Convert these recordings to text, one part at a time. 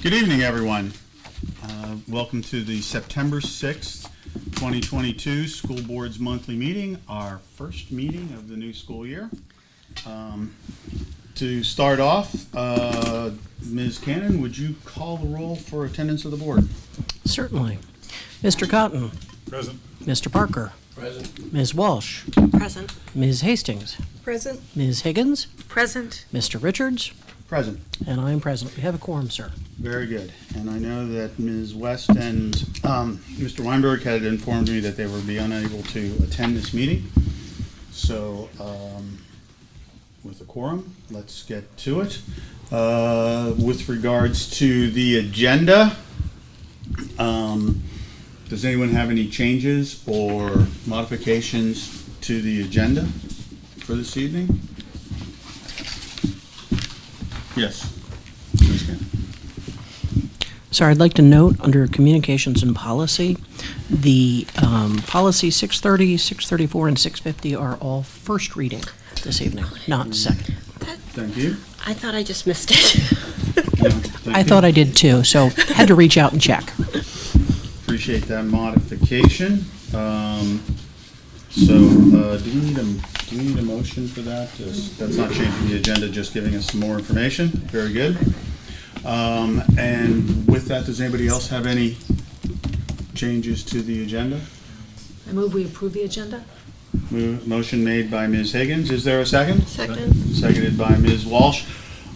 Good evening, everyone. Welcome to the September 6th, 2022 School Board's monthly meeting, our first meeting of the new school year. To start off, Ms. Cannon, would you call the roll for attendance of the board? Certainly. Mr. Cotton. Present. Mr. Parker. Present. Ms. Walsh. Present. Ms. Hastings. Present. Ms. Higgins. Present. Mr. Richards. Present. And I am present. We have a quorum, sir. Very good. And I know that Ms. West and Mr. Weinberg had informed me that they would be unable to attend this meeting. So with a quorum, let's get to it. With regards to the agenda, does anyone have any changes or modifications to the agenda for this evening? Yes. Ms. Cannon. Sorry, I'd like to note under communications and policy, the policy 630, 634, and 650 are all first reading this evening, not second. Thank you. I thought I just missed it. I thought I did too, so had to reach out and check. Appreciate that modification. Do we need a motion for that? That's not changing the agenda, just giving us some more information. Very good. And with that, does anybody else have any changes to the agenda? I move we approve the agenda. Motion made by Ms. Higgins. Is there a second? Second. Seconded by Ms. Walsh.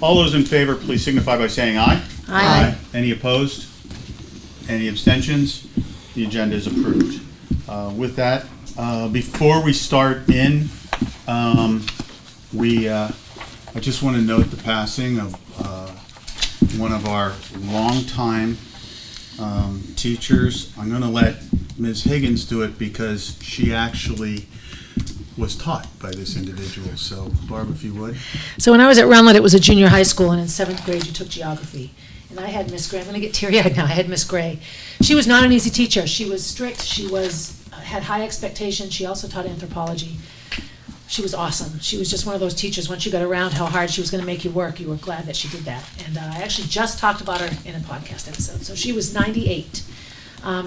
All those in favor, please signify by saying aye. Aye. Any opposed? Any abstentions? The agenda is approved. With that, before we start in, I just want to note the passing of one of our longtime teachers. I'm going to let Ms. Higgins do it because she actually was taught by this individual. So, Barb, if you would. So when I was at Runlet, it was a junior high school, and in 7th grade, you took geography. And I had Miss Gray. I'm going to get teary-eyed now. I had Miss Gray. She was not an easy teacher. She was strict. She had high expectations. She also taught anthropology. She was awesome. She was just one of those teachers, once you got around how hard she was going to make you work, you were glad that she did that. And I actually just talked about her in a podcast episode. So she was 98.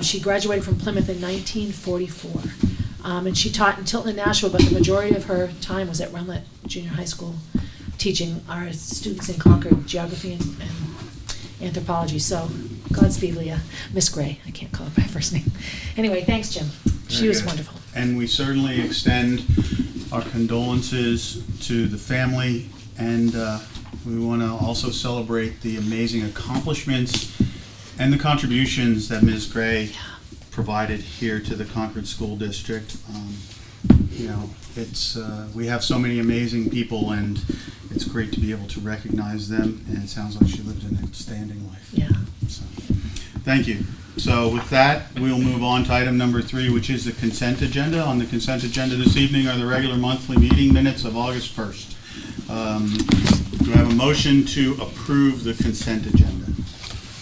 She graduated from Plymouth in 1944. And she taught in Tilton and Nashua, but the majority of her time was at Runlet Junior High School, teaching our students in Concord geography and anthropology. So Godspeed, Leah. Miss Gray. I can't call her by her first name. Anyway, thanks, Jim. She was wonderful. And we certainly extend our condolences to the family, and we want to also celebrate the amazing accomplishments and the contributions that Ms. Gray provided here to the Concord School District. We have so many amazing people, and it's great to be able to recognize them, and it sounds like she lived an outstanding life. Yeah. So, thank you. So with that, we'll move on to item number 3, which is the consent agenda. On the consent agenda this evening are the regular monthly meeting minutes of August 1st. Do I have a motion to approve the consent agenda?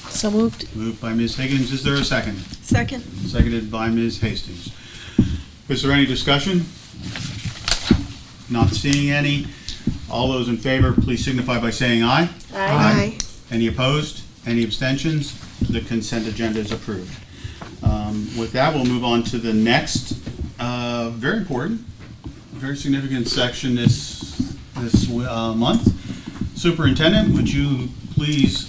So moved. Moved by Ms. Higgins. Is there a second? Second. Seconded by Ms. Hastings. Is there any discussion? Not seeing any. All those in favor, please signify by saying aye. Aye. Any opposed? Any abstentions? The consent agenda is approved. With that, we'll move on to the next very important, very significant section this month. Superintendent, would you please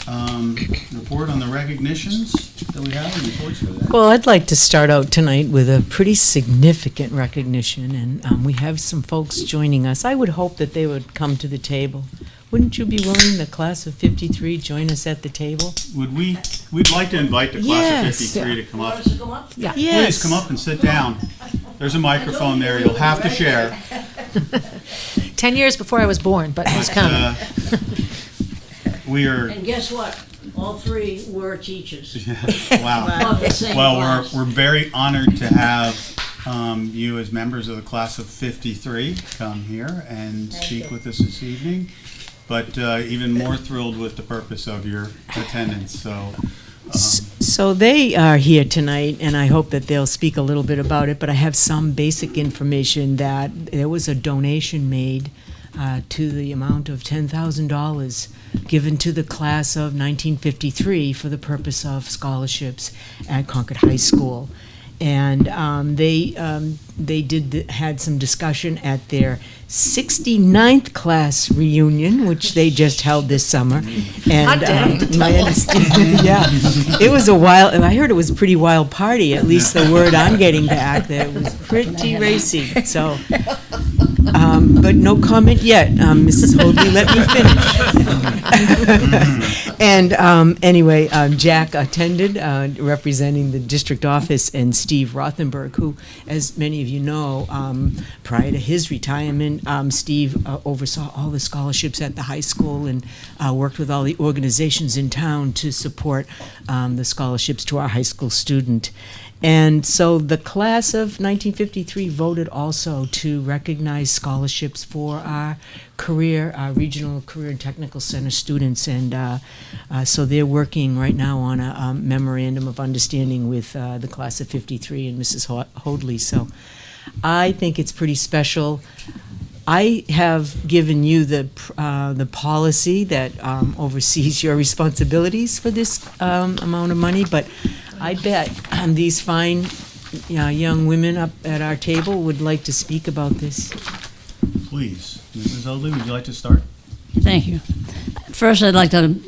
report on the recognitions that we have and reports for that? Well, I'd like to start out tonight with a pretty significant recognition, and we have some folks joining us. I would hope that they would come to the table. Wouldn't you be willing, the class of 53, join us at the table? We'd like to invite the class of 53 to come up. Yeah. Please come up and sit down. There's a microphone there. You'll have to share. 10 years before I was born, but who's coming? We are. And guess what? All 3 were teachers. Wow. Of the same Well, class. we're very honored to have you as members of the class of 53 come here and speak with us this evening. But even more thrilled with the purpose of your attendance. So they are here tonight, and I hope that they'll speak a little bit about it, but I have some basic information that there was a donation made to the amount of $10,000 given to the class of 1953 for the purpose of scholarships at Concord High School. And they had some discussion at their 69th class reunion, which they just held this summer. And my understanding, yeah, it was a wild, and I heard it was a pretty wild party. At least the word I'm getting back, that it was pretty racy. So, but no comment yet. Mrs. Hoadley, let me finish. And anyway, Jack attended, representing the district office, and Steve Rothenberg, who, as many of you know, prior to his retirement, Steve oversaw all the scholarships at the high school and worked with all the organizations in town to support the scholarships to our high school student. And so the class of 1953 voted also to recognize scholarships for our regional career and technical center students. And so they're working right now on a memorandum of understanding with the class of 53 and Mrs. Hoadley. So I think it's pretty special. I have given you the policy that oversees your responsibilities for this amount of money, but I bet these fine young women up at our table would like to speak about this. Please, Mrs. Hoadley, would you like to start? Thank you. First, I'd like to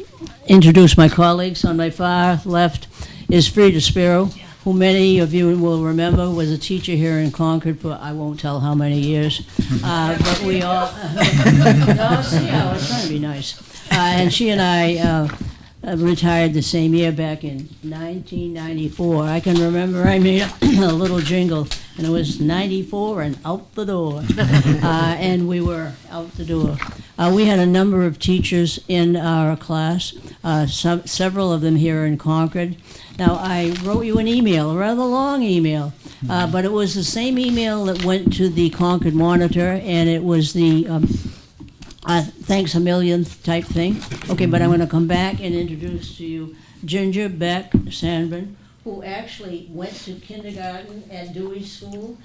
introduce my colleagues. On my far left is Frida Spiro, who many of you will remember was a teacher here in Concord for I won't tell how many years. But we all, no, see, I was trying to be nice. And she and I retired the same year back in 1994. I can remember I made a little jingle, and it was 94 and out the door. And we were out the door. We had a number of teachers in our class, several of them here in Concord. Now, I wrote you an email, a rather long email, but it was the same email that went to the Concord Monitor, and it was the thanks a millionth type thing. Okay, but I'm going to come back and introduce to you Ginger Beck Sandman, who actually went to kindergarten at Dewey School.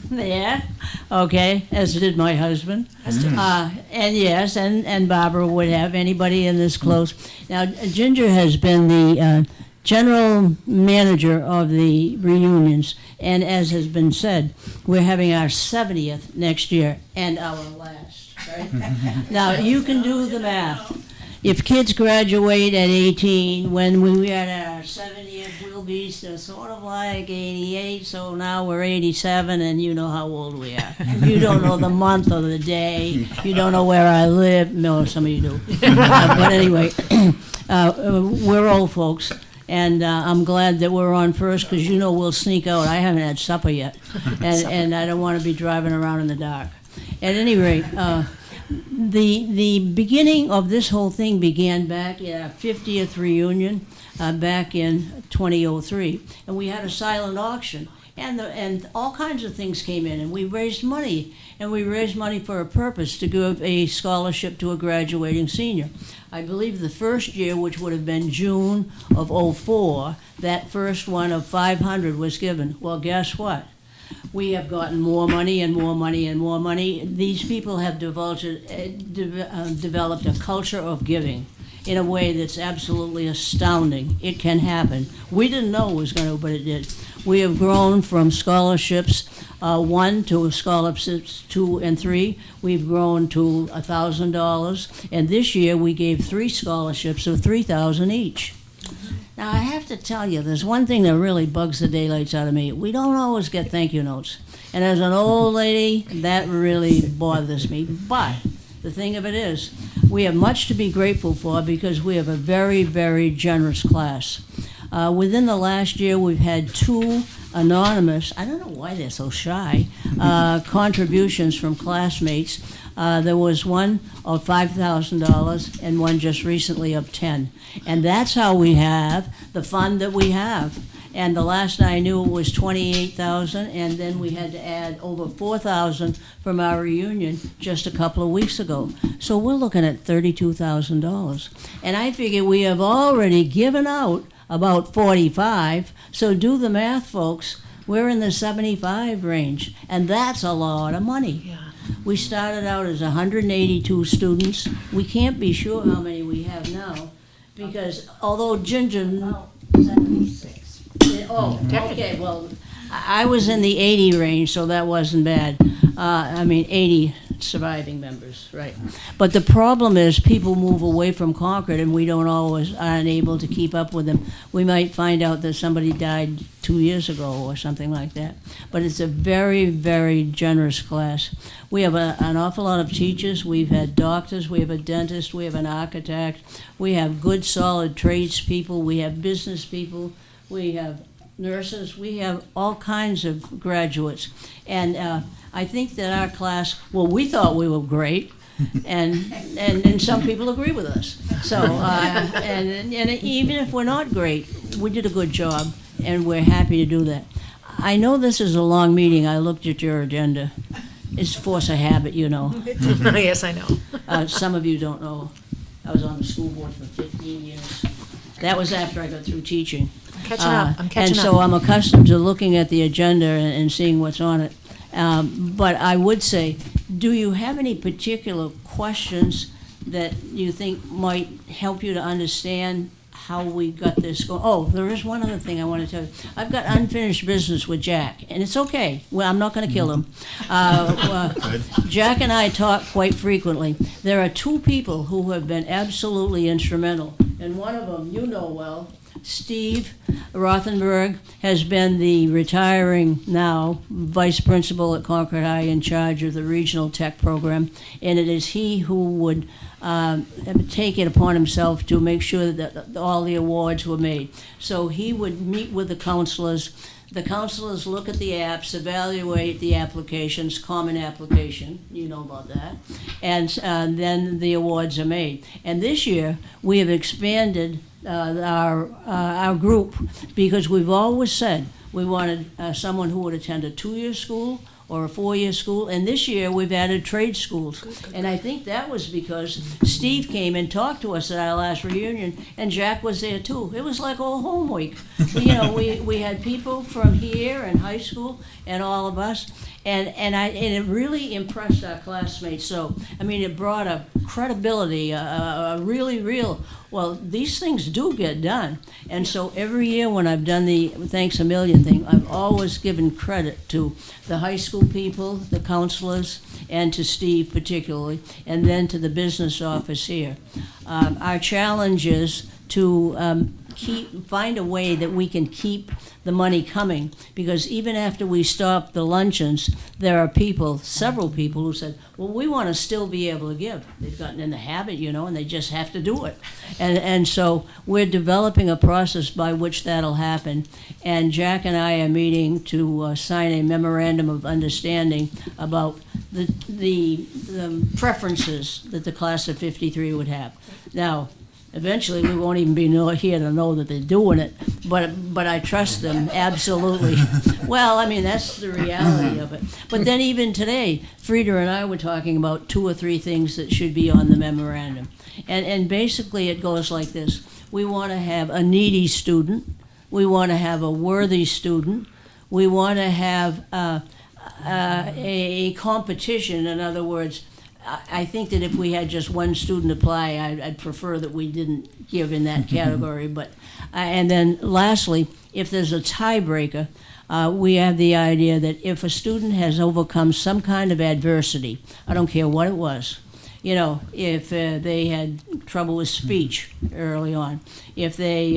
There, okay, as did my husband. And yes, and Barbara would have, anybody in this close. Now, Ginger has been the general manager of the reunions, and as has been said, we're having our 70th next year, and our last. Right? Now, you can do the math. If kids graduate at 18, when we had our 70th, we'll be sort of like 88, so now we're 87, and you know how old we are. You don't know the month or the day. You don't know where I live. No, some of you do. But anyway, we're old folks. And I'm glad that we're on first, because you know we'll sneak out. I haven't had supper yet, and I don't want to be driving around in the dark. At any rate, the beginning of this whole thing began back at our 50th reunion back in 2003, and we had a silent auction, and all kinds of things came in, and we raised money, for a purpose, to give a scholarship to a graduating senior. I believe the first year, which would have been June of '04, that first one of 500 was given. Well, guess what? We have gotten more money and more money and more money. These people have developed a culture of giving in a way that's absolutely astounding. It can happen. We didn't know it was going to, but it did. We have grown from scholarships 1 to scholarships 2 and 3. We've grown to $1,000, and this year we gave 3 scholarships of $3,000 each. Now, I have to tell you, there's one thing that really bugs the daylights out of me. We don't always get thank you notes. And as an old lady, that really bothers me. But the thing of it is, we have much to be grateful for, because we have a very, very generous class. Within the last year, we've had 2 anonymous, I don't know why they're so shy, contributions from classmates. There was one of $5,000 and one just recently of $10,000. And that's how we have the fund that we have. And the last I knew it was $28,000, and then we had to add over $4,000 from our reunion just a couple of weeks ago. So we're looking at $32,000. And I figure we have already given out about 45, so do the math, folks. We're in the 75 range, and that's a lot of money. Yeah. We started out as 182 students. We can't be sure how many we have now, because although Ginger, oh, okay, well, I was in the 80 range, so that wasn't bad. 80 surviving members, right. But the problem is people move away from Concord and we don't always, aren't able to keep up with them. We might find out that somebody died 2 years ago or something like that. But it's a very, very generous class. We have an awful lot of teachers. We've had doctors, we have a dentist, we have an architect, we have good, solid tradespeople, we have business people, we have nurses, we have all kinds of graduates. And I think that our class, well, we thought we were great, and some people agree with us. So, and even if we're not great, we did a good job, and we're happy to do that. I know this is a long meeting. I looked at your agenda. It's force of habit, you know. Yes, I know. Some of you don't know. I was on the school board for 15 years. That was after I got through teaching. Catching up, I'm catching And up. so I'm accustomed to looking at the agenda and seeing what's on it. But I would say, do you have any particular questions that you think might help you to understand how we got this going? Oh, there is one other thing I want to tell you. I've got unfinished business with Jack, and it's okay. Well, I'm not going to kill him. Jack and I talk quite frequently. There are two people who have been absolutely instrumental, and one of them you know well. Steve Rothenberg has been the retiring now vice principal at Concord High in charge of the regional tech program, and it is he who would take it upon himself to make sure that all the awards were made. So he would meet with the counselors. The counselors look at the apps, evaluate the applications, common application, you know about that, and then the awards are made. And this year, we have expanded our group, because we've always said we wanted someone who would attend a 2-year school or a 4-year school, and this year we've added trade schools. And I think that was because Steve came and talked to us at our last reunion, and Jack was there too. It was like all home week. We had people from here and high school and all of us, and it really impressed our classmates. So, I mean, it brought a credibility, a really real, well, these things do get done. And so every year when I've done the Thanks a Million thing, I've always given credit to the high school people, the counselors, and to Steve particularly, and then to the business office here. Our challenge is to find a way that we can keep the money coming, because even after we stop the luncheons, there are people, several people, who said, well, we want to still be able to give. They've gotten in the habit, and they just have to do it. And so we're developing a process by which that'll happen. And Jack and I are meeting to sign a memorandum of understanding about the preferences that the class of 53 would have. Now, eventually, we won't even be here to know that they're doing it, but I trust them, absolutely. Well, I mean, that's the reality of it. But then even today, Frida and I were talking about 2 or 3 things that should be on the memorandum. And basically, it goes like this. We want to have a needy student. We want to have a worthy student. We want to have a competition. In other words, I think that if we had just one student apply, I'd prefer that we didn't give in that category. But and then lastly, if there's a tiebreaker, we have the idea that if a student has overcome some kind of adversity, I don't care what it was, if they had trouble with speech early on, if they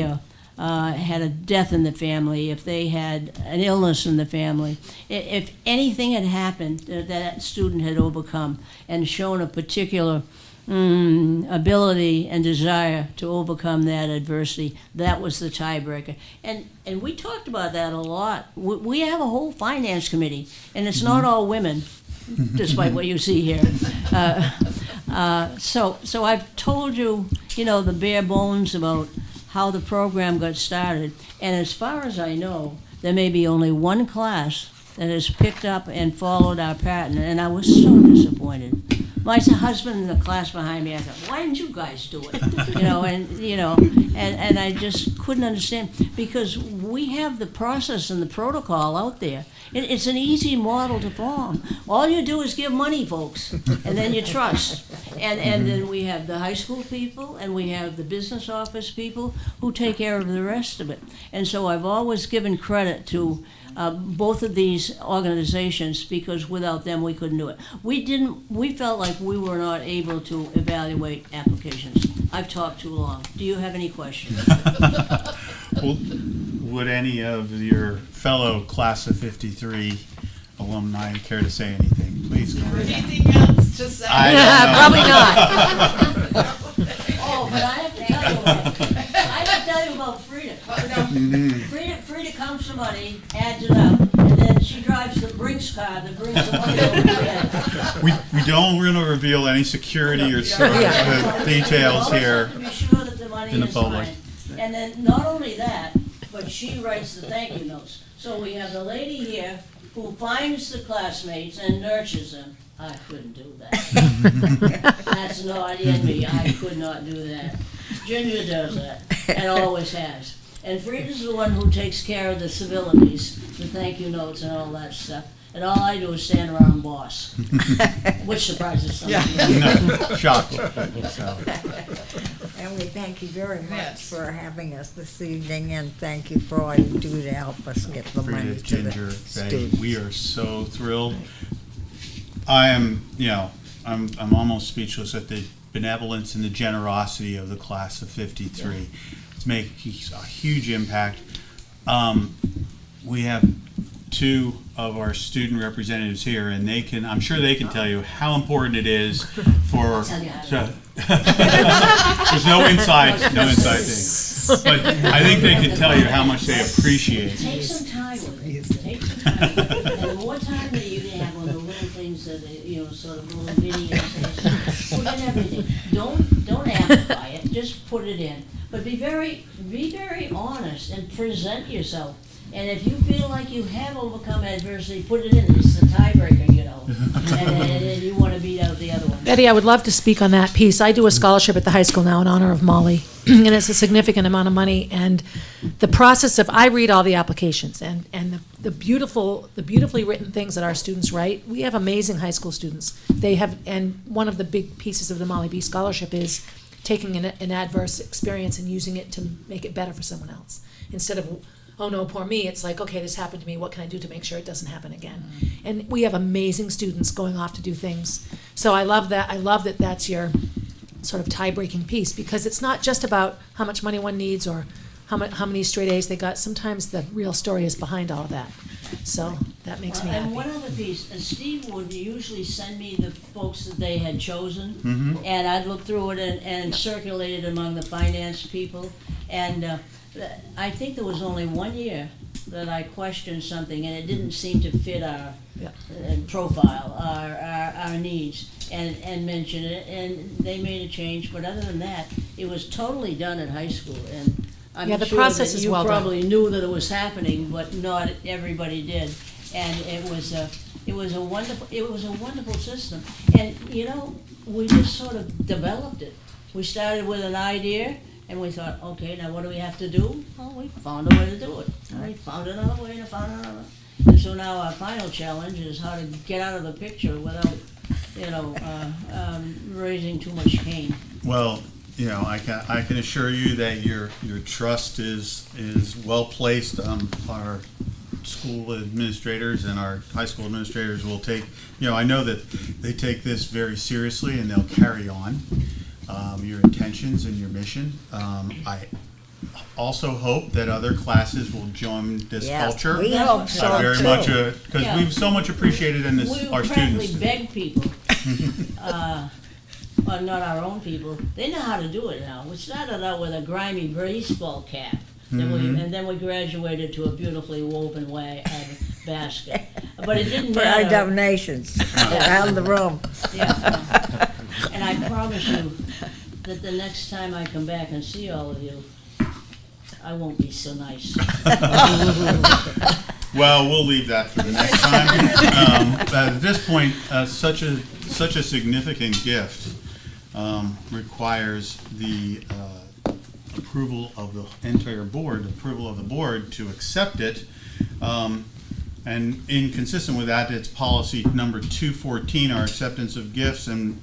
had a death in the family, if they had an illness in the family, if anything had happened that student had overcome and shown a particular ability and desire to overcome that adversity, that was the tiebreaker. And we talked about that a lot. We have a whole finance committee, and it's not all women, despite what you see here. So I've told you, the bare bones about how the program got started. And as far as I know, there may be only one class that has picked up and followed our pattern, and I was so disappointed. My husband in the class behind me, I thought, why didn't you guys do it? And I just couldn't understand, because we have the process and the protocol out there. It's an easy model to form. All you do is give money, folks, and then you trust. And then we have the high school people, and we have the business office people who take care of the rest of it. And so I've always given credit to both of these organizations, because without them, we couldn't do it. We felt like we were not able to evaluate applications. I've talked too long. Do you have any questions? Well, would any of your fellow class of 53 alumni care to say anything? Please go ahead. Anything else to say? I don't know. Probably not. Oh, but I have to tell you about Frida. Frida comes to money, adds it up, and then she drives the Brinks car that brings the money over here. We don't want to reveal any security or sort of details here. To be sure that the money in the is public. fine. And then not only that, but she writes the thank you notes. So we have the lady here who finds the classmates and nurtures them. I couldn't do that. That's not in me. I could not do that. Ginger does that, and always has. And Frida's the one who takes care of the civilities, the thank you notes and all that stuff. And all I do is stand around and boss, which surprises some people. No, shocked. So, And we thank you very much Yes. for having us this evening, and thank you for all you do to help us get the money Frida, to Ginger, the Betty, students. we are so thrilled. I am, I'm almost speechless at the benevolence and the generosity of the class of 53. It's making a huge impact. We have two of our student representatives here, and I'm sure they can tell you how important it is for. There's no inside thing, but I think they can tell you how much they appreciate it. Take some time with it. Take some time. And the more time that you have on the little things that, sort of little videos, put in everything. Don't amplify it, just put it in. But be very honest and present yourself. And if you feel like you have overcome adversity, put it in. It's the tiebreaker, and you want to beat out the other one. Betty, I would love to speak on that piece. I do a scholarship at the high school now in honor of Molly, and it's a significant amount of money. And the process of, I read all the applications, and the beautifully written things that our students write. We have amazing high school students. They have, and one of the big pieces of the Molly B scholarship is taking an adverse experience and using it to make it better for someone else. Instead of, oh no, poor me, it's like, okay, this happened to me, what can I do to make sure it doesn't happen again? And we have amazing students going off to do things. So I love that. I love that that's your sort of tie-breaking piece, because it's not just about how much money one needs or how many straight A's they got. Sometimes the real story is behind all of that. So that makes me happy. And one other piece, Steve would usually send me the folks that they had chosen, and I'd look through it and circulate it among the finance people. And I think there was only 1 year that I questioned something, and it didn't seem to fit our profile, our needs, and mention it, and they made a change. But other than that, it was totally done at high school, and I'm Yeah, the sure process that is you well done. probably knew that it was happening, but not everybody did. And it was a wonderful system. And we just sort of developed it. We started with an idea, and we thought, okay, now what do we have to do? Well, we found a way to do it. And we found another way and found another. And so now our final challenge is how to get out of the picture without, raising too much cane. Well, I can assure you that your trust is well placed. Our school administrators and our high school administrators will take, I know that they take this very seriously, and they'll carry on your intentions and your mission. I also hope that other classes will join this Yes, culture. we hope so, I very too. much, because we've so much appreciated in this, We our practically students. beg people, well, not our own people. They know how to do it now. We started out with a grimy baseball cap, and then we graduated to a beautifully woven basket. But it didn't For our matter. donations around the room. Yeah. And I promise you that the next time I come back and see all of you, I won't be so nice. Well, we'll leave that for the next time. At this point, such a such a significant gift requires the approval of the entire board, approval of the board to accept it. And inconsistent with that, it's policy number 214, our acceptance of gifts, and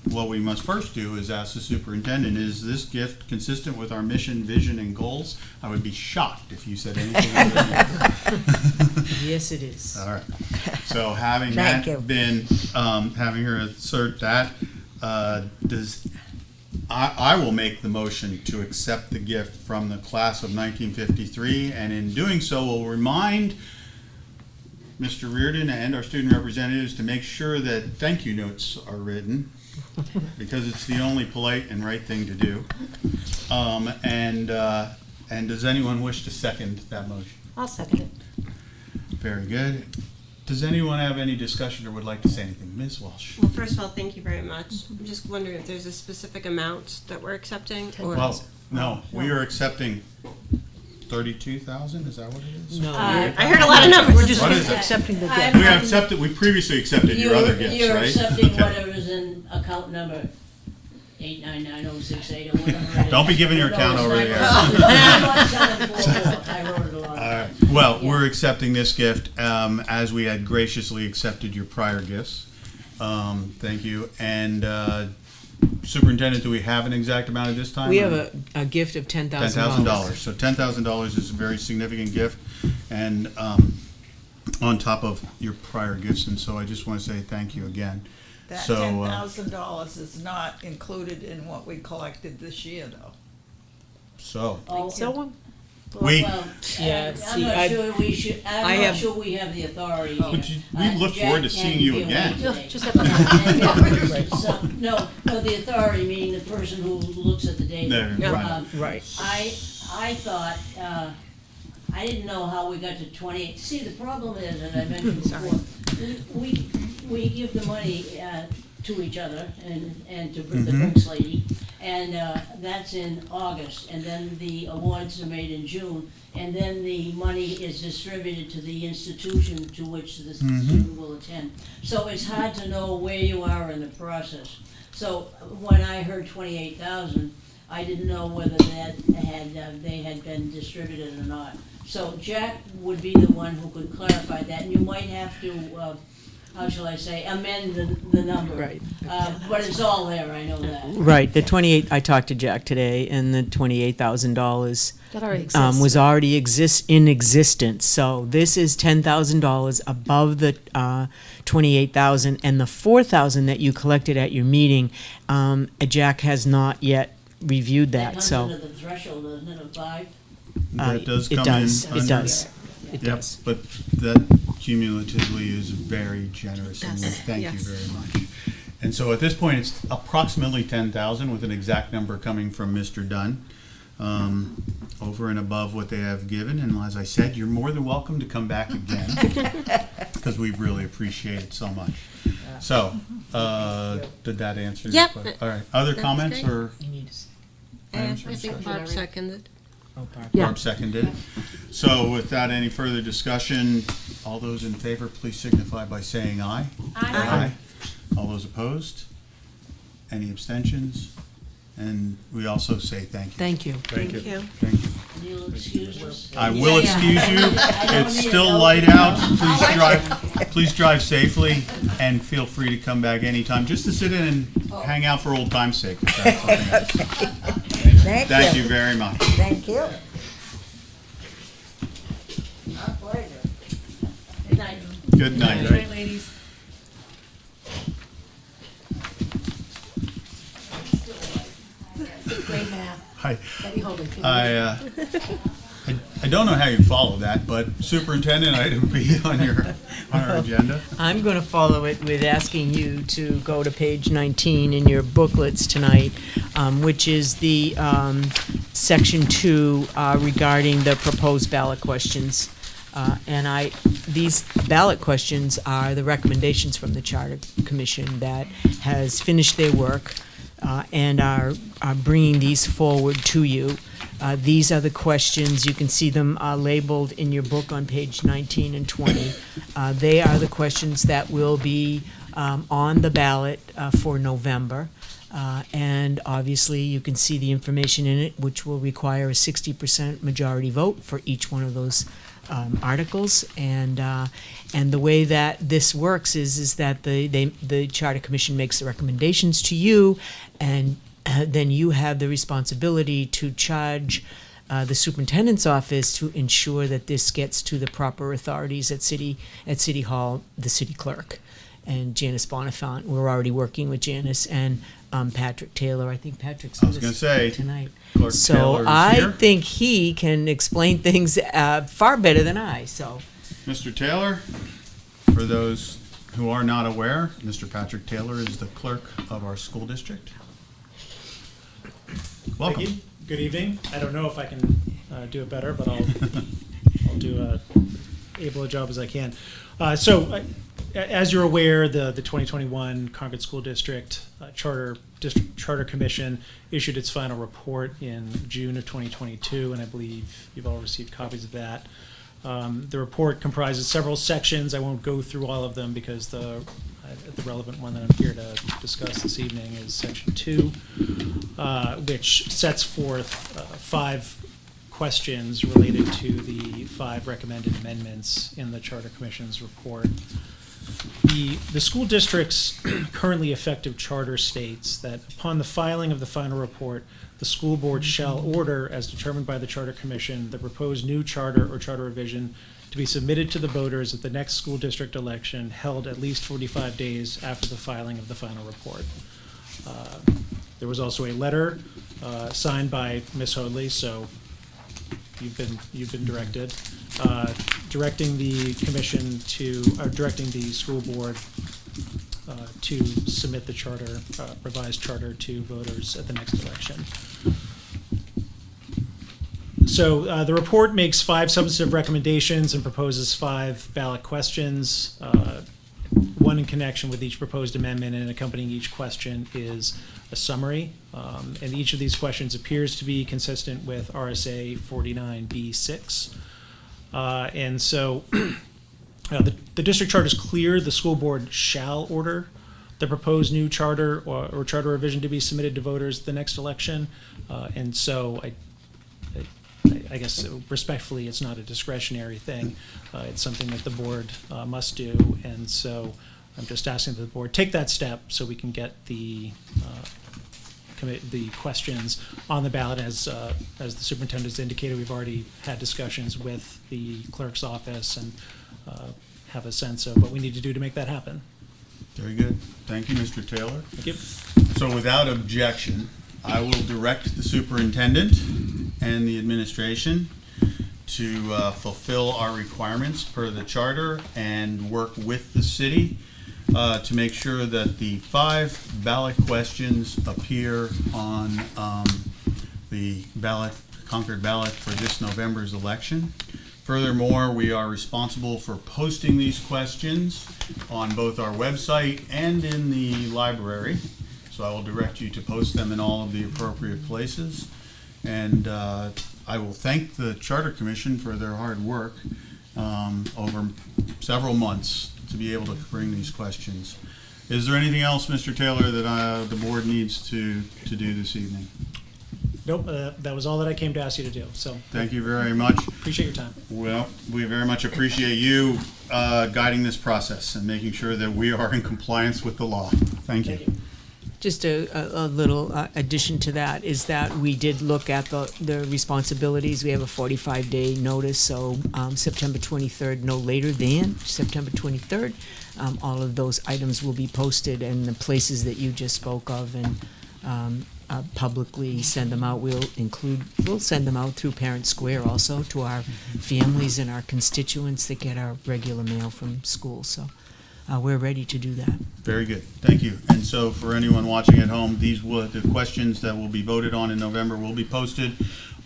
what we must first do is ask the superintendent, is this gift consistent with our mission, vision, and goals? I would be shocked if you said anything other than Yes, it is. all right. So having Thank you. that been, having her assert that, I will make the motion to accept the gift from the class of 1953, and in doing so, will remind Mr. Reardon and our student representatives to make sure that thank you notes are written, because it's the only polite and right thing to do. And does anyone wish to second that motion? I'll second it. Very good. Does anyone have any discussion or would like to say anything? Ms. Walsh? Well, first of all, thank you very much. I'm just wondering if there's a specific amount that we're accepting, or Well, no, we are accepting 32,000, is that what it is? No, I heard a lot of numbers. We're just What is it? accepting the I'm- gift. We have accepted, we previously accepted your other gifts, You're right? accepting Okay. whatever's in account number 899-068 or whatever it is. Don't be giving your account No, over it's the not- air. it's not 744. I wrote it along. All right. Well, we're accepting this gift as we had graciously accepted your prior gifts. Thank you. And Superintendent, do we have an exact amount at this time? we or- have a gift of $10,000. $10,000. So $10,000 is a very significant gift, and on top of your prior gifts. And so I just want to say thank you again. That So, $10,000 is not included in what we collected this year, though. So Oh, So, we- well, Yeah, I'm see, not I- sure we should, I I'm not have- sure we have the authority. Would you- we look Jack forward to can't seeing you be away again. today. Just have to. No, the authority, meaning the person who looks at the data. There, right. right. I thought, I didn't know how we got to 28. See, the problem is, as I mentioned before, we give the money to each other and to the Brooks lady, and that's in August, and then the awards are made in June, and then the money is distributed to the institution to which the student will attend. So it's hard to know where you are in the process. So when I heard 28,000, I didn't know whether that they had been distributed or not. So Jack would be the one who could clarify that, and you might have to, how shall I say, amend the number. Right. But it's all there, I know that. Right, the 28, I talked to Jack today, and the $28,000 That already exists. was already in existence. So this is $10,000 above the 28,000, and the 4,000 that you collected at your meeting, Jack has not yet reviewed that, Comes so. under the threshold, doesn't it, of 5? that does It come does, in. it under- does, it Yep, does. but that cumulatively is very generous, and we Yes, thank you yes. very much. And so at this point, it's approximately 10,000, with an exact number coming from Mr. Dunn, over and above what they have given. And as I said, you're more than welcome to come back again, because we really appreciate it so much. So, did that answer your Yep. question? All right, other That's comments great. or? I think Barb seconded. Yeah. Barb seconded. So without any further discussion, all those in favor, please signify by saying aye. Aye. All those opposed? Any abstentions? And we also say thank you. Thank you. Thank you. Thank you. You'll excuse us? I will excuse you. I don't It's need it, still though. light out. Please drive safely, and feel free to come back anytime, just to sit in and hang out for old time's sake. if that's something else. Thank you very much. Thank you. Our pleasure. Good night. Good night. Right, ladies. Great math. Hi. Betty Holden. I don't know how you follow that, but superintendent item B on our agenda. I'm going to follow it with asking you to go to page 19 in your booklets tonight, which is the section 2 regarding the proposed ballot questions. These ballot questions are the recommendations from the Charter Commission that has finished their work and are bringing these forward to you. These are the questions, you can see them labeled in your book on page 19 and 20. They are the questions that will be on the ballot for November. And obviously, you can see the information in it, which will require a 60% majority vote for each one of those articles. And the way that this works is that the Charter Commission makes the recommendations to you, and then you have the responsibility to charge the superintendent's office to ensure that this gets to the proper authorities at City Hall, the city clerk, and Janice Bonifant. We're already working with Janice and Patrick Taylor. I think Patrick's I with was us gonna say, tonight. Clerk So Taylor is I here. think he can explain things far better than I. So Mr. Taylor, for those who are not aware, Mr. Patrick Taylor is the clerk of our school district. Welcome. Thank you. Good evening. I don't know if I can do it better, but I'll do able a job as I can. As you're aware, the 2021 Concord School District Charter Commission issued its final report in June of 2022, and I believe you've all received copies of that. The report comprises several sections. I won't go through all of them because the relevant one that I'm here to discuss this evening is section 2, which sets forth 5 questions related to the 5 recommended amendments in the Charter Commission's report. The school district's currently effective charter states that upon the filing of the final report, the school board shall order, as determined by the Charter Commission, the proposed new charter or charter revision to be submitted to the voters at the next school district election held at least 45 days after the filing of the final report. There was also a letter signed by Ms. Hoadley, so you've been directed, directing the commission to, or directing the school board to submit the charter, revised charter to voters at the next election. So the report makes 5 substantive recommendations and proposes 5 ballot questions. One in connection with each proposed amendment, and accompanying each question is a summary. And each of these questions appears to be consistent with RSA 49B6. And so the district charter is clear. The school board shall order the proposed new charter or charter revision to be submitted to voters at the next election. And so I guess respectfully, it's not a discretionary thing. It's something that the board must do. And so I'm just asking that the board take that step so we can get the questions on the ballot. As the superintendent's indicated, we've already had discussions with the clerk's office and have a sense of what we need to do to make that happen. Very good. Thank you, Mr. Taylor. Thank you. So without objection, I will direct the superintendent and the administration to fulfill our requirements per the charter and work with the city to make sure that the 5 ballot questions appear on the ballot, Concord ballot for this November's election. Furthermore, we are responsible for posting these questions on both our website and in the library. So I will direct you to post them in all of the appropriate places. And I will thank the Charter Commission for their hard work over several months to be able to bring these questions. Is there anything else, Mr. Taylor, that the board needs to do this evening? Nope, that was all that I came to ask you to do. So Thank you very much. appreciate your time. Well, we very much appreciate you guiding this process and making sure that we are in compliance with the law. Thank you. Thank you. just a little addition to that is that we did look at the responsibilities. We have a 45-day notice, so September 23rd, no later than September 23rd. All of those items will be posted in the places that you just spoke of, and publicly send them out. We'll send them out through Parent Square also to our families and our constituents that get our regular mail from school. So we're ready to do that. Very good. Thank you. And so for anyone watching at home, the questions that will be voted on in November will be posted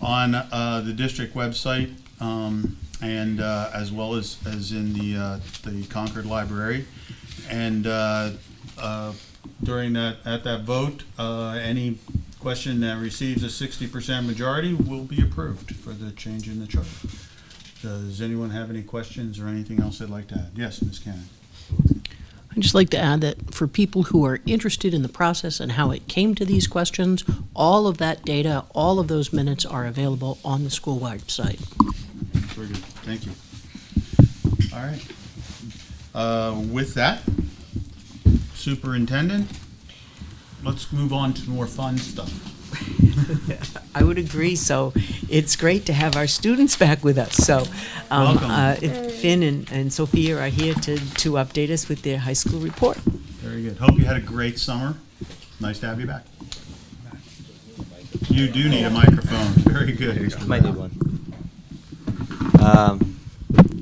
on the district website, and as well as in the Concord Library. And at that vote, any question that receives a 60% majority will be approved for the change in the charter. Does anyone have any questions or anything else they'd like to add? Yes, Ms. Cannon. I'd just like to add that for people who are interested in the process and how it came to these questions, all of that data, all of those minutes are available on the school website. Very good, thank you. All right. With that, Superintendent, let's move on to more fun stuff. I would agree. So it's great to have our students back with us. So Welcome. Finn and Sophia are here to update us with their high school report. Very good. Hope you had a great summer. Nice to have you back. You do need a microphone. Very good. Might need one.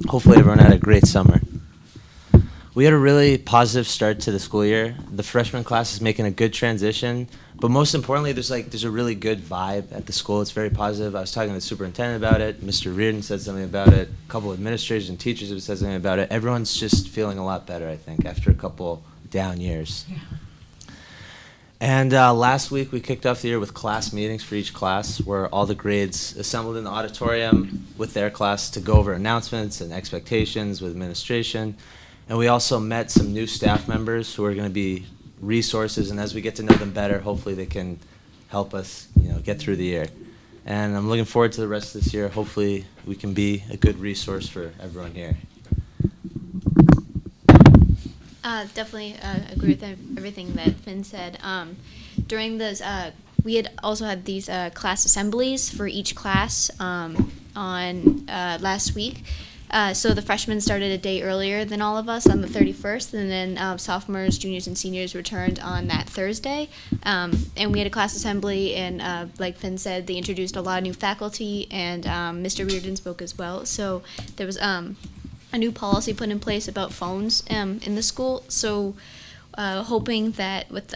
Hopefully everyone had a great summer. We had a really positive start to the school year. The freshman class is making a good transition, but most importantly, there's a really good vibe at the school. It's very positive. I was talking to the superintendent about it. Mr. Reardon said something about it. A couple of administrators and teachers have said something about it. Everyone's just feeling a lot better, I think, after a couple down years. Yeah. And last week we kicked off the year with class meetings for each class, where all the grades assembled in the auditorium with their class to go over announcements and expectations with administration. And we also met some new staff members who are going to be resources, and as we get to know them better, hopefully they can help us, get through the year. And I'm looking forward to the rest of this year. Hopefully we can be a good resource for everyone here. Definitely agree with everything that Finn said. During those, we had also had these class assemblies for each class on last week. So the freshmen started a day earlier than all of us on the 31st, and then sophomores, juniors, and seniors returned on that Thursday. And we had a class assembly, and like Finn said, they introduced a lot of new faculty, and Mr. Reardon spoke as well. So there was a new policy put in place about phones in the school. So hoping that with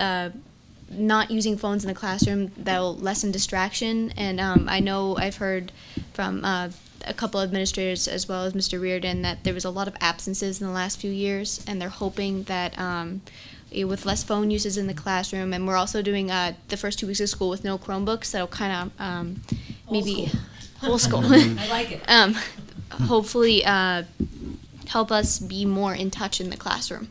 not using phones in the classroom, that'll lessen distraction. And I know I've heard from a couple administrators as well as Mr. Reardon that there was a lot of absences in the last few years, and they're hoping that with less phone uses in the classroom, and we're also doing the first 2 weeks of school with no Chromebooks, that'll kind of maybe whole school. I like it. Hopefully help us be more in touch in the classroom.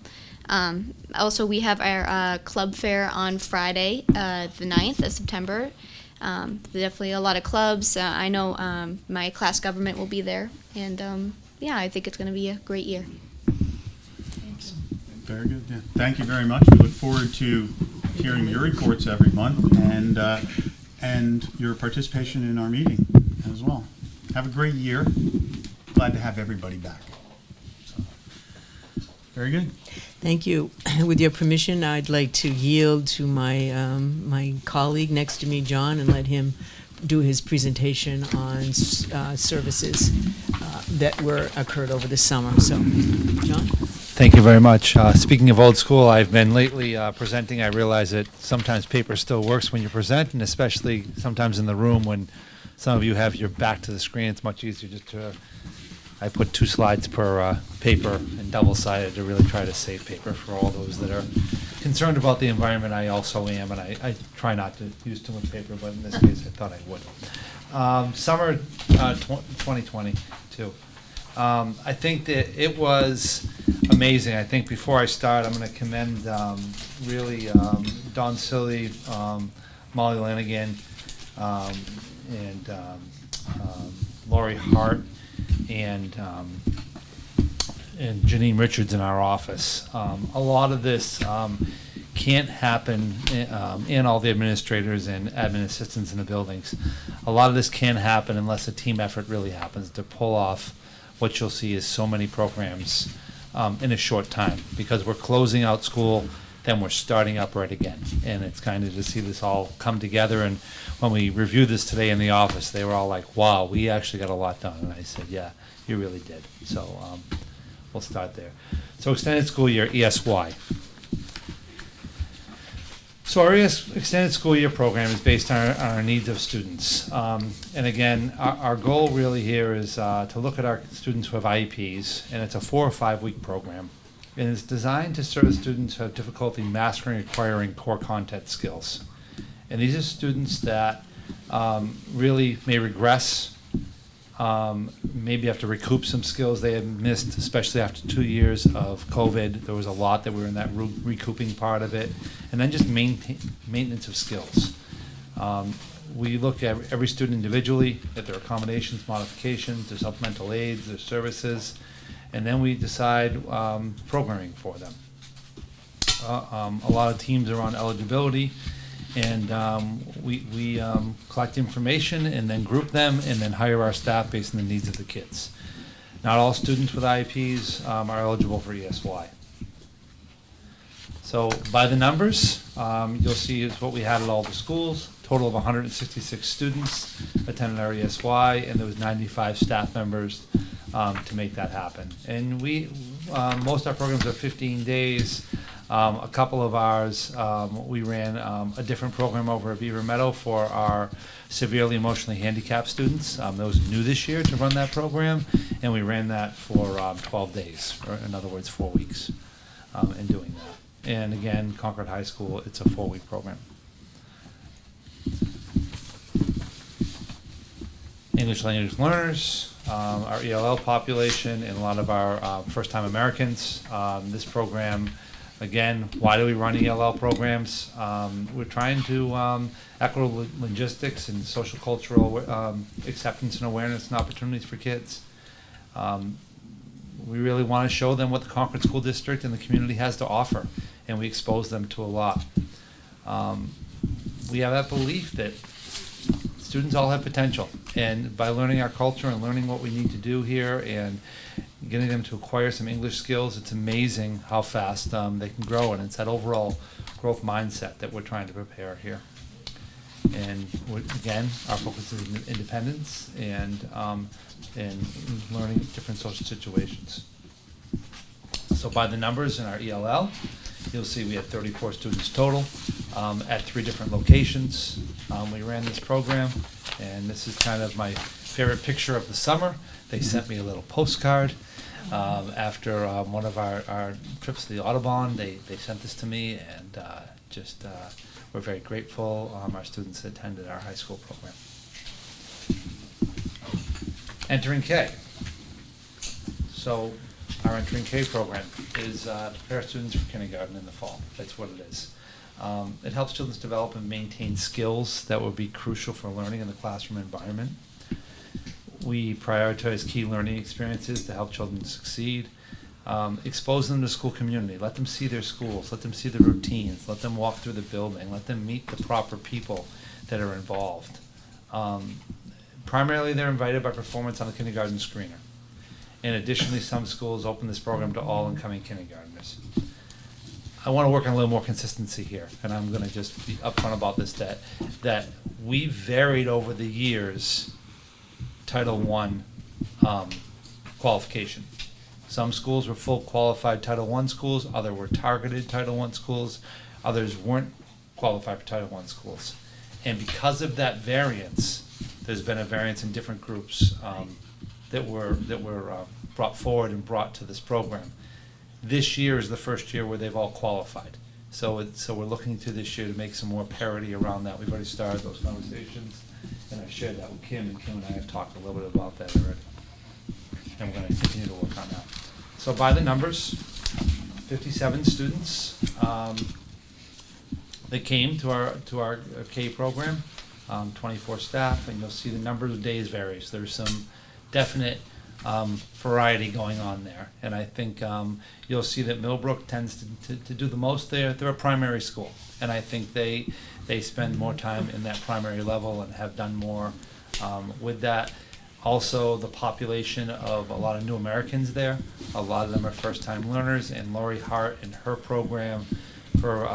Also, we have our club fair on Friday, the 9th of September. Definitely a lot of clubs. I know my class government will be there, and I think it's going to be a great year. Very good. Yeah. Thank you very much. We look forward to hearing your reports every month and your participation in our meeting as well. Have a great year. Glad to have everybody back. So, very good. Thank you. With your permission, I'd like to yield to my my colleague next to me, John, and let him do his presentation on services that occurred over the summer. So, John? Thank you very much. Speaking of old school, I've been lately presenting. I realize that sometimes paper still works when you present, and especially sometimes in the room when some of you have your back to the screen. It's much easier just to I put 2 slides per paper and double-sided to really try to save paper for all those that are concerned about the environment. I also am, and I try not to use too much paper, but in this case I thought I would. Summer 2022. I think that it was amazing. I think before I start, I'm going to commend really Don Silly, Molly Lanigan, and Lori Hart, and Janine Richards in our office. A lot of this can't happen in all the administrators and admin assistants in the buildings. A lot of this can't happen unless a team effort really happens to pull off what you'll see is so many programs in a short time, because we're closing out school, then we're starting up right again. And it's kind of to see this all come together. And when we reviewed this today in the office, they were all like, wow, we actually got a lot done. And I said, yeah, you really did. So we'll start there. So extended school year, ESY. So our extended school year program is based on our needs of students. And again, our goal really here is to look at our students who have IEPs, and it's a 4 or 5 week program. And it's designed to serve students who have difficulty mastering and acquiring core content skills. And these are students that really may regress maybe have to recoup some skills they had missed, especially after 2 years of COVID. There was a lot that we were in that recouping part of it. And then just maintenance of skills. We look at every student individually, at their accommodations, modifications, their supplemental aids, their services, and then we decide programming for them. A lot of teams are on eligibility, and we collect information and then group them and then hire our staff based on the needs of the kids. Not all students with IEPs are eligible for ESY. So by the numbers, you'll see is what we had at all the schools. Total of 166 students attended our ESY, and there was 95 staff members to make that happen. And we, most of our programs are 15 days. A couple of ours, we ran a different program over at Beaver Meadow for our severely emotionally handicapped students. That was new this year to run that program, and we ran that for 12 days, or in other words, 4 weeks in doing that. And again, Concord High School, it's a 4-week program. English language learners, our ELL population, and a lot of our first-time Americans. This program, again, why do we run ELL programs? We're trying to equitable logistics and social cultural acceptance and awareness and opportunities for kids. We really want to show them what the Concord School District and the community has to offer, and we expose them to a lot. We have that belief that students all have potential, and by learning our culture and learning what we need to do here and getting them to acquire some English skills, it's amazing how fast they can grow, and it's that overall growth mindset that we're trying to prepare here. And again, our focus is independence and learning different social situations. So by the numbers in our ELL, you'll see we had 34 students total at 3 different locations. We ran this program, and this is kind of my favorite picture of the summer. They sent me a little postcard after one of our trips to the Audubon. They sent this to me, and we're very grateful. Our students attended our high school program. Entering K. So our Entering K program is to prepare students for kindergarten in the fall. That's what it is. It helps students develop and maintain skills that will be crucial for learning in the classroom environment. We prioritize key learning experiences to help children succeed. Expose them to school community. Let them see their schools. Let them see the routines. Let them walk through the building. Let them meet the proper people that are involved. Primarily, they're invited by performance on the kindergarten screener. And additionally, some schools open this program to all incoming kindergartners. I want to work on a little more consistency here, and I'm going to just be upfront about this, that we varied over the years Title I qualification. Some schools were full qualified Title I schools, others were targeted Title I schools, others weren't qualified for Title I schools. And because of that variance, there's been a variance in different groups that were brought forward and brought to this program. This year is the first year where they've all qualified. So we're looking to this year to make some more parity around that. We've already started those conversations, and I shared that with Kim, and Kim and I have talked a little bit about that already. And we're going to continue to work on that. So by the numbers, 57 students that came to our K program, 24 staff, and you'll see the number of days varies. There's some definite variety going on there, and I think you'll see that Millbrook tends to do the most there. They're a primary school, and I think they spend more time in that primary level and have done more with that. Also, the population of a lot of new Americans there. A lot of them are first-time learners, and Lori Hart and her program for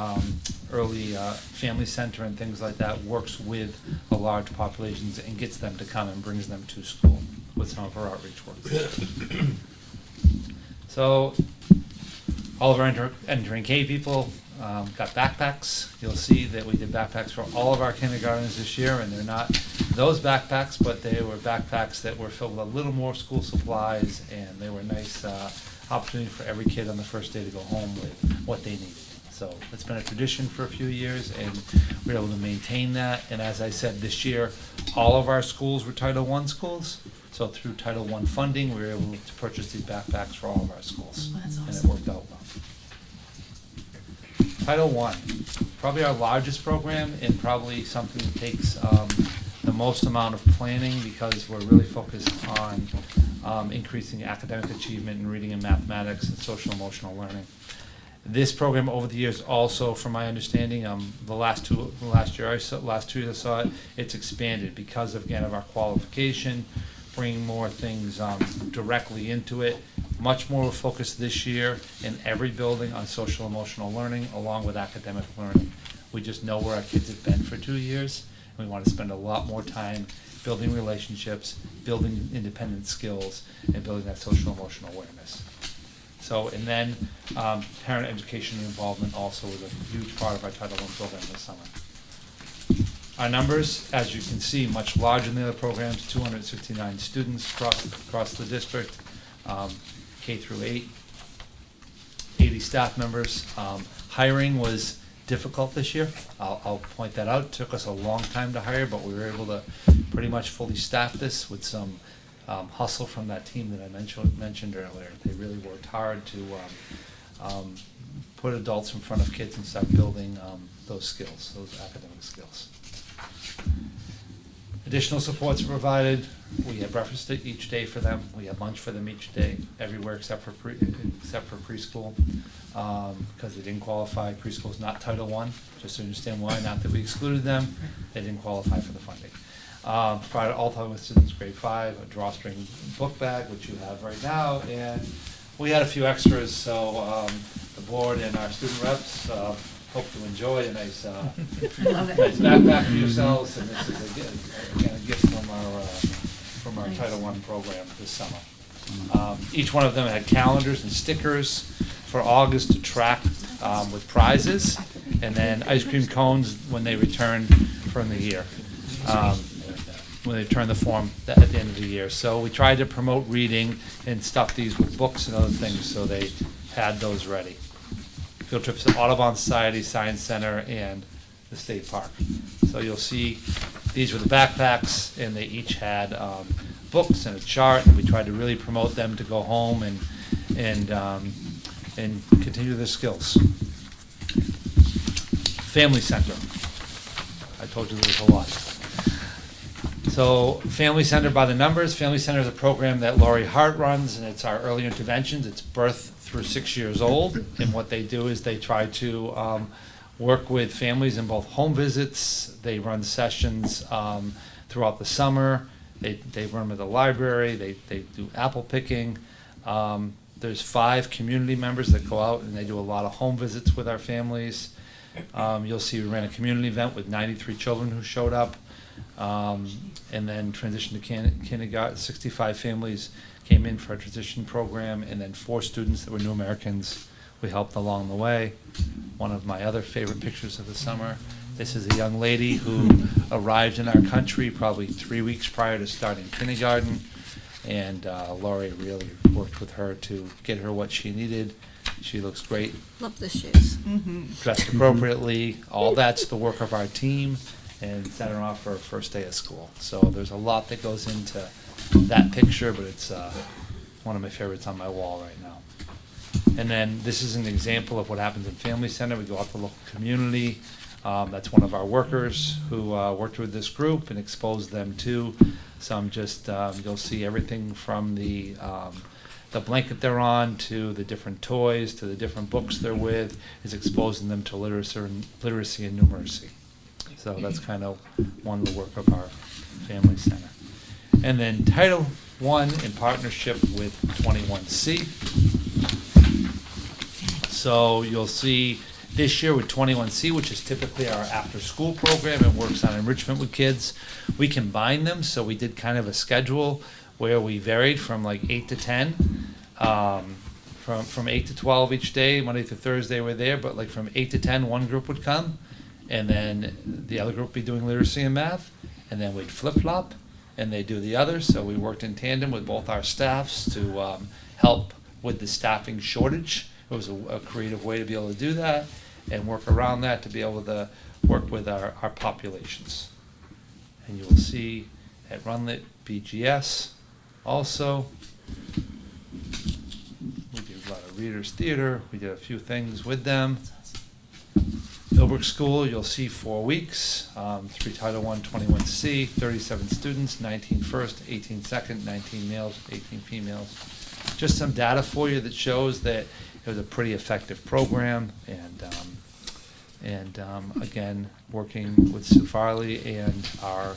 early family center and things like that works with a large populations and gets them to come and brings them to school with some of our outreach work. So all of our entering K people got backpacks. You'll see that we did backpacks for all of our kindergartners this year, and they're not those backpacks, but they were backpacks that were filled with a little more school supplies, and they were a nice opportunity for every kid on the first day to go home with what they needed. So it's been a tradition for a few years, and we're able to maintain that. And as I said, this year, all of our schools were Title I schools, So through Title I funding, we were able to purchase these backpacks for all of our schools. Oh, that's And it awesome. worked out well. Title I, probably our largest program and probably something that takes the most amount of planning because we're really focused on increasing academic achievement in reading and mathematics and social emotional learning. This program over the years also, from my understanding, the last 2 years I saw it, it's expanded because of, again, of our qualification, bringing more things directly into it. Much more focus this year in every building on social emotional learning along with academic learning. We just know where our kids have been for 2 years, and we want to spend a lot more time building relationships, building independent skills, and building that social emotional awareness. So, and then parent education involvement also was a huge part of our Title I program this summer. Our numbers, as you can see, much larger than the other programs, 269 students across the district, K through 8, 80 staff members. Hiring was difficult this year. I'll point that out. It took us a long time to hire, but we were able to pretty much fully staff this with some hustle from that team that I mentioned earlier. They really worked hard to put adults in front of kids and start building those skills, those academic skills. Additional supports are provided. We have breakfast each day for them. We have lunch for them each day, everywhere except for preschool, because they didn't qualify. Preschool is not Title I, just to understand why. Not that we excluded them, they didn't qualify for the funding. Provided all time with students grade 5, a drawstring book bag, which you have right now, and we had a few extras, so the board and our student reps hope to enjoy a nice, nice backpack for yourselves, and this is again a gift from our Title I program this summer. Each one of them had calendars and stickers for August to track with prizes, and then ice cream cones when they returned from the year. When they turn the form at the end of the year. So we tried to promote reading and stuff these with books and other things, so they had those ready. Field trips to Audubon Society, Science Center, and the State Park. So you'll see these were the backpacks, and they each had books and a chart, and we tried to really promote them to go home and continue their skills. Family Center. I told you there was a lot. So Family Center by the numbers. Family Center is a program that Laurie Hart runs, and it's our early interventions. It's birth through 6 years old, and what they do is they try to work with families in both home visits. They run sessions throughout the summer. They run them at the library. They do apple picking. There's 5 community members that go out, and they do a lot of home visits with our families. You'll see we ran a community event with 93 children who showed up. And then transition to kindergarten. 65 families came in for a transition program, and then 4 students that were New Americans we helped along the way. One of my other favorite pictures of the summer. This is a young lady who arrived in our country probably 3 weeks prior to starting kindergarten, and Laurie really worked with her to get her what she needed. She looks great, Love the shoes. dressed appropriately. All that's the work of our team, and sent her off for her first day of school. So there's a lot that goes into that picture, but it's one of my favorites on my wall right now. And then this is an example of what happens in Family Center. We go out to the local community. That's one of our workers who worked with this group and exposed them to some you'll see everything from the blanket they're on to the different toys to the different books they're with, is exposing them to literacy and numeracy. So that's kind of one of the work of our Family Center. And then Title I in partnership with 21C. So you'll see this year with 21C, which is typically our after-school program and works on enrichment with kids, we combine them. So we did kind of a schedule where we varied from like 8 to 10, from 8 to 12 each day, Monday through Thursday we're there, but like from 8 to 10, one group would come, and then the other group would be doing literacy and math, and then we'd flip-flop, and they'd do the others. So we worked in tandem with both our staffs to help with the staffing shortage. It was a creative way to be able to do that and work around that to be able to work with our populations. And you will see at Runlit BGS, also. We did a lot of Readers Theater. We did a few things with them. Millbrook School, you'll see 4 weeks, 3 Title I, 21C, 37 students, 19 first, 18 second, 19 males, 18 females. Just some data for you that shows that it was a pretty effective program, and again, working with Sue Farley and our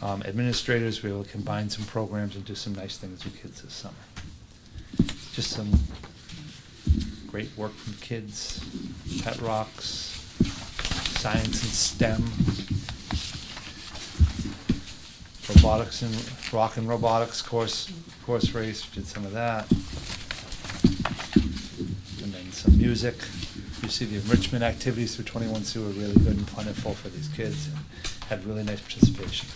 administrators, we were able to combine some programs and do some nice things with kids this summer. Just some great work from kids, pet rocks, science and STEM, robotics and rock and robotics course race, did some of that. And then some music. You see the enrichment activities through 21C were really good and plentiful for these kids and had really nice participation.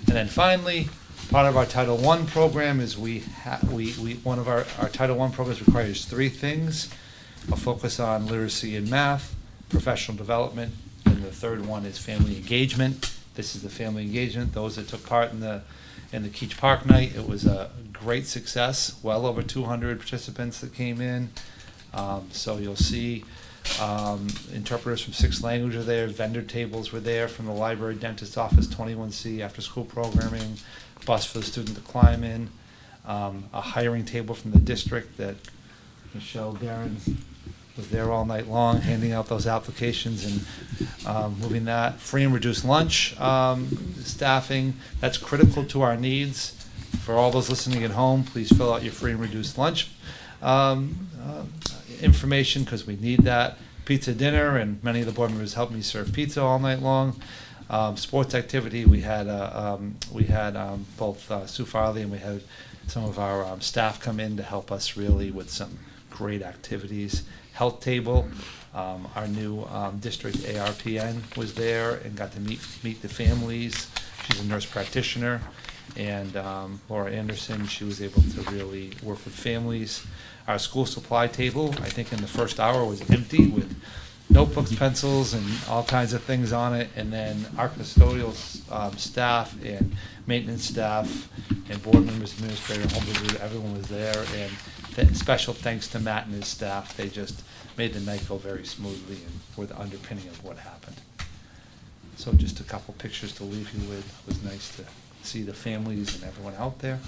And then finally, part of our Title I program is one of our Title I programs requires 3 things: a focus on literacy and math, professional development, and the third one is family engagement. This is the family engagement. Those that took part in the Keach Park night, it was a great success. Well over 200 participants that came in. So you'll see interpreters from 6 languages there. Vendor tables were there from the library, dentist office, 21C, after-school programming, bus for the student to climb in, a hiring table from the district that Michelle Barron was there all night long, handing out those applications and moving that. Free and reduced lunch staffing. That's critical to our needs. For all those listening at home, please fill out your free and reduced lunch information, because we need that. Pizza dinner, and many of the board members helped me serve pizza all night long. Sports activity, we had both Sue Farley and we had some of our staff come in to help us really with some great activities. Health table, our new district ARPN was there and got to meet the families. She's a nurse practitioner, and Laura Anderson, she was able to really work with families. Our school supply table, I think in the first hour, was empty with notebooks, pencils, and all kinds of things on it. And then our custodial staff and maintenance staff and board members, administrator, home visitor, everyone was there. And special thanks to Matt and his staff. They just made the night go very smoothly and were the underpinning of what happened. So just a couple pictures to leave you with. It was nice to see the families and everyone out there.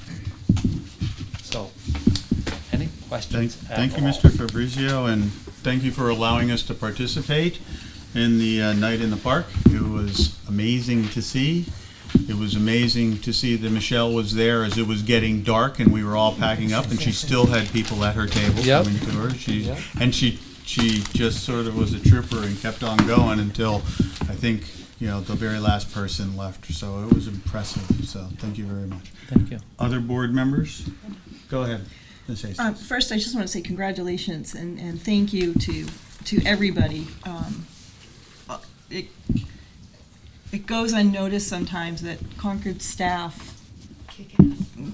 So, any questions? Thank you, Mr. Fabrizio, and thank you for allowing us to participate in the night in the park. It was amazing to see. It was amazing to see that Michelle was there as it was getting dark and we were all packing up, and she still had people at her table coming to her. She just sort of was a trooper and kept on going until I think the very last person left. So it was impressive. So thank you very much. Thank you. Other board members, go ahead. First, I just want to say congratulations and thank you to everybody. It goes unnoticed sometimes that Concord staff,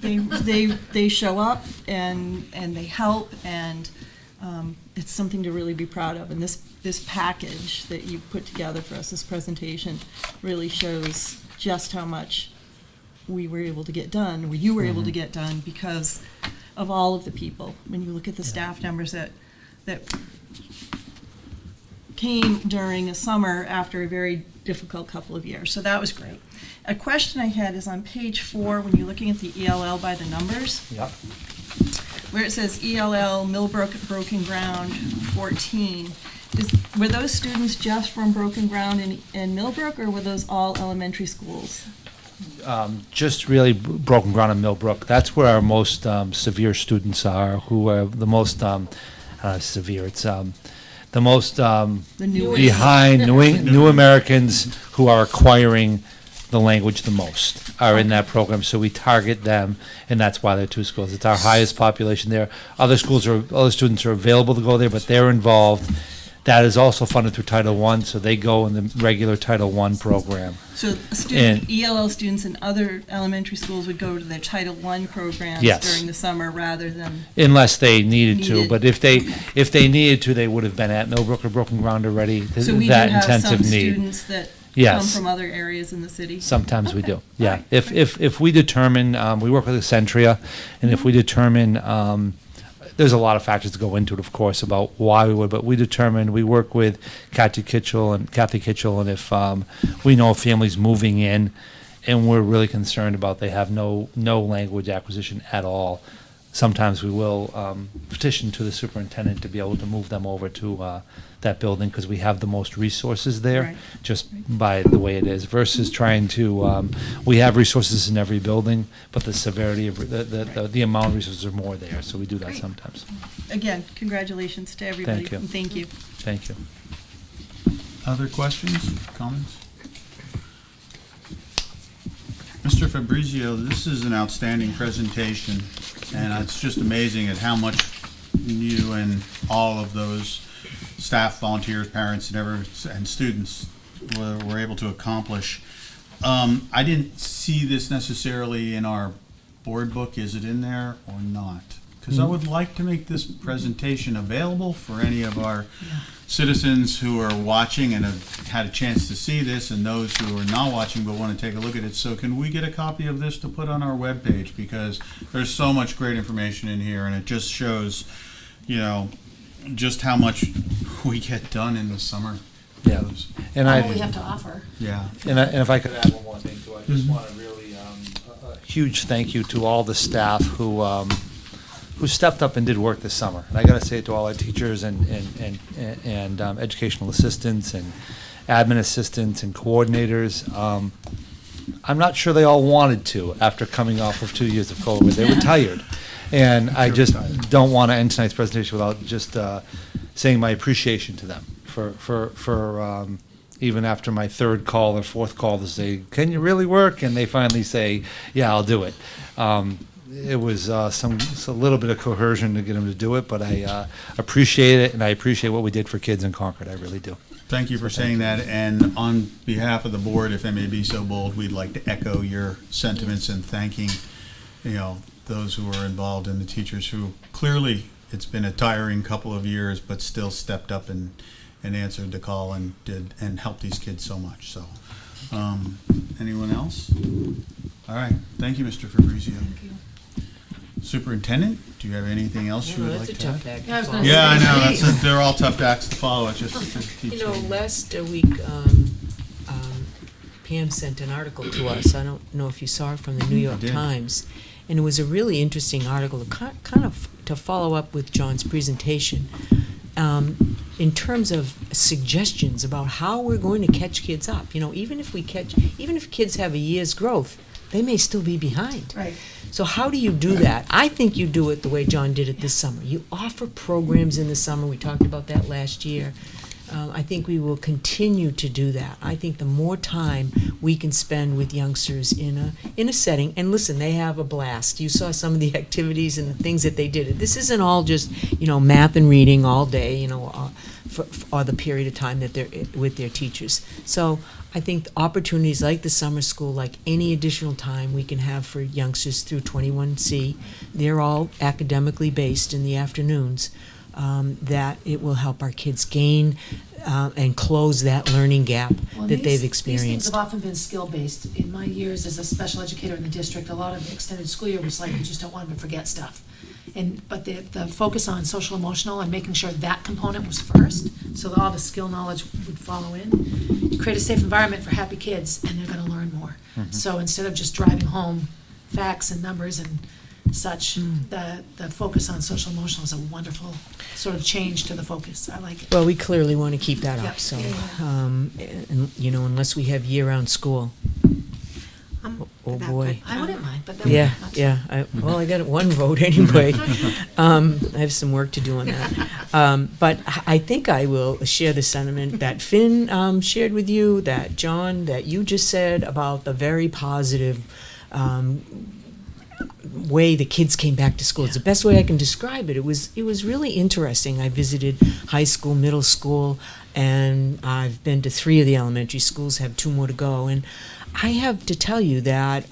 they show up and they help, and it's something to really be proud of. And this package that you put together for us, this presentation, really shows just how much we were able to get done, or you were able to get done, because of all of the people. When you look at the staff numbers that came during a summer after a very difficult couple of years. So that was great. A question I had is on page 4, when you're looking at the ELL by the numbers. Yep. Where it says ELL Millbrook Broken Ground 14. Were those students just from Broken Ground and Millbrook, or were those all elementary schools? Just really Broken Ground and Millbrook. That's where our most severe students are, who are the most severe. It's the most behind new Americans who are acquiring the language the most are in that program. So we target them, and that's why there are 2 schools. It's our highest population there. Other students are available to go there, but they're involved. That is also funded through Title I, so they go in the regular Title I program. So ELL students in other elementary schools would go to their Title I programs during the summer rather than... Unless they needed to, but if they needed to, they would have been at Millbrook or Broken Ground already. So we do have some students that Yes. come from other areas in the city? Sometimes we Okay. do, yeah. Alright, If we determine, we work with Accentria, and if we determine, there's a lot of factors that go into it, of course, about why we would, but we work with Kathy Kitchell, and if we know a family's moving in, and we're really concerned about they have no language acquisition at all, sometimes we will petition to the superintendent to be able to move them over to that building, because we have the most resources there, Right. just by the way it is, versus trying to, we have resources in every building, but the severity of, the amount of resources are more there, so we do that Great. sometimes. Again, congratulations to everybody. Thank you. And thank you. Thank you. Other questions, comments? Mr. Fabrizio, this is an outstanding presentation, and it's just amazing at how much you and all of those staff, volunteers, parents, and students were able to accomplish. I didn't see this necessarily in our board book. Is it in there or not? Because I would like to make this presentation available for any of our citizens who are watching and have had a chance to see this, and those who are not watching but want to take a look at it. So can we get a copy of this to put on our webpage? Because there's so much great information in here, and it just shows, just how much we get done in the summer. Yeah. And All we have to offer. Yeah. And if I could add one more thing to it, I just want to really, a huge thank you to all the staff who stepped up and did work this summer. And I got to say it to all our teachers and educational assistants and admin assistants and coordinators. I'm not sure they all wanted to after coming off of 2 years of COVID. They were tired. And I just don't want to end tonight's presentation without just saying my appreciation to them for even after my third call or fourth call to say, can you really work? And they finally say, yeah, I'll do it. It was a little bit of coercion to get them to do it, but I appreciate it, and I appreciate what we did for kids in Concord. I really do. Thank you for saying that, and on behalf of the board, if I may be so bold, we'd like to echo your sentiments and thanking, those who were involved and the teachers who clearly, it's been a tiring couple of years, but still stepped up and answered the call and helped these kids so much. So, anyone else? All right, thank you, Mr. Fabrizio. Thank you. Superintendent, do you have anything else you would like That's a to add? tough act. Yeah, I was to gonna follow. Yeah, I know. They're all tough acts to follow. It just keeps You know, going. last week, Pam sent an article to us. I don't know if you saw it from the New York did. Times. And it was a really interesting article, kind of to follow up with John's presentation, in terms of suggestions about how we're going to catch kids up. Even if kids have a year's growth, they may still be behind. Right. So how do you do that? I think you do it the way John did it this summer. You offer programs in the summer. We talked about that last year. I think we will continue to do that. I think the more time we can spend with youngsters in a setting, and listen, they have a blast. You saw some of the activities and the things that they did. This isn't all just math and reading all day, for the period of time that they're with their teachers. So I think opportunities like the summer school, like any additional time we can have for youngsters through 21C, they're all academically based in the afternoons. That it will help our kids gain and close that learning gap Well, that these- they've These experienced. things have often been skill-based. In my years as a special educator in the district, a lot of the extended school year was like, we just don't want them to forget stuff. But the focus on social emotional and making sure that component was first, so that all the skill knowledge would follow in. You create a safe environment for happy kids, and they're gonna learn more. So instead of just driving home facts and numbers and such, the focus on social emotional is a wonderful sort of change to the focus. I like it. Well, we clearly want to keep that Yep. up, so, Yeah. and, unless we have year-round school. Oh, boy. I wouldn't mind, but that Yeah, would not. yeah. I got one vote anyway. I have some work to do on that. But I think I will share the sentiment that Finn shared with you, that John, that you just said about the very positive way the kids came back to school. It's the best way I can describe it. It was really interesting. I visited high school, middle school, and I've been to 3 of the elementary schools, have 2 more to go. And I have to tell you that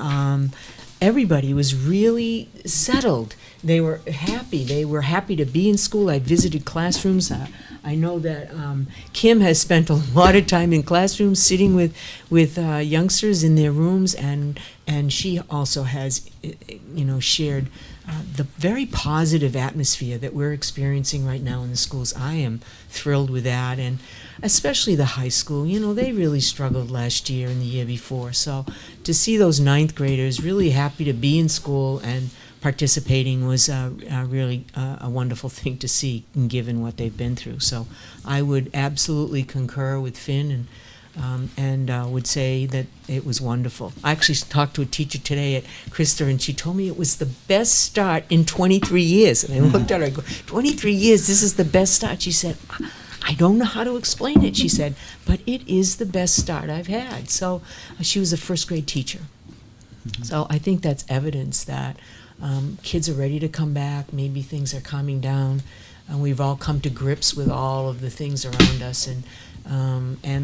everybody was really settled. They were happy. They were happy to be in school. I visited classrooms. I know that Kim has spent a lot of time in classrooms sitting with youngsters in their rooms, and she also has, shared the very positive atmosphere that we're experiencing right now in the schools. I am thrilled with that, and especially the high school. They really struggled last year and the year before. So to see those ninth graders really happy to be in school and participating was really a wonderful thing to see, given what they've been through. So I would absolutely concur with Finn, and would say that it was wonderful. I actually talked to a teacher today at Krista, and she told me it was the best start in 23 years. And I looked at her, I go, 23 years, this is the best start? She said, I don't know how to explain it, she said, but it is the best start I've had. So she was a first grade teacher. So I think that's evidence that kids are ready to come back. Maybe things are calming down, and we've all come to grips with all of the things around us, and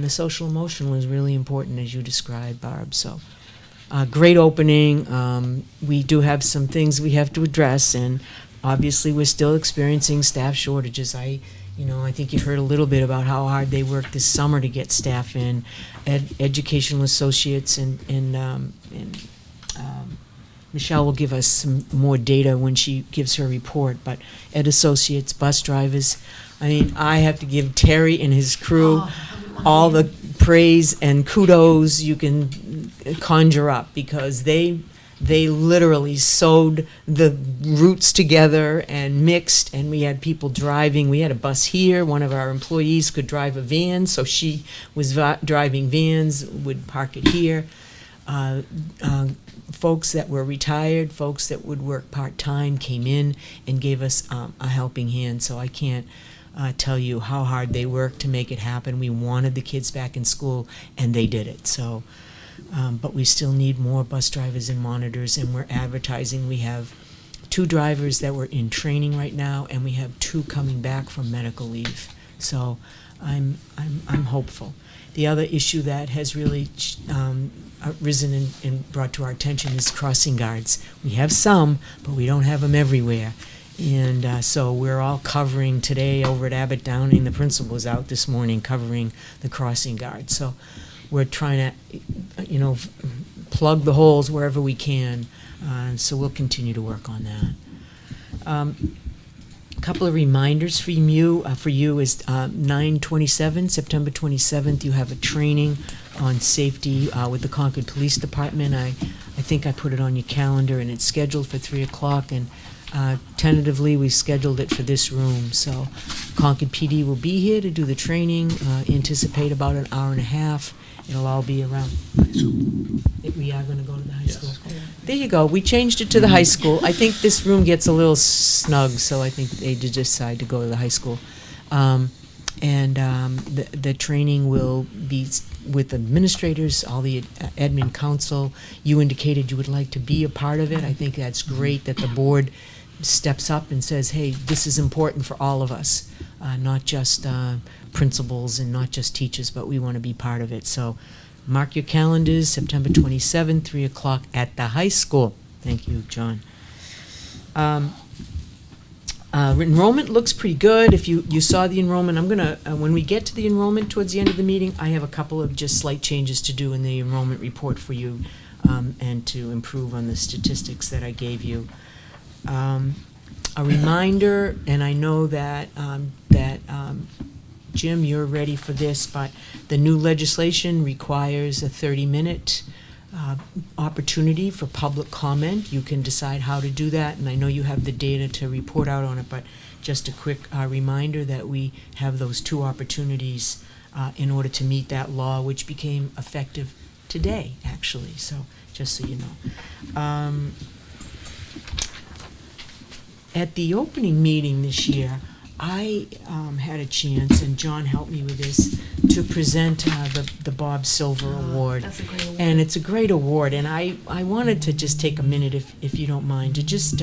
the social emotional is really important, as you described, Barb. So great opening. We do have some things we have to address, and obviously we're still experiencing staff shortages. I think you heard a little bit about how hard they worked this summer to get staff in, educational associates, and Michelle will give us some more data when she gives her report, but ed associates, bus drivers. I mean, I have to give Terry and his crew all the praise and kudos you can conjure up, because they literally sewed the routes together and mixed, and we had people driving. We had a bus here. One of our employees could drive a van, so she was driving vans, would park it here. Folks that were retired, folks that would work part-time came in and gave us a helping hand. So I can't tell you how hard they worked to make it happen. We wanted the kids back in school, and they did it. So, but we still need more bus drivers and monitors, and we're advertising. We have 2 drivers that were in training right now, and we have 2 coming back from medical leave. So I'm hopeful. The other issue that has really risen and brought to our attention is crossing guards. We have some, but we don't have them everywhere. And so we're all covering today over at Abbott Downing. The principal was out this morning covering the crossing guards. So we're trying to, plug the holes wherever we can. So we'll continue to work on that. A couple of reminders for you is 9/27, September 27th, you have a training on safety with the Concord Police Department. I think I put it on your calendar, and it's scheduled for 3 o'clock, and tentatively we scheduled it for this room. So Concord PD will be here to do the training. Anticipate about an hour and a half. It'll all be around. We are going to go to the high school. There you go. We changed it to the high school. I think this room gets a little snug, so I think they did decide to go to the high school. The training will be with administrators, all the admin council. You indicated you would like to be a part of it. I think that's great that the board steps up and says, hey, this is important for all of us, not just principals and not just teachers, but we want to be part of it. So mark your calendars, September 27th, 3 o'clock at the high school. Thank you, John. Enrollment looks pretty good. If you saw the enrollment, I'm going to, when we get to the enrollment towards the end of the meeting, I have a couple of just slight changes to do in the enrollment report for you, and to improve on the statistics that I gave you. A reminder, and I know that Jim, you're ready for this, but the new legislation requires a 30-minute opportunity for public comment. You can decide how to do that, and I know you have the data to report out on it, but just a quick reminder that we have those 2 opportunities in order to meet that law, which became effective today, actually, so just so you know. At the opening meeting this year, I had a chance, and John helped me with this, to present the Bob Silver Award. That's a great award. And it's a great award, and I wanted to just take a minute, if you don't mind, to just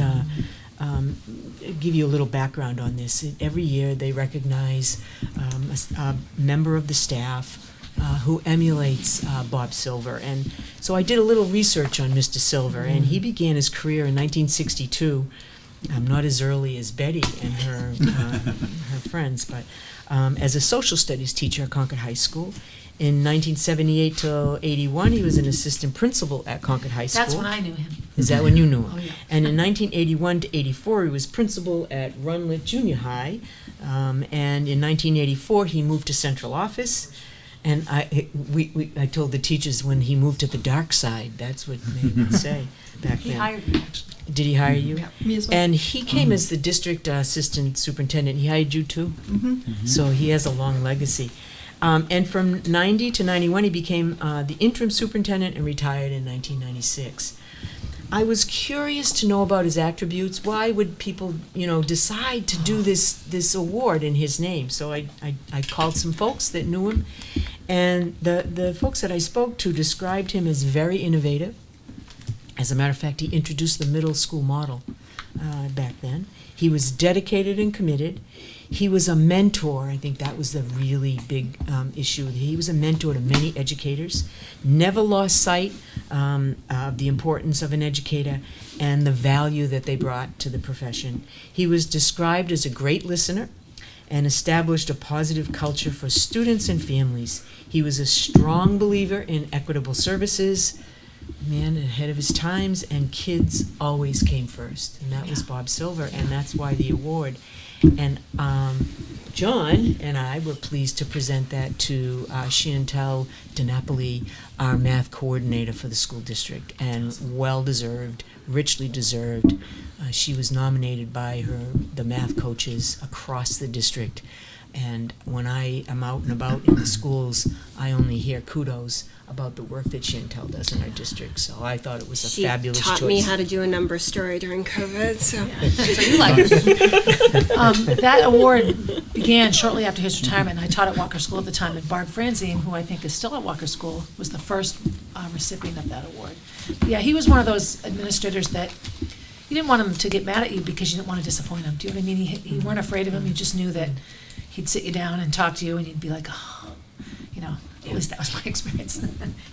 give you a little background on this. Every year they recognize a member of the staff who emulates Bob Silver. And so I did a little research on Mr. Silver, and he began his career in 1962 I'm not as early as Betty and her friends, but as a social studies teacher at Concord High School. In 1978 to 81, he was an assistant principal at Concord High School. That's when I knew him. Is that when you knew him? Oh, yeah. And in 1981 to 84, he was principal at Runlet Junior High. And in 1984, he moved to central office. And I told the teachers when he moved to the dark side, that's what they would say back He then. hired me, actually. Did he hire you? Yeah. Me as well. And he came as the district assistant superintendent. He hired you too? So he has a long legacy. And from 90 to 91, he became the interim superintendent and retired in 1996. I was curious to know about his attributes. Why would people, decide to do this award in his name? So I called some folks that knew him, and the folks that I spoke to described him as very innovative. As a matter of fact, he introduced the middle school model back then. He was dedicated and committed. He was a mentor. I think that was the really big issue. He was a mentor to many educators, never lost sight of the importance of an educator and the value that they brought to the profession. He was described as a great listener and established a positive culture for students and families. He was a strong believer in equitable services, man ahead of his times, and kids always came first. And that was Bob Silver, and that's why the award. And John and I were pleased to present that to Chantel DiNapoli, our math coordinator for the school district, and well-deserved, richly deserved. She was nominated by the math coaches across the district. And when I am out and about in the schools, I only hear kudos about the work that Chantel does in our district. So I thought it was a fabulous choice. She taught me how to do a number story during COVID, so. So you like it. That award began shortly after his retirement. I taught at Walker School at the time, and Barb Franzine, who I think is still at Walker School, was the first recipient of that award. Yeah, he was one of those administrators that you didn't want him to get mad at you because you didn't want to disappoint him. Do you know what I mean? You weren't afraid of him. You just knew that he'd sit you down and talk to you, and you'd be like, oh, at least that was my experience.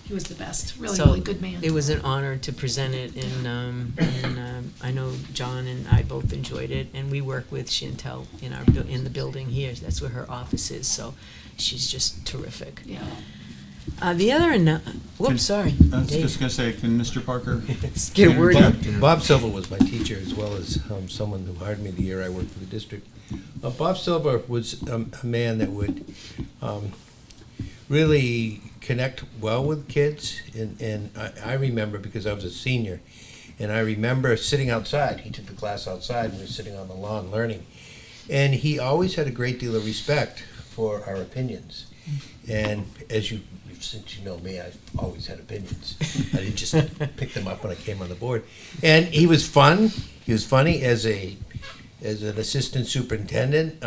He was the best. Really good man. It was an honor to present it, and I know John and I both enjoyed it, and we work with Chantel in the building here. That's where her office is, so she's just terrific. Yeah. The other, sorry. I was Dave. just going to say, can Mr. Parker Get a word in. Bob Silver was my teacher, as well as someone who hired me the year I worked for the district. Bob Silver was a man that would really connect well with kids, and I remember, because I was a senior, and I remember sitting outside. He took the class outside, and we were sitting on the lawn learning. And he always had a great deal of respect for our opinions. And since you know me, I've always had opinions. I didn't just pick them up when I came on the board. And he was fun. He was funny as an assistant superintendent.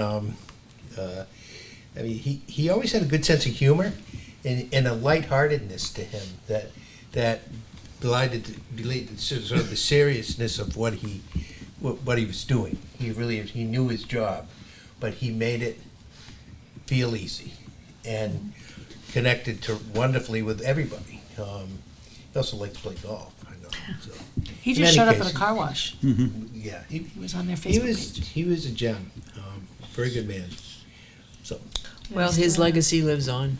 He always had a good sense of humor and a lightheartedness to him that belied sort of the seriousness of what he was doing. He knew his job, but he made it feel easy and connected wonderfully with everybody. He also liked to play golf, I know. So. He just showed up at a car wash. Yeah, He was on their Facebook page. He was a gem. Very good man. So. Well, his legacy lives on.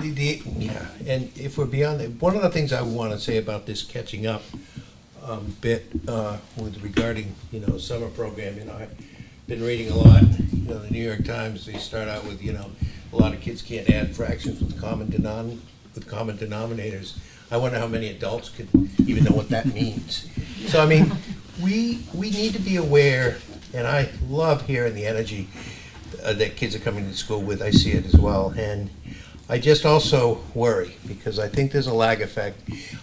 Yeah, and if we're beyond that, one of the things I want to say about this catching up bit regarding summer program, I've been reading a lot. The New York Times, they start out with a lot of kids can't add fractions with common denominators. I wonder how many adults could even know what that means. So we need to be aware, and I love hearing the energy that kids are coming to school with. I see it as well, and I just also worry because I think there's a lag effect.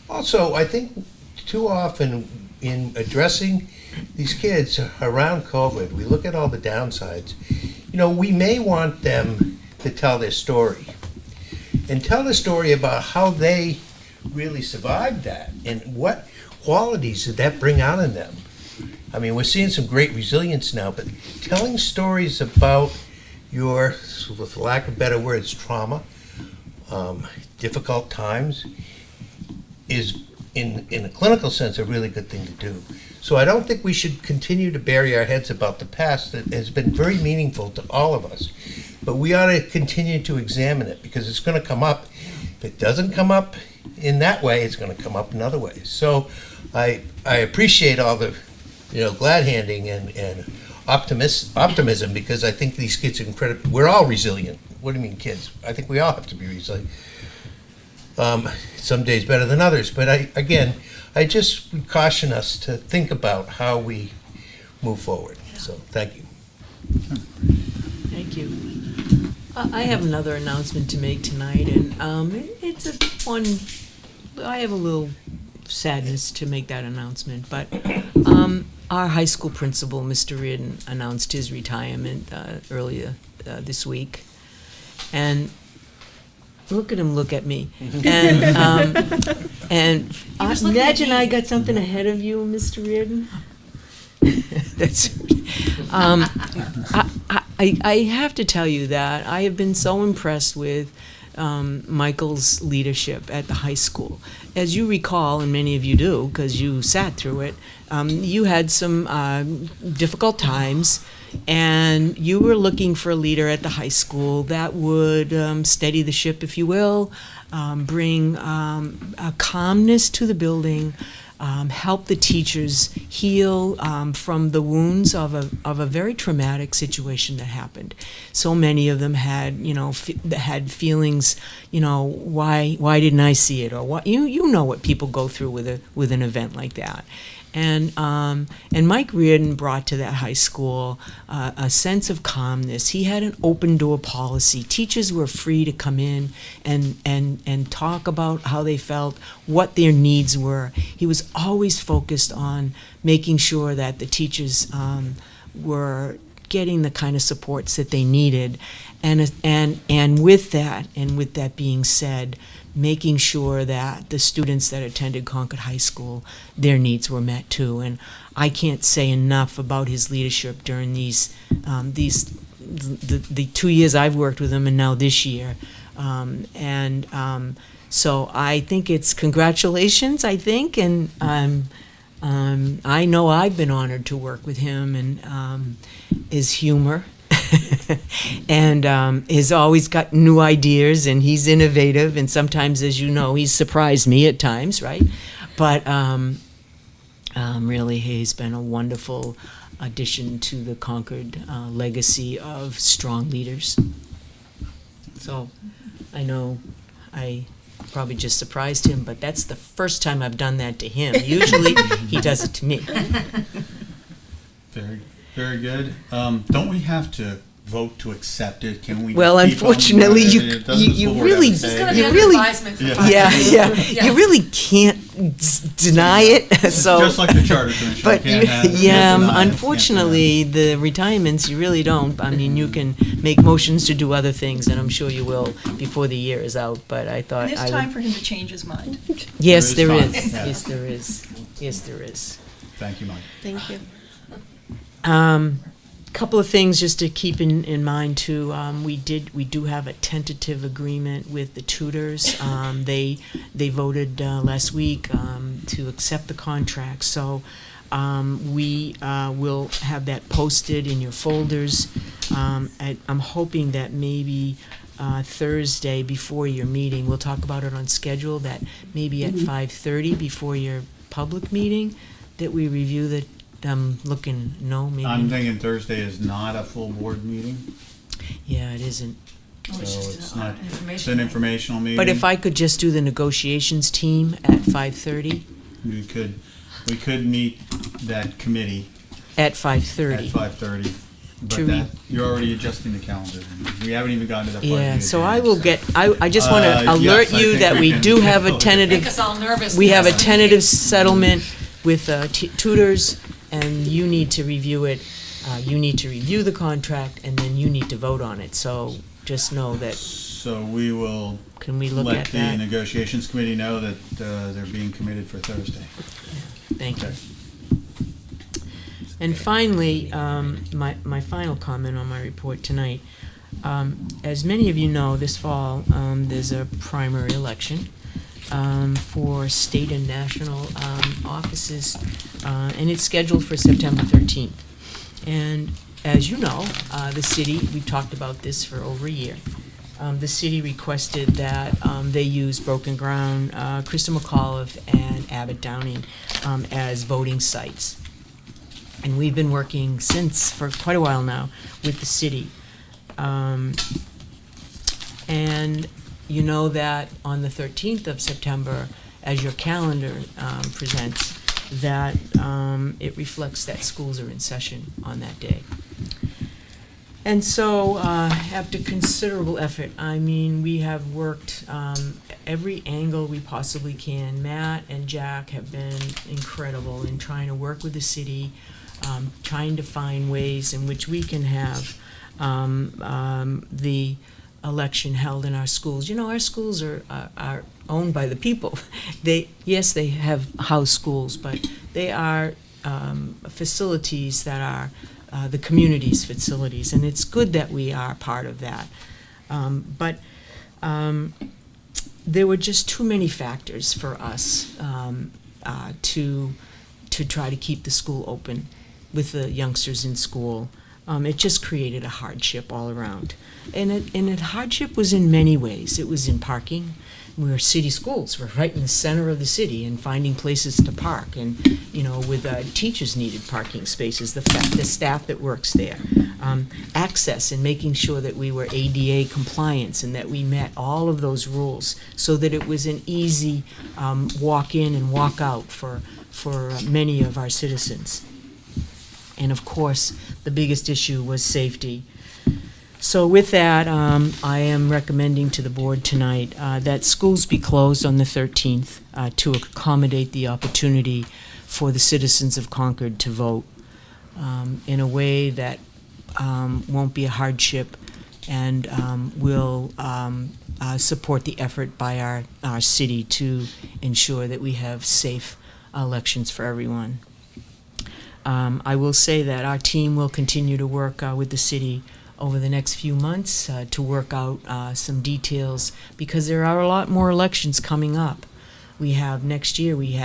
Also, I think too often in addressing these kids around COVID, we look at all the downsides. We may want them to tell their story and tell the story about how they really survived that and what qualities did that bring out in them. We're seeing some great resilience now, but telling stories about your, with lack of better words, trauma, difficult times is, in a clinical sense, a really good thing to do. So I don't think we should continue to bury our heads about the past that has been very meaningful to all of us. But we ought to continue to examine it, because it's going to come up. If it doesn't come up in that way, it's going to come up in other ways. So I appreciate all the, glad handing and optimism, because I think these kids are incredible. We're all resilient. What do you mean, kids? I think we all have to be resilient. Some days better than others, but I just would caution us to think about how we move forward. So, thank you. Thank you. I have another announcement to make tonight, and it's one. I have a little sadness to make that announcement, but our high school principal, Mr. Reardon, announced his retirement earlier this week, and look at him, look at me, and imagine I got something ahead of you, Mr. Reardon. That's. I have to tell you that I have been so impressed with Michael's leadership at the high school. As you recall, and many of you do, because you sat through it, you had some difficult times, and you were looking for a leader at the high school that would steady the ship, if you will, bring a calmness to the building, help the teachers heal from the wounds of a very traumatic situation that happened. So many of them had, had feelings, why didn't I see it, or what you know what people go through with an event like that. And Mike Reardon brought to that high school a sense of calmness. He had an open door policy. Teachers were free to come in and talk about how they felt, what their needs were. He was always focused on making sure that the teachers were getting the kind of supports that they needed. And with that being said, making sure that the students that attended Concord High School, their needs were met too. And I can't say enough about his leadership during the 2 years I've worked with him, and now this year. So I think it's congratulations, I think, and I know I've been honored to work with him, and his humor. And has always got new ideas, and he's innovative, and sometimes, as you know, he's surprised me at times, right? But really, he's been a wonderful addition to the Concord legacy of strong leaders. So I know I probably just surprised him, but that's the first time I've done that to him. Usually he does it to me. Very, very good. Don't we have to vote to accept it? Can we? Well, just keep on- unfortunately, you really, This is going to be you under really, advisement for Yeah. 5 yeah, years. you really can't deny it. So, Just like the charter commission. but you can't have it, yeah, you can't deny it, you unfortunately, the retirements you really don't. I mean, you can make motions to do other things, and I'm sure you will before the year is out. But I thought And there's I time would. for him to change his mind. Yes, There there is is. time, yeah. Yes, there is. Yes, there is. Thank you, Mike. Thank you. Couple of things just to keep in mind too. We do have a tentative agreement with the tutors. They voted last week to accept the contract. So we will have that posted in your folders. I'm hoping that maybe Thursday before your meeting, we'll talk about it on schedule, that maybe at 5:30 before your public meeting, that we review the, maybe. I'm thinking Thursday is not a full board meeting, Yeah, it isn't. so it's not, it's information an meeting. informational meeting. But if I could just do the negotiations team at 5:30, We could meet that committee at at 5:30. 5:30, but To that, you're already adjusting the calendar. We haven't even gotten to that part of the Yeah, so agenda. I will get, I just want to Yes, alert I you think that we we can do have a go there. tentative, Make us all nervous. we have a Next tentative meeting. settlement with tutors, and you need to review it. You need to review the contract, and then you need to vote on it. So just know that, So we will can we look let at the that? negotiations committee know that they're being committed for Thursday. Thank you. Okay. And finally, my final comment on my report tonight. As many of you know, this fall, there's a primary election for state and national offices and it's scheduled for September 13th. And as you know, the city, we talked about this for over a year. The city requested that they use Broken Ground, Krista McAuliffe, and Abbott Downing as voting sites. And we've been working for quite a while now with the city. And you know that on the 13th of September, as your calendar presents, that it reflects that schools are in session on that day. And so, after considerable effort, I mean, we have worked every angle we possibly can. Matt and Jack have been incredible in trying to work with the city, trying to find ways in which we can have the election held in our schools. You know, our schools are owned by the people. They have house schools, but they are facilities that are the community's facilities, and it's good that we are part of that. But there were just too many factors for us to try to keep the school open with the youngsters in school. It just created a hardship all around. And the hardship was in many ways. It was in parking. We were city schools. We're right in the center of the city, and finding places to park. And, you know, with teachers needed parking spaces, the staff that works there. Access and making sure that we were ADA compliance and that we met all of those rules so that it was an easy walk in and walk out for many of our citizens. And of course, the biggest issue was safety. So with that, I am recommending to the board tonight that schools be closed on the 13th to accommodate the opportunity for the citizens of Concord to vote in a way that won't be a hardship and will support the effort by our city to ensure that we have safe elections for everyone. I will say that our team will continue to work with the city over the next few months to work out some details, because there are a lot more elections coming up. We have next year, we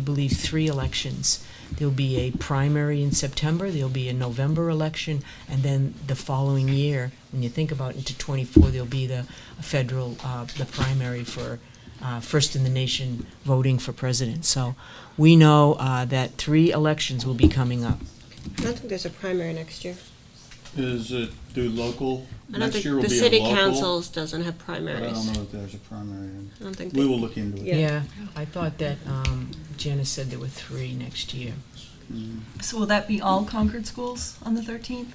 believe 3 elections. There'll be a primary in September, there'll be a November election, and then the following year, when you think about into 24, there'll be the federal, the primary for first in the nation voting for president. So we know that 3 elections will be coming up. I don't think there's a primary next year. Is it do local? I don't Next think year will the be a city local, councils doesn't have but I primaries. don't know if there's a primary. I don't think We they- will look into it. Yeah. I thought that Janice said there were 3 next year. So will that be all Concord schools on the 13th?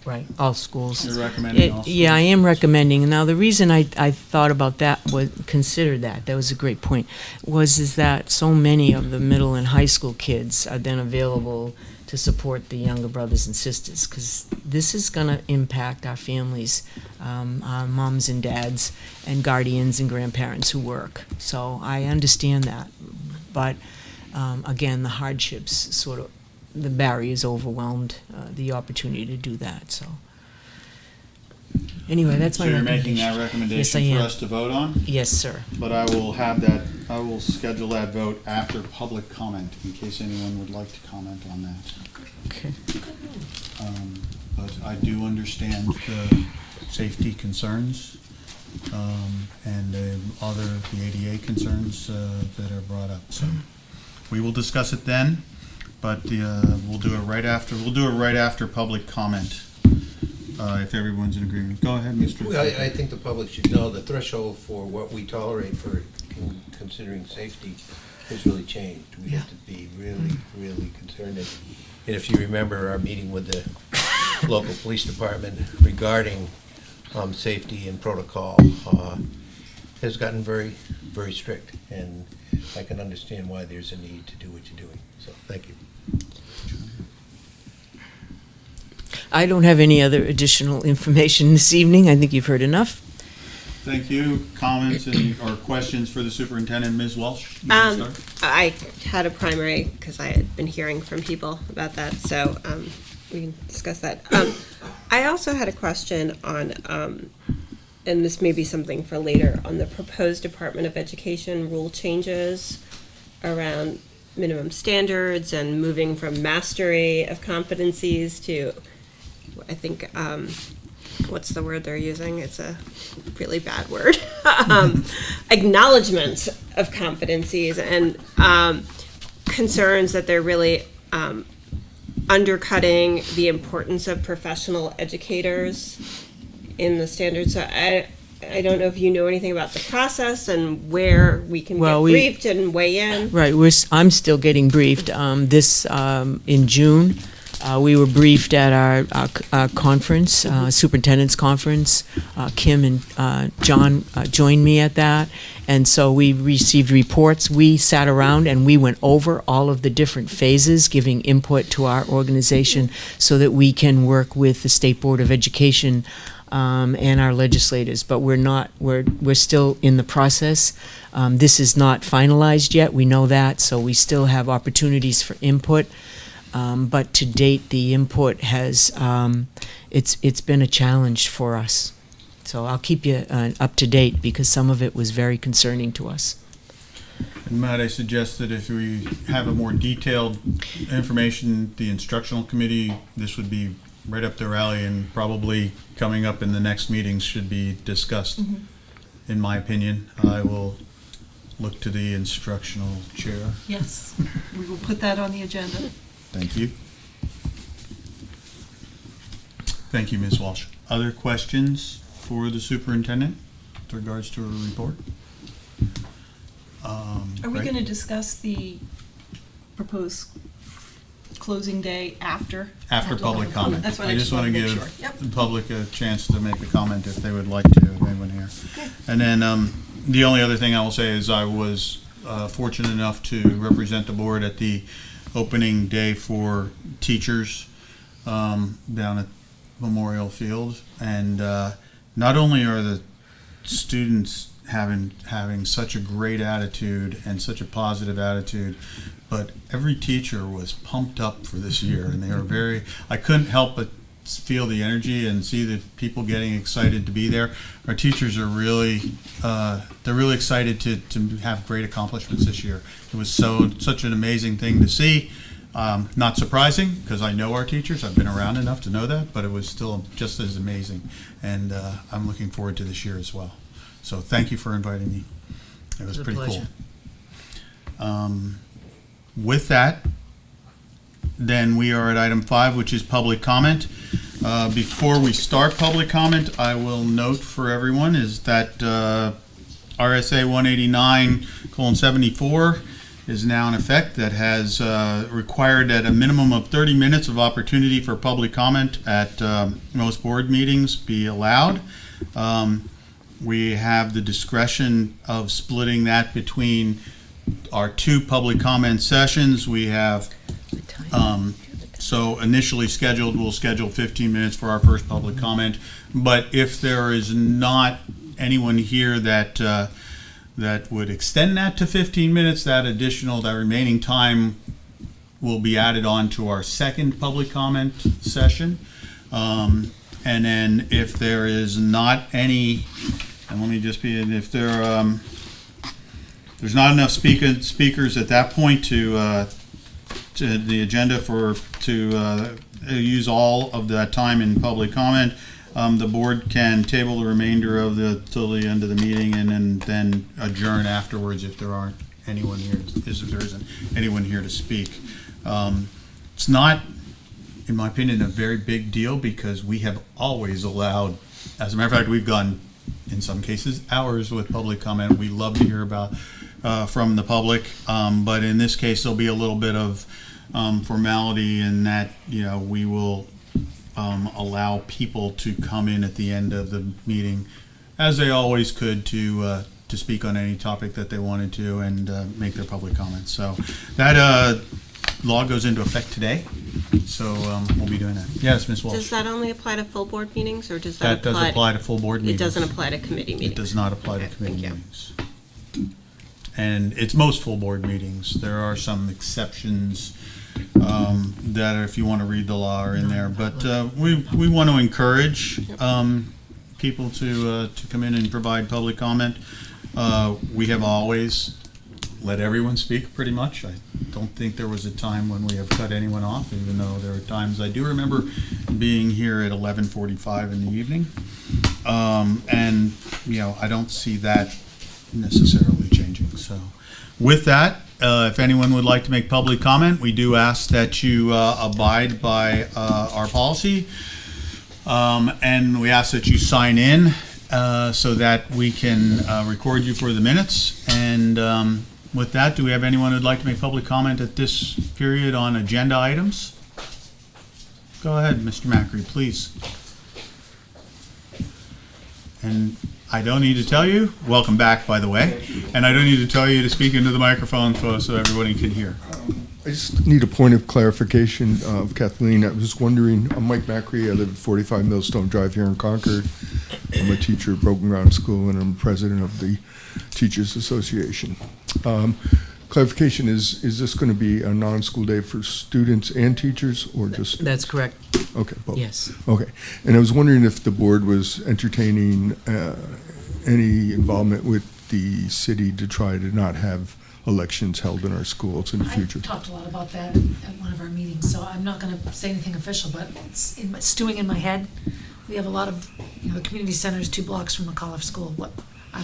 Right, all schools. You're recommending all Yeah, I schools? am recommending. Now, the reason I thought about that, considered that was a great point, is that so many of the middle and high school kids are then available to support the younger brothers and sisters, because this is going to impact our families, our moms and dads and guardians and grandparents who work. So I understand that. But again, the hardships sort of, the barriers overwhelmed the opportunity to do that. So anyway, that's So my you're making recommendation. that recommendation Yes, I for am. us to vote on? Yes, sir. But I will have that, I will schedule that vote after public comment, in case anyone would like to comment on that. Okay. But I do understand the safety concerns, and the ADA concerns that are brought up. So we will discuss it then, but we'll do it right after public comment, if everyone's in agreement. Go ahead, Mr. Well, I think the public should know the threshold for what we tolerate for considering safety has really changed. We have to be really, really concerned. And if you remember our meeting with the local police department regarding safety and protocol, has gotten very, very strict. And I can understand why there's a need to do what you're doing. So, thank you. I don't have any other additional information this evening. I think you've heard enough. Thank you. Comments or questions for the superintendent, Ms. Welsh? You wanna start? I had a primary because I had been hearing from people about that, so we can discuss that. I also had a question on, and this may be something for later, on the proposed Department of Education rule changes around minimum standards and moving from mastery of competencies to, I think, what's the word they're using? It's a really bad word. Acknowledgement of competencies and concerns that they're really undercutting the importance of professional educators in the standards. So I don't know if you know anything about the process and where we can Well, get briefed and weigh in. Right, I'm still getting briefed. In June, we were briefed at our conference, superintendent's conference. Kim and John joined me at that, and so we received reports. We sat around and we went over all of the different phases, giving input to our organization so that we can work with the State Board of Education and our legislators. But we're still in the process. This is not finalized yet, we know that, so we still have opportunities for input. But to date, the input has, it's been a challenge for us. So I'll keep you up to date because some of it was very concerning to us. And might I suggest that if we have a more detailed information, the instructional committee, this would be right up their alley and probably coming up in the next meetings should be discussed. In my opinion, I will look to the instructional chair. Yes, we will put that on the agenda. Thank you. Thank you, Ms. Walsh. Other questions for the superintendent with regards to her report? Are we Greg? going to discuss the proposed closing day after? After public comment. That's what I just want to wanted make give sure. Yep. the public a chance to make a comment if they would like to, if anyone here. And then the only other thing I will say is I was fortunate enough to represent the board at the opening day for teachers down at Memorial Field. And not only are the students having such a great attitude and such a positive attitude, but every teacher was pumped up for this year, and they were I couldn't help but feel the energy and see the people getting excited to be there. Our teachers are really, they're really excited to have great accomplishments this year. It was such an amazing thing to see. Not surprising, because I know our teachers, I've been around enough to know that, but it was still just as amazing. And I'm looking forward to this year as well. So thank you for inviting me. It was pretty cool. With that, then we are at item 5, which is public comment. Before we start public comment, I will note for everyone is that RSA 189:74 is now in effect. That has required that a minimum of 30 minutes of opportunity for public comment at most board meetings be allowed. We have the discretion of splitting that between our 2 public comment sessions. We have, so initially scheduled, we'll schedule 15 minutes for our first public comment. But if there is not anyone here that would extend that to 15 minutes, that remaining time will be added on to our second public comment session. And then if there is not any, and let me just be, if there's not enough speakers at that point to the agenda to use all of that time in public comment, the board can table the remainder of till the end of the meeting and then adjourn afterwards if there aren't anyone here, if there isn't anyone here to speak. It's not, in my opinion, a very big deal because we have always allowed, as a matter of fact, we've gone, in some cases, hours with public comment. We love to hear about from the public, but in this case, there'll be a little bit of formality in that, we will allow people to come in at the end of the meeting, as they always could, to speak on any topic that they wanted to and make their public comments. So that law goes into effect today. So we'll be doing that. Yes, Ms. Walsh. Does that only apply to full board meetings, or does that does apply to full board meetings. It doesn't apply to committee meetings? It does not apply to committee thank you. meetings. And it's most full board meetings. There are some exceptions that, if you want to read the law, are in there. But we want to encourage people to come in and provide public comment. We have always let everyone speak pretty much. I don't think there was a time when we have cut anyone off, even though there are times I do remember being here at 11:45 in the evening. And, I don't see that necessarily changing. So with that, if anyone would like to make public comment, we do ask that you abide by our policy. And we ask that you sign in so that we can record you for the minutes. And with that, do we have anyone who'd like to make public comment at this period on agenda items? Go ahead, Mr. Macri, please. And I don't need to tell you, welcome back, by the way, and I don't need to tell you to speak into the microphone so everybody can hear. I just need a point of clarification of Kathleen. I was wondering, I'm Mike Macri. I live at 45 Millstone Drive here in Concord. I'm a teacher at Broken Ground School, and I'm president of the Teachers Association. Clarification, is this going to be a non-school day for students and teachers, or just? That's correct. Okay, both. Yes. Okay. And I was wondering if the board was entertaining any involvement with the city to try to not have elections held in our schools in the future. I talked a lot about that at one of our meetings, so I'm not going to say anything official, but it's stewing in my head. We have a lot of, the community center is 2 blocks from McAuliffe School. I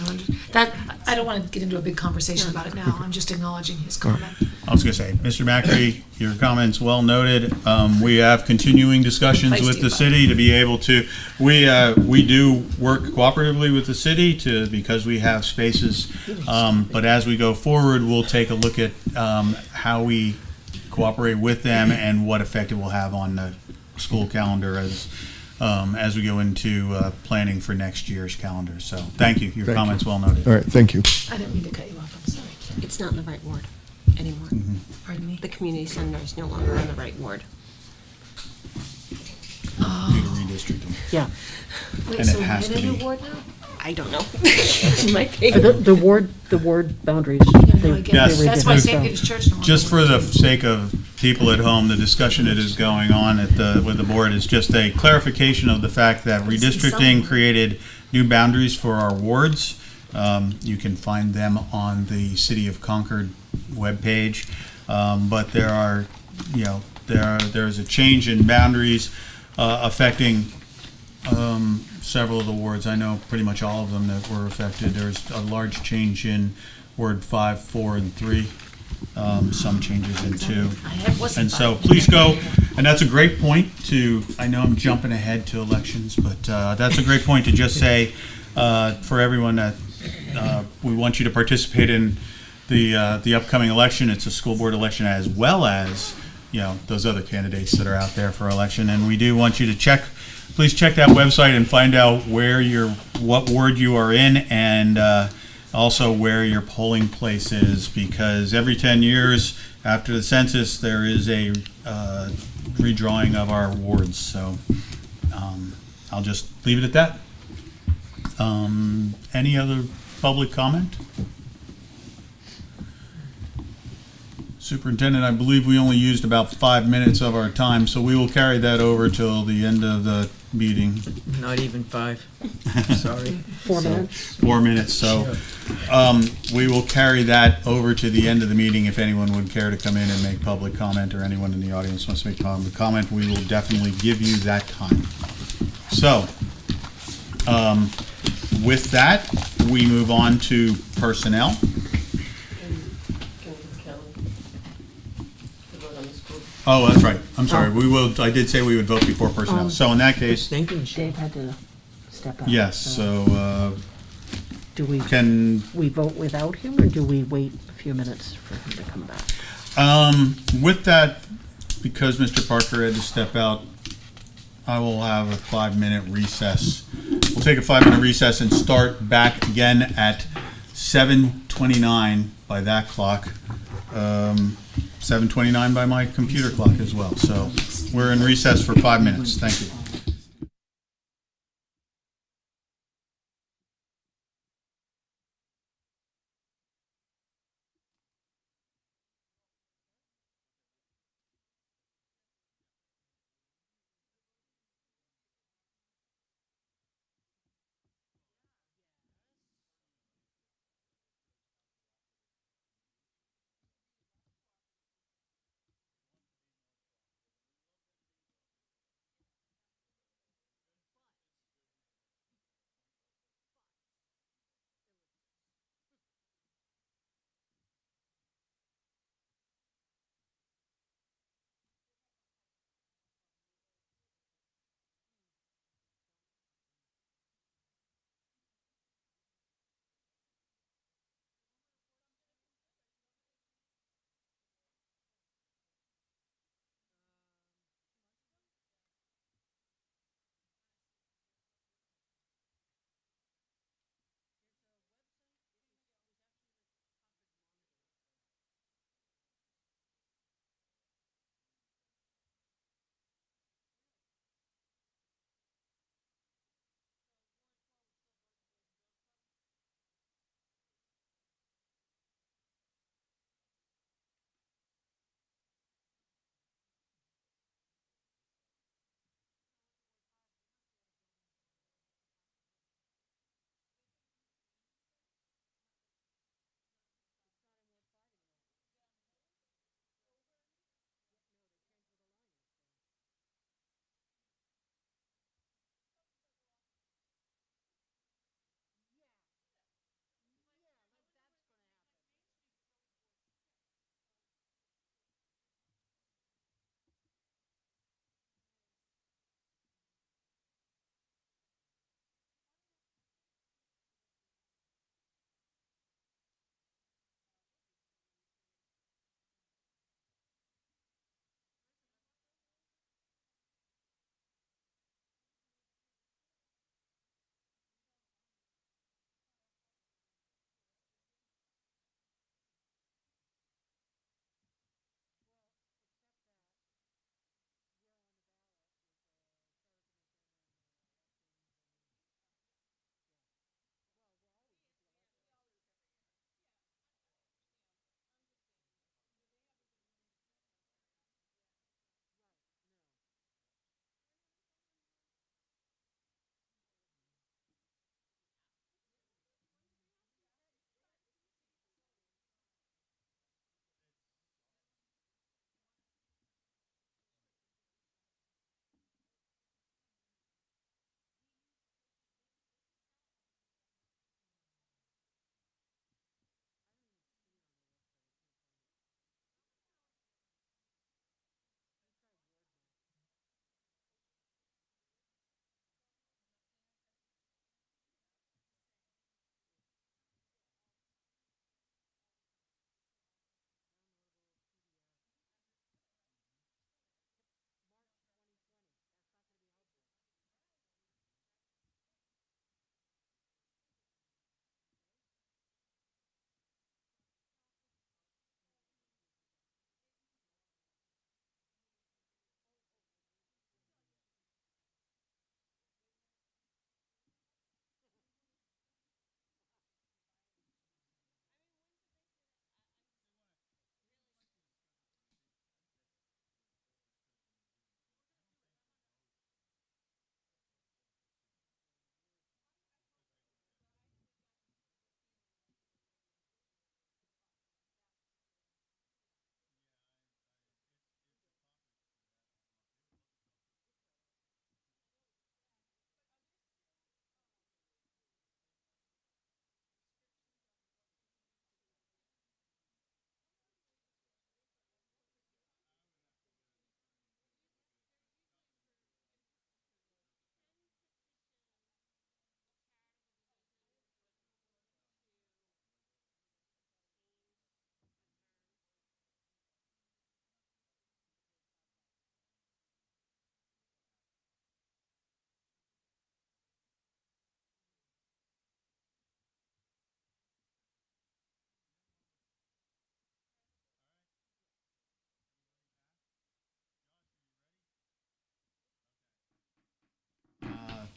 don't want to get into a big conversation about it now. I'm just acknowledging his comment. I was going to say, Mr. Macri, your comments well noted. We have continuing discussions with the city to be able to, we do work cooperatively with the city because we have spaces. But as we go forward, we'll take a look at how we cooperate with them and what effect it will have on the school calendar as we go into planning for next year's calendar. So thank you. Your comments well noted. All right, thank you. I didn't mean to cut you off, I'm sorry. It's not in the right ward anymore. Pardon me? The community center is no longer in the right ward. Due to redistricting. Yeah. Wait, And so it has we're in to a new be. ward now? I don't know. It might be. The ward boundaries. Yeah, no, I get Yes. it. That's why redid St. it. Peter's Church no longer Just for works. the sake of people at home, the discussion that is going on with the board is just a clarification of the fact that redistricting created new boundaries for our wards. You can find them on the City of Concord webpage. But there's a change in boundaries affecting several of the wards. I know pretty much all of them that were affected. There's a large change in Ward 5, 4, and 3. Some changes in 2. And so please go, and that's a great point I know I'm jumping ahead to elections, but that's a great point to just say for everyone that we want you to participate in the upcoming election. It's a school board election as well as, those other candidates that are out there for election. And we do want you to please check that website and find out what ward you are in, and also where your polling place is, because every 10 years after the census, there is a redrawing of our wards. So I'll just leave it at that. Any other public comment? Superintendent, I believe we only used about 5 minutes of our time, so we will carry that over till the end of the meeting. Not even 5. Sorry. 4 minutes. 4 minutes, so we will carry that over to the end of the meeting. If anyone would care to come in and make public comment, or anyone in the audience wants to make public comment, we will definitely give you that time. So, with that, we move on to personnel. Oh, that's right. I'm sorry. I did say we would vote before personnel. So in that case, Thinking Dave had to step out. yes, so Do we vote without him, or do we wait a few minutes for him to come back? with that, because Mr. Parker had to step out, I will have a 5-minute recess. We'll take a 5-minute recess and start back again at 7:29 by that clock. 7:29 by my computer clock as well. So we're in recess for 5 minutes. Thank you.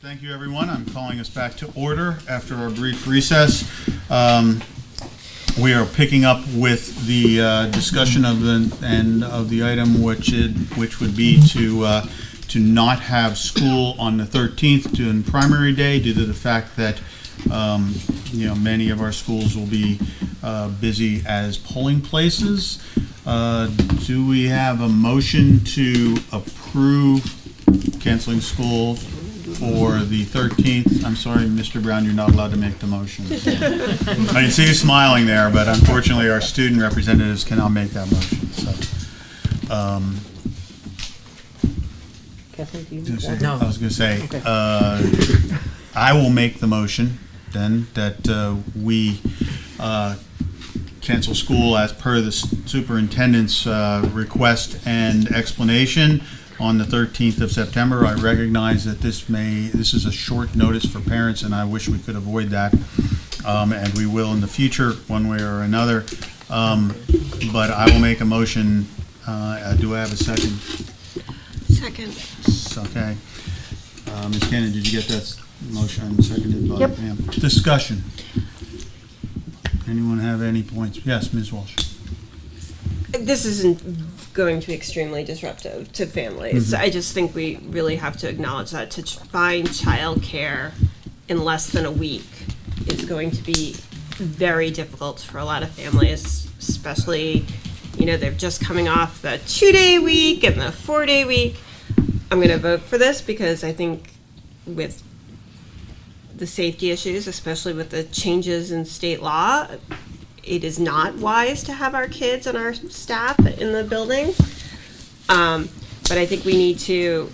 Thank you, everyone. I'm calling us back to order after our brief recess. We are picking up with the discussion of the item, which would be to not have school on the 13th during primary day due to the fact that many of our schools will be busy as polling places. Do we have a motion to approve canceling school for the 13th? I'm sorry, Mr. Brown, you're not allowed to make the motion. I can see you smiling there, but unfortunately our student representatives cannot make that motion. So, No. I was going to say, I will make the motion then that we cancel school as per the superintendent's request and explanation on the 13th of September. I recognize that this is a short notice for parents, and I wish we could avoid that, and we will in the future, one way or another. But I will make a motion. Do I have a second? Second. Okay. Ms. Cannon, did you get that motion seconded by Pam? Discussion. Anyone have any points? Yes, Ms. Walsh. This isn't going to be extremely disruptive to families. I just think we really have to acknowledge that to find childcare in less than a week is going to be very difficult for a lot of families, especially, they're just coming off the 2-day week and the 4-day week. I'm going to vote for this because I think with the safety issues, especially with the changes in state law, it is not wise to have our kids and our staff in the building. But I think we need to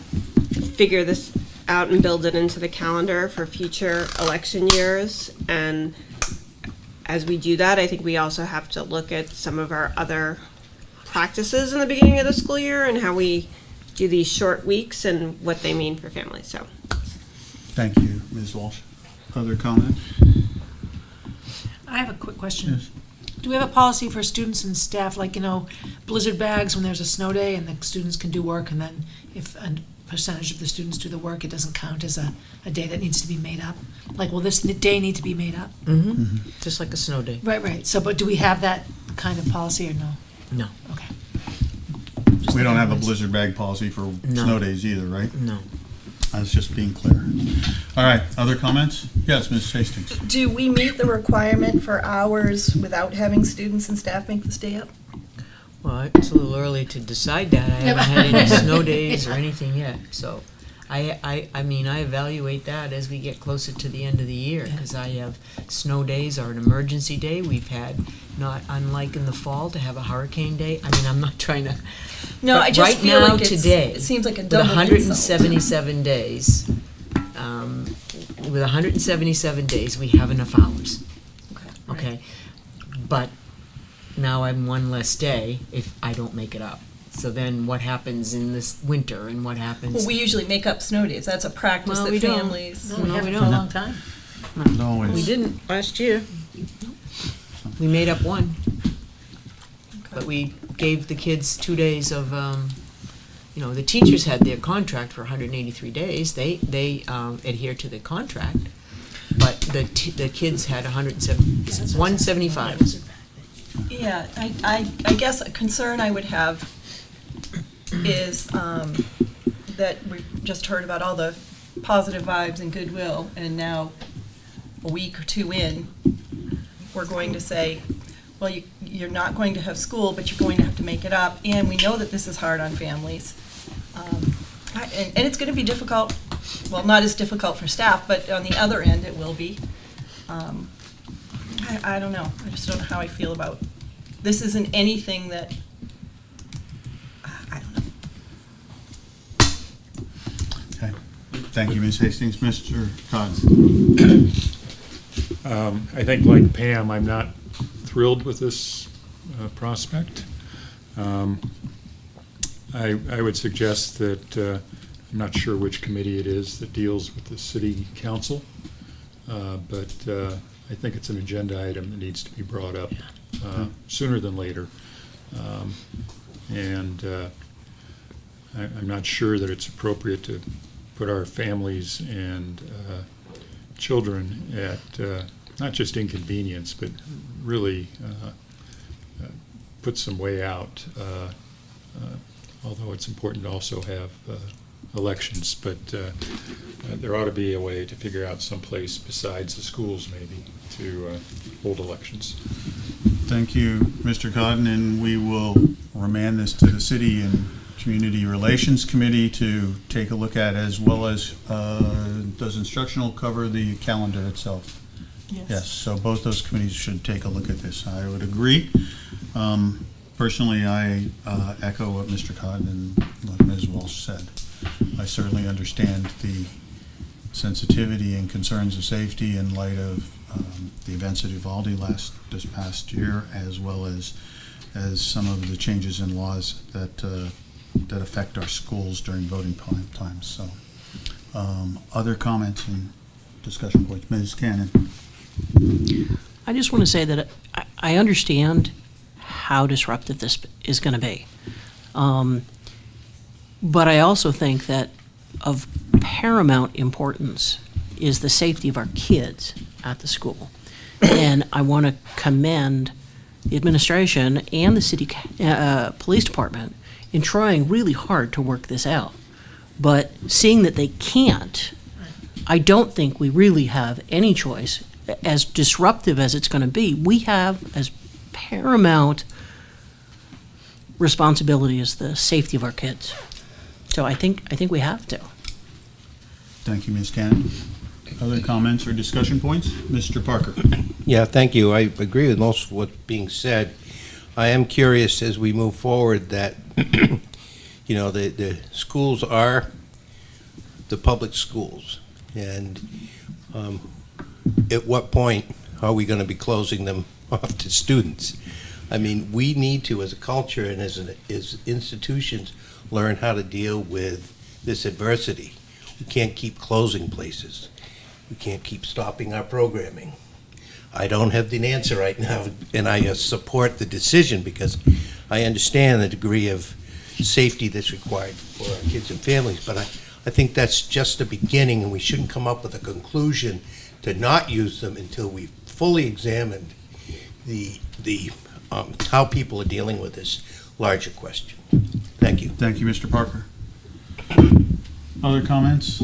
figure this out and build it into the calendar for future election years. And as we do that, I think we also have to look at some of our other practices in the beginning of the school year and how we do these short weeks and what they mean for families. So, Thank you, Ms. Walsh. Other comments? I have a quick question. Yes. Do we have a policy for students and staff, like, blizzard bags when there's a snow day and the students can do work, and then if a percentage of the students do the work, it doesn't count as a day that needs to be made up? Like, will this day need to be made up? Just like a snow day. Right. So, but do we have that kind of policy or no? No. Okay. We don't have a blizzard bag policy for snow days either, right? No. I was just being clear. All right, other comments? Yes, Ms. Hastings. Do we meet the requirement for hours without having students and staff make the stay up? Well, it's a little early to decide that. I haven't had any snow days or anything yet, so I evaluate that as we get closer to the end of the year, because I have snow days are an emergency day. We've had, not unlike in the fall, to have a hurricane day. I'm not trying to. No, I just feel right now, like today, it seems like a with double 177 days, with 177 days, we have enough hours. Okay, but now I'm one less day if I don't make it up. So then what happens in this winter and what happens? Well, we usually make up snow days. That's a practice Well, that we don't. families. No, we No, haven't we for a don't. long time. Always. We didn't last year. We made up one. But we gave the kids 2 days of, the teachers had their contract for 183 days. They adhered to the contract. But the kids had 175. Yeah, I guess a concern I would have is that we just heard about all the positive vibes and goodwill, and now a week or two in, we're going to say, well, you're not going to have school, but you're going to have to make it up, and we know that this is hard on families. And it's going to be difficult, well, not as difficult for staff, but on the other end, it will be. I don't know. I just don't know how I feel about, this isn't anything that, I don't know. Okay. Thank you, Ms. Hastings. Mr. Cotts. I think, like Pam, I'm not thrilled with this prospect. I would suggest that, I'm not sure which committee it is that deals with the city council, but I think it's an agenda item that needs to be brought up sooner than later. And I'm not sure that it's appropriate to put our families and children at not just inconvenience, but really put some way out. Although it's important to also have elections, but there ought to be a way to figure out some place besides the schools maybe to hold elections. Thank you, Mr. Cotton, and we will remand this to the City and Community Relations Committee to take a look at, as well as, does instructional cover the calendar itself? Yes, so both those committees should take a look at this. I would agree. Personally, I echo what Mr. Cotton and what Ms. Walsh said. I certainly understand the sensitivity and concerns of safety in light of the events at Uvalde this past year, as well as some of the changes in laws that affect our schools during voting times. So, other comments and discussion points, Ms. Cannon. I just want to say that I understand how disruptive this is going to be. But I also think that of paramount importance is the safety of our kids at the school. And I want to commend the administration and the city police department in trying really hard to work this out. But seeing that they can't, I don't think we really have any choice. As disruptive as it's going to be, we have as paramount responsibility is the safety of our kids. So I think we have to. Thank you, Ms. Cannon. Other comments or discussion points? Mr. Parker. Yeah, thank you. I agree with most of what's being said. I am curious as we move forward that, you know, the schools are the public schools. And at what point are we going to be closing them off to students? I mean, we need to, as a culture and as institutions, learn how to deal with this adversity. We can't keep closing places. We can't keep stopping our programming. I don't have the answer right now, and I support the decision because I understand the degree of safety that's required for our kids and families, but I think that's just the beginning, and we shouldn't come up with a conclusion to not use them until we've fully examined the how people are dealing with this larger question. Thank you. Thank you, Mr. Parker. Other comments?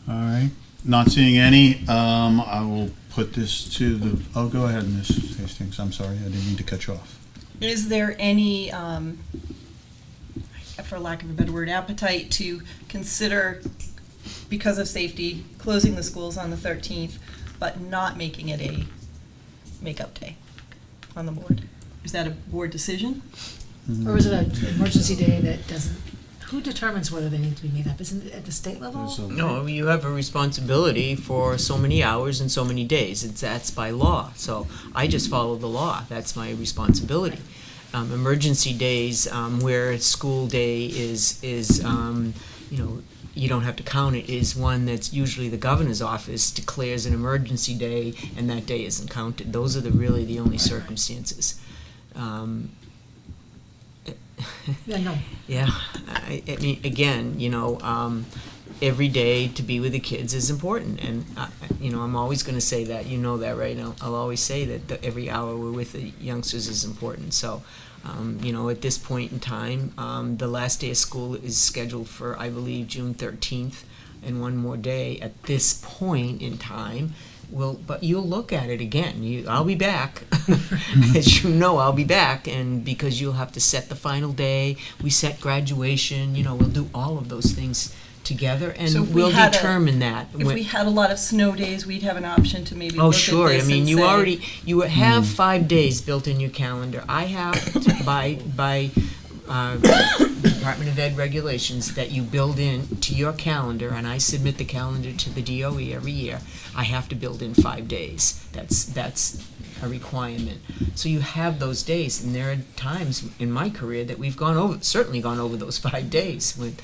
All right. Not seeing any. I will put this to the. Oh, go ahead, Ms. Hastings. I'm sorry. I didn't mean to cut you off. Is there any, for lack of a better word, appetite to consider, because of safety, closing the schools on the 13th, but not making it a makeup day on the board? Is that a board decision? Or is it an emergency day that doesn't, who determines whether they need to be made up? Isn't it at the state level? No, you have a responsibility for so many hours and so many days. That's by law. So I just follow the law. That's my responsibility. Emergency days where school day is you don't have to count it, is one that's usually the governor's office declares an emergency day and that day isn't counted. Those are really the only circumstances. No. Yeah, I mean, again, every day to be with the kids is important, and I'm always going to say that. You know that, right? I'll always say that every hour we're with the youngsters is important. So, at this point in time, the last day of school is scheduled for, I believe, June 13th, and one more day at this point in time. But you'll look at it again. I'll be back. As you know, I'll be back, and because you'll have to set the final day, we set graduation. We'll do all of those things together, and So if we'll we had determine that. If we had a lot of snow days, we'd have an option to maybe Oh, look sure. at this I mean, and you say, you have 5 days built in your calendar. I have to, by Department of Ed regulations, that you build in to your calendar, and I submit the calendar to the DOE every year. I have to build in 5 days. That's a requirement. So you have those days, and there are times in my career that we've certainly gone over those 5 days with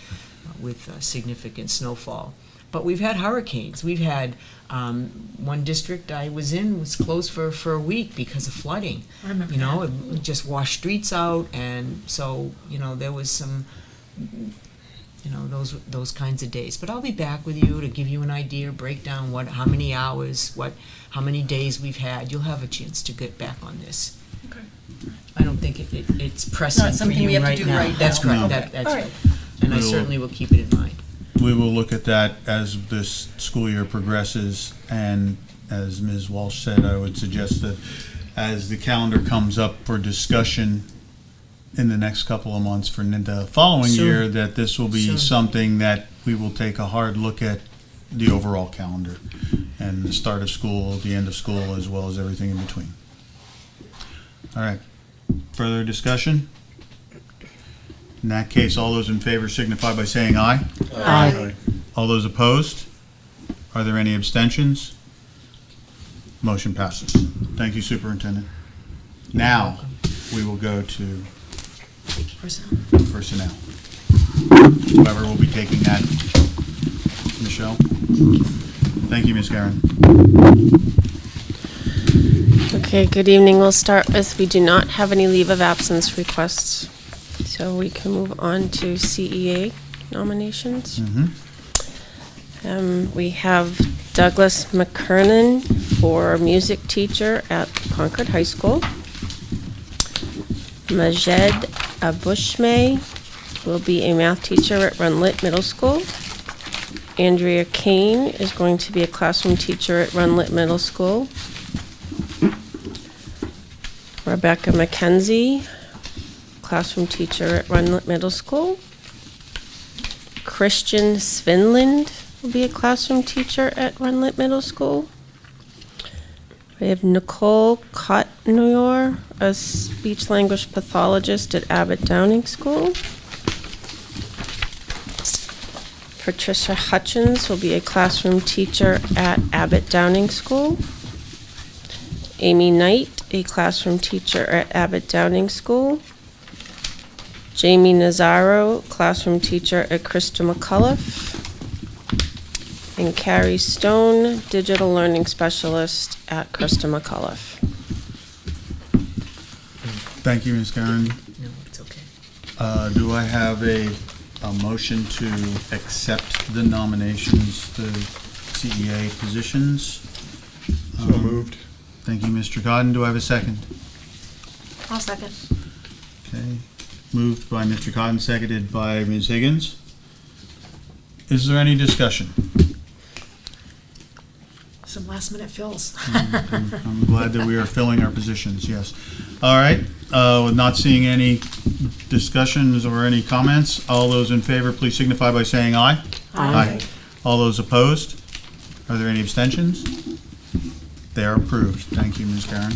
significant snowfall. But we've had hurricanes. We've had one district I was in was closed for a week because of flooding. I remember It just washed streets out, and so there was some those kinds of days. But I'll be back with you to give you an idea, break down how many hours, how many days we've had. You'll have a chance to get back on this. Okay. I don't think it's pressing for something you we have to right do now. right That's now. correct. Okay. That's All right. right. And I We will- certainly will keep it in mind. We will look at that as this school year progresses, and as Ms. Walsh said, I would suggest that as the calendar comes up for discussion in the next couple of months for the following Soon. year, that this will be Soon. something that we will take a hard look at the overall calendar and the start of school, the end of school, as well as everything in between. All right, further discussion? In that case, all those in favor signify by saying aye. Aye. All those opposed? Are there any abstentions? Motion passes. Thank you, Superintendent. Now, we will go to personnel. Whoever will be taking that. Michelle? Thank you, Ms. Guerin. Okay, good evening. We'll start with, we do not have any leave of absence requests. So we can move on to CEA nominations. We have Douglas McKernan for music teacher at Concord High School. Majed Abushme will be a math teacher at Runlet Middle School. Andrea Kane is going to be a classroom teacher at Runlet Middle School. Rebecca McKenzie, classroom teacher at Runlet Middle School. Christian Svinland will be a classroom teacher at Runlet Middle School. We have Nicole Cotnoir, a speech language pathologist at Abbott Downing School. Patricia Hutchins will be a classroom teacher at Abbott Downing School. Amy Knight, a classroom teacher at Abbott Downing School. Jamie Nazaro, classroom teacher at Christa McCullough. And Carrie Stone, digital learning specialist at Christa McCullough. Thank you, Ms. Guerin. No, it's okay. Do I have a motion to accept the nominations, the CEA positions? So moved. Thank you, Mr. Cotton. Do I have a second? I'll second. Okay. Moved by Mr. Cotton, seconded by Ms. Higgins. Is there any discussion? Some last minute fills. I'm glad that we are filling our positions, yes. All right, with not seeing any discussions or any comments, all those in favor, please signify by saying aye. Aye. All those opposed? Are there any abstentions? They are approved. Thank you, Ms. Karen.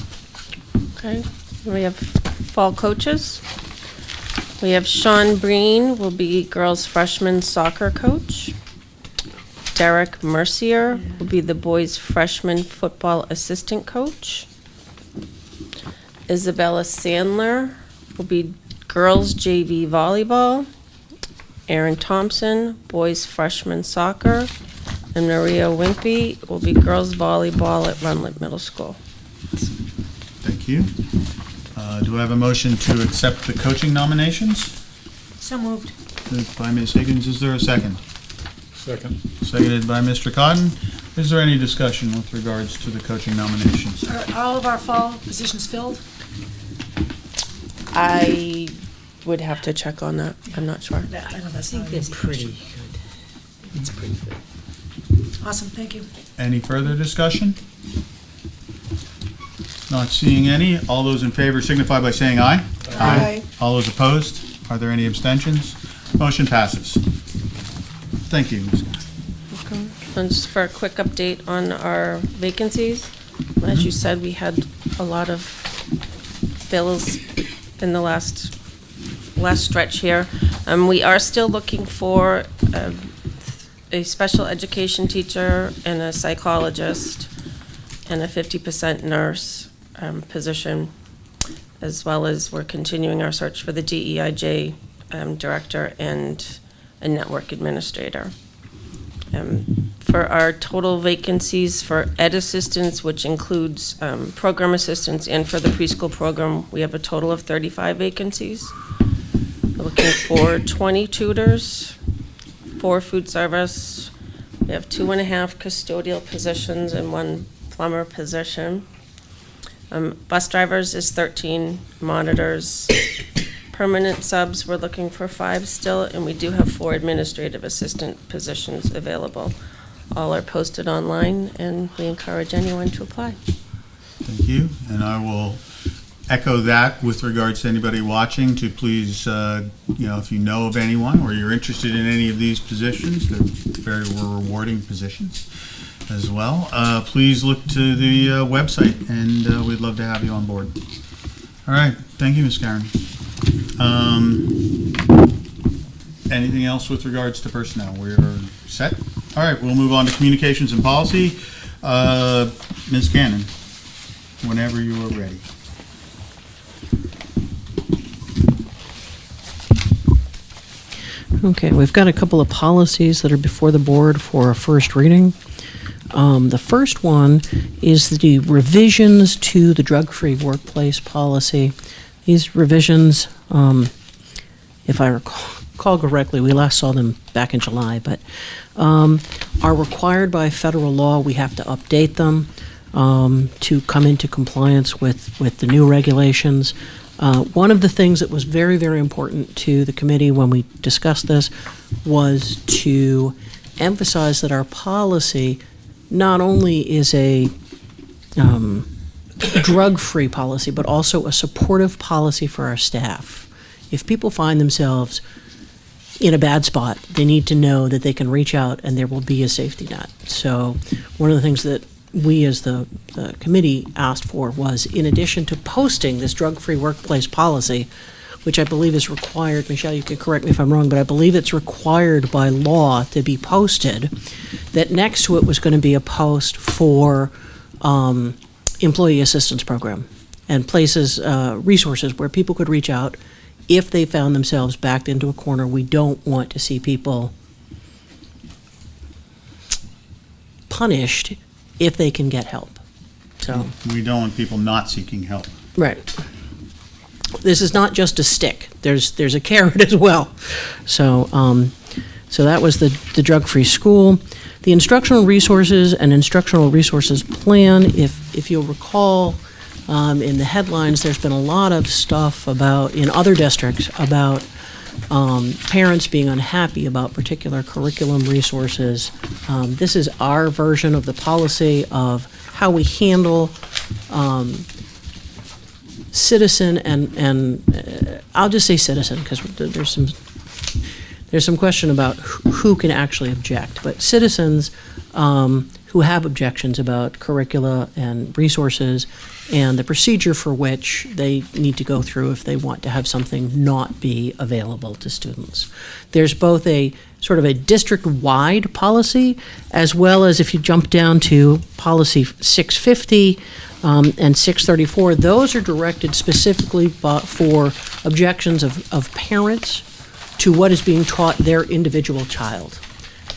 Okay, we have fall coaches. We have Sean Breen will be girls freshman soccer coach. Derek Mercier will be the boys freshman football assistant coach. Isabella Sandler will be girls JV volleyball. Aaron Thompson, boys freshman soccer. And Maria Wimpy will be girls volleyball at Runlet Middle School. Thank you. Do I have a motion to accept the coaching nominations? So moved. Moved by Ms. Higgins. Is there a second? Second. Seconded by Mr. Cotton. Is there any discussion with regards to the coaching nominations? Are all of our fall positions filled? I would have to check on that. I'm not sure. Yeah, I know that's I not think an they're easy pretty question. good. It's pretty good. Awesome, thank you. Any further discussion? Not seeing any. All those in favor signify by saying aye. Aye. All those opposed? Are there any abstentions? Motion passes. Thank you, Ms. Guy. And just for a quick update on our vacancies, as you said, we had a lot of fills in the last stretch here. We are still looking for a special education teacher and a psychologist and a 50% nurse position, as well as we're continuing our search for the DEIJ director and a network administrator. For our total vacancies for ed assistants, which includes program assistants, and for the preschool program, we have a total of 35 vacancies. We're looking for 20 tutors, 4 food service. We have 2.5 custodial positions and 1 plumber position. Bus drivers is 13, monitors. Permanent subs, we're looking for 5 still, and we do have 4 administrative assistant positions available. All are posted online, and we encourage anyone to apply. Thank you. And I will echo that with regards to anybody watching to please, if you know of anyone or you're interested in any of these positions, they're very rewarding positions as well. Please look to the website, and we'd love to have you on board. All right. Thank you, Ms. Karen. Anything else with regards to personnel? We're set. All right. We'll move on to communications and policy. Ms. Cannon, whenever you are ready. Okay, we've got a couple of policies that are before the board for a first reading. The first one is the revisions to the drug-free workplace policy. These revisions, if I recall correctly, we last saw them back in July, but are required by federal law. We have to update them to come into compliance with the new regulations. One of the things that was very, very important to the committee when we discussed this was to emphasize that our policy not only is a drug-free policy, but also a supportive policy for our staff. If people find themselves in a bad spot, they need to know that they can reach out and there will be a safety net. So one of the things that we as the committee asked for was, in addition to posting this drug-free workplace policy, which I believe is required, Michelle, you can correct me if I'm wrong, but I believe it's required by law to be posted, that next to it was going to be a post for employee assistance program and places, resources where people could reach out if they found themselves backed into a corner. We don't want to see people punished if they can get help. So we don't want people not seeking help. right. This is not just a stick. There's a carrot as well. So so that was the drug-free school. The instructional resources and instructional resources plan, if you'll recall, in the headlines, there's been a lot of stuff about, in other districts, about parents being unhappy about particular curriculum resources. This is our version of the policy of how we handle citizen and I'll just say citizen because there's some question about who can actually object, but citizens who have objections about curricula and resources and the procedure for which they need to go through if they want to have something not be available to students. There's both a sort of a district-wide policy, as well as if you jump down to policy 650 and 634, those are directed specifically for objections of parents to what is being taught their individual child.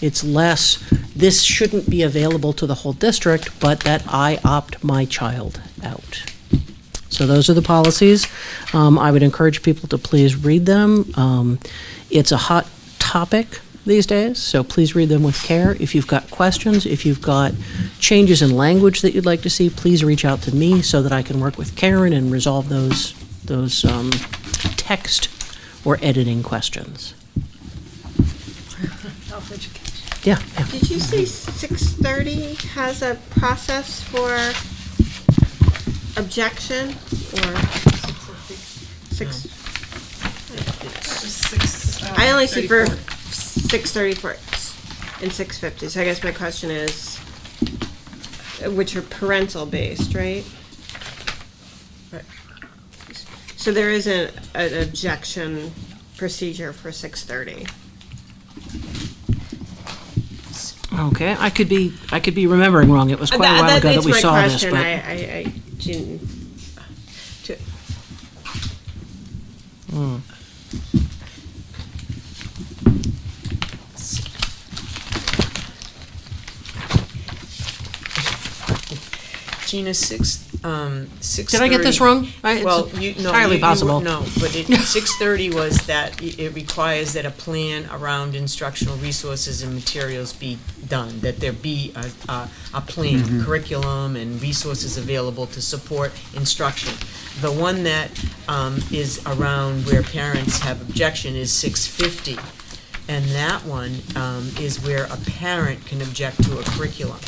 It's less, this shouldn't be available to the whole district, but that I opt my child out. So those are the policies. I would encourage people to please read them. It's a hot topic these days, so please read them with care. If you've got questions, if you've got changes in language that you'd like to see, please reach out to me so that I can work with Karen and resolve those text or editing questions. Yeah. Did you say 6:30 has a process for objection or six? I only see for 6:34 and 6:50. So I guess my question is, which are parental based, right? Right. So there is an objection procedure for 6:30. Okay, I could be remembering wrong. It was quite a while ago that we saw this, but I didn't. Gina, 6 Did I get this wrong? Well, It's you, no, entirely possible. No, but 630 was that it requires that a plan around instructional resources and materials be done, that there be a plan, curriculum and resources available to support instruction. The one that is around where parents have objection is 650. And that one is where a parent can object to a curriculum.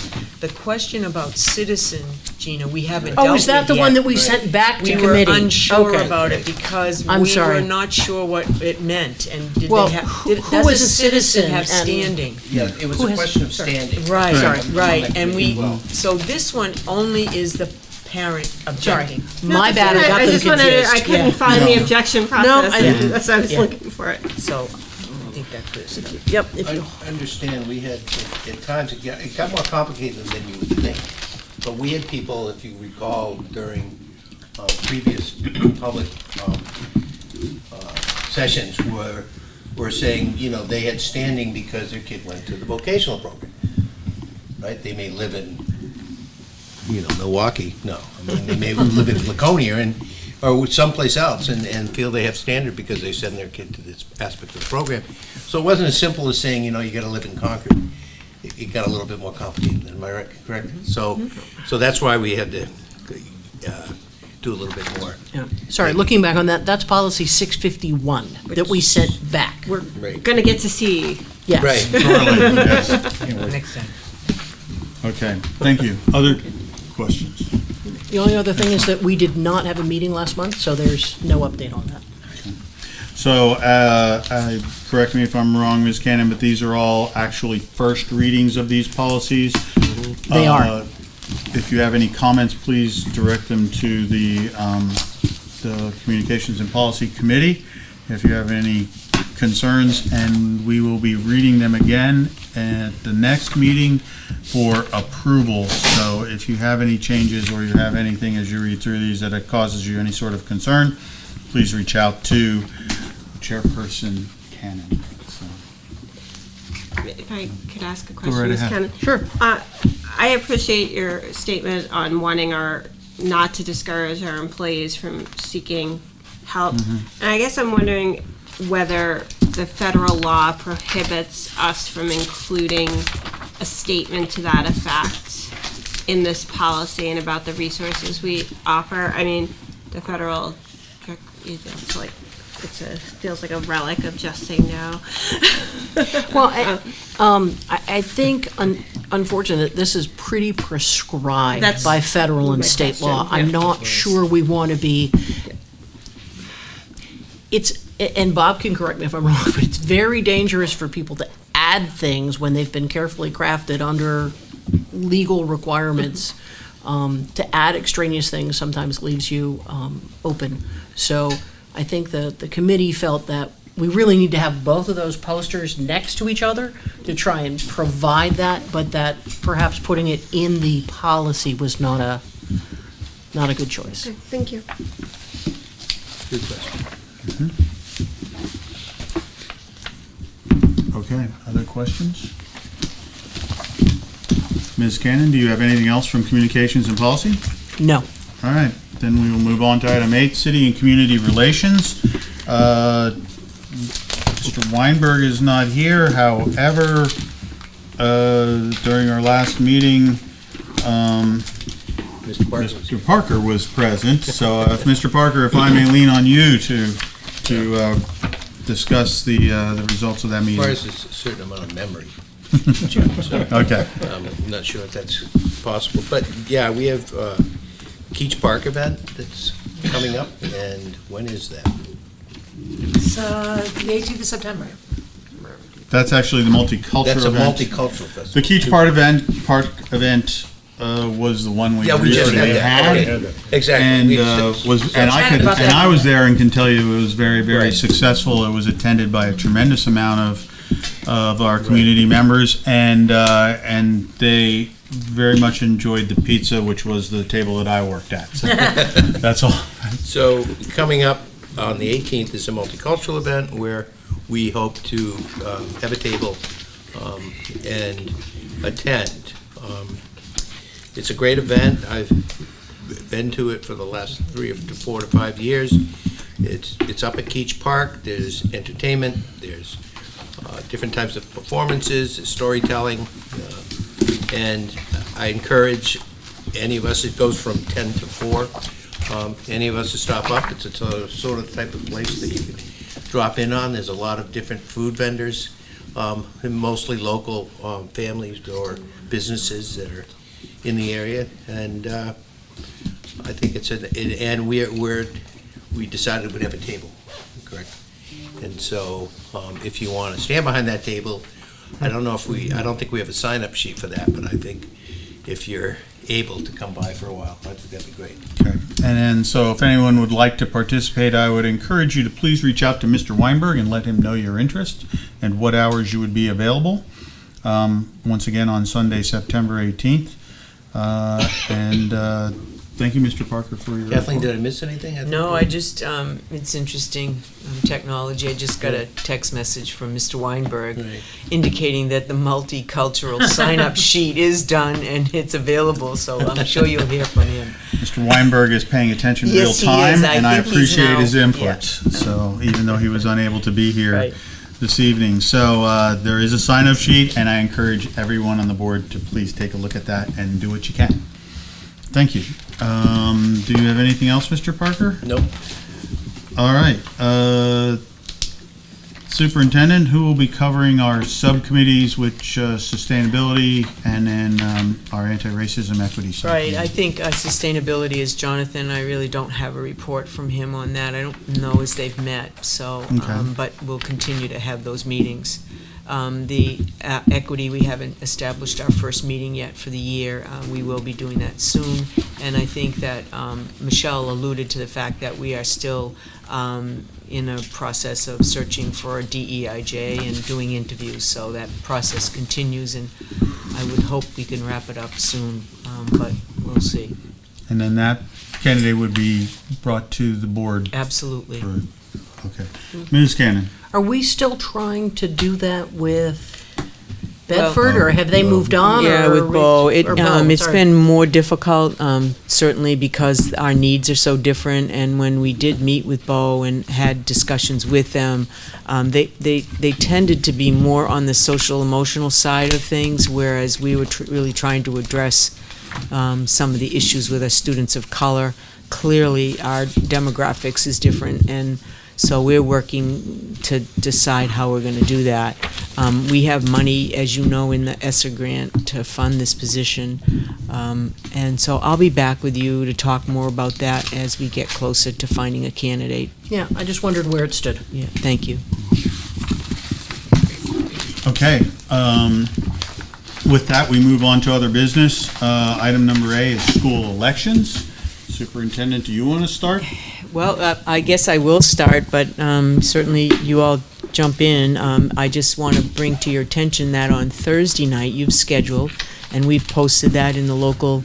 The question about citizen, Gina, we haven't dealt Oh, with is that the yet. one that we sent back to We committee? were unsure Okay. about it because I'm we sorry. were not sure what it meant. And did Well, they have, who does is a a citizen citizen have and- standing? Yeah, it was Who a has- question of standing. Right, Sorry. right, and we, so this one only is the parent objecting. My bad, I got I them just wanted, confused. I couldn't Yeah. find the objection process, I- and that's why I was yeah. looking for it. So, I think that clears it up. Yep, if you, I understand, we had, at times, it got more complicated than you would think. But we had people, if you recall, during previous public sessions were saying, you know, they had standing because their kid went to the vocational program, right? They may live in, you know, Milwaukee, no. I mean, they may live in Laconia or someplace else and feel they have standard because they send their kid to this aspect of the program. So it wasn't as simple as saying, you know, you gotta live in Concord. It got a little bit more complicated, am I right, correct? So that's why we had to do a little bit more. yeah. Sorry, looking back on that, that's policy 651 that we sent back. We're Right. gonna get to see. Yes. Right. Correlated, yes. Next time. Okay, thank you. Other questions? The only other thing is that we did not have a meeting last month, so there's no update on that. So, correct me if I'm wrong, Ms. Cannon, but these are all actually first readings of these policies. They are. If you have any comments, please direct them to the Communications and Policy Committee. If you have any concerns, and we will be reading them again at the next meeting for approval. So if you have any changes or you have anything as you read through these that it causes you any sort of concern, please reach out to Chairperson Cannon. So, If I could ask a right question, Ms. ahead. Cannon. Sure. I appreciate your statement on wanting not to discourage our employees from seeking help. And I guess I'm wondering whether the federal law prohibits us from including a statement to that effect in this policy and about the resources we offer. I mean, the federal, it's like, feels like a relic of just say no. Well, I think, unfortunately, this is pretty prescribed That's by federal and my state law. question, I'm yeah. not sure we want to be, and Bob can correct me if I'm wrong, but it's very dangerous for people to add things when they've been carefully crafted under legal requirements. To add extraneous things sometimes leaves you open. So I think the committee felt that we really need to have both of those posters next to each other to try and provide that, but that perhaps putting it in the policy was not a good choice. Okay, thank you. Good question. okay, other questions? Ms. Cannon, do you have anything else from Communications and Policy? No. All right, then we will move on to item 8, City and Community Relations. Mr. Weinberg is not here, however, during our last meeting, Mr. Parker was present, so Mr. Parker, if I may lean on you to discuss the results of that meeting. Requires a certain amount of memory. Jim, so, Okay. I'm not sure if that's possible, but yeah, we have Keach Park event that's coming up, and when is that? It's the 18th of September. That's actually the multicultural That's a event. multicultural festival. The Keach Park event was the one we Yeah, we just recently had had. that. Okay. Exactly. And We I was there and can tell you it was very, very successful. It was attended by a tremendous amount of our community members, and they very much enjoyed the pizza, which was the table that I worked at. So that's all. So coming up on the 18th is a multicultural event where we hope to have a table and attend. It's a great event. I've been to it for the last 3 to 4 to 5 years. It's up at Keach Park. There's entertainment. There's different types of performances, storytelling, and I encourage any of us. It goes from 10 to 4. Any of us to stop up. It's a sort of type of place that you can drop in on. There's a lot of different food vendors, and mostly local families or businesses that are in the area, and I think and we decided we'd have a table, correct? And so, if you want to stand behind that table, I don't think we have a sign-up sheet for that, but I think if you're able to come by for a while, I think that'd be great. Okay. And then, so if anyone would like to participate, I would encourage you to please reach out to Mr. Weinberg and let him know your interest and what hours you would be available. Once again, on Sunday, September 18th. Thank you, Mr. Parker, for your Kathleen, report. did I miss anything? No, I just, it's interesting technology. I just got a text message from Mr. Weinberg Right. indicating that the multicultural sign-up sheet is done and it's available, so I'm sure you'll hear from him. Mr. Weinberg is paying attention in Yes, he real time, is. and I think he's appreciate now- his input. yeah. So even though he was unable to be here Right. this evening. So there is a sign-up sheet, and I encourage everyone on the board to please take a look at that and do what you can. Thank you. Do you have anything else, Mr. Parker? Nope. All right. Superintendent, who will be covering our subcommittees, which sustainability and then our anti-racism equity subcommittee? Right, I think sustainability is Jonathan. I really don't have a report from him on that. I don't know as they've met, so, Okay. but we'll continue to have those meetings. The equity, we haven't established our first meeting yet for the year. We will be doing that soon. And I think that Michelle alluded to the fact that we are still in a process of searching for a DEIJ and doing interviews. So that process continues, and I would hope we can wrap it up soon, but we'll see. And then that candidate would be brought to the board? Absolutely. Okay. Ms. Cannon? Are we still trying to do that with Well, Bedford, or have they moved on? Yeah, or with Bo. or Bo, It's sorry. been more difficult, certainly because our needs are so different. And when we did meet with Bo and had discussions with them, they tended to be more on the social emotional side of things, whereas we were really trying to address some of the issues with our students of color. Clearly, our demographics is different, and so we're working to decide how we're going to do that. We have money, as you know, in the ESSER grant to fund this position. And so I'll be back with you to talk more about that as we get closer to finding a candidate. Yeah, I just wondered where it stood. Yeah, thank you. Okay. With that, we move on to other business. Item number A is school elections. Superintendent, do you want to start? Well, I guess I will start, but certainly you all jump in. I just want to bring to your attention that on Thursday night, you've scheduled, and we've posted that in the local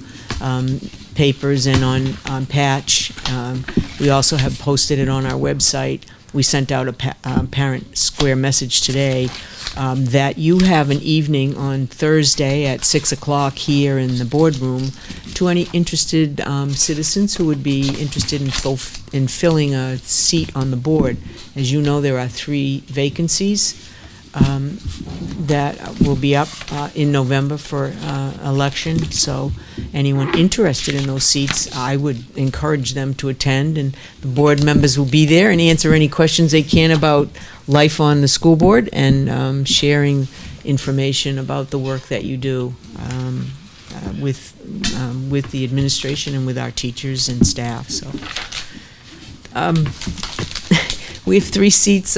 papers and on Patch. We also have posted it on our website. We sent out a parent square message today that you have an evening on Thursday at 6 o'clock here in the boardroom to any interested citizens who would be interested in filling a seat on the board. As you know, there are 3 vacancies that will be up in November for election. So anyone interested in those seats, I would encourage them to attend, and the board members will be there and answer any questions they can about life on the school board and sharing information about the work that you do with the administration and with our teachers and staff. So we have 3 seats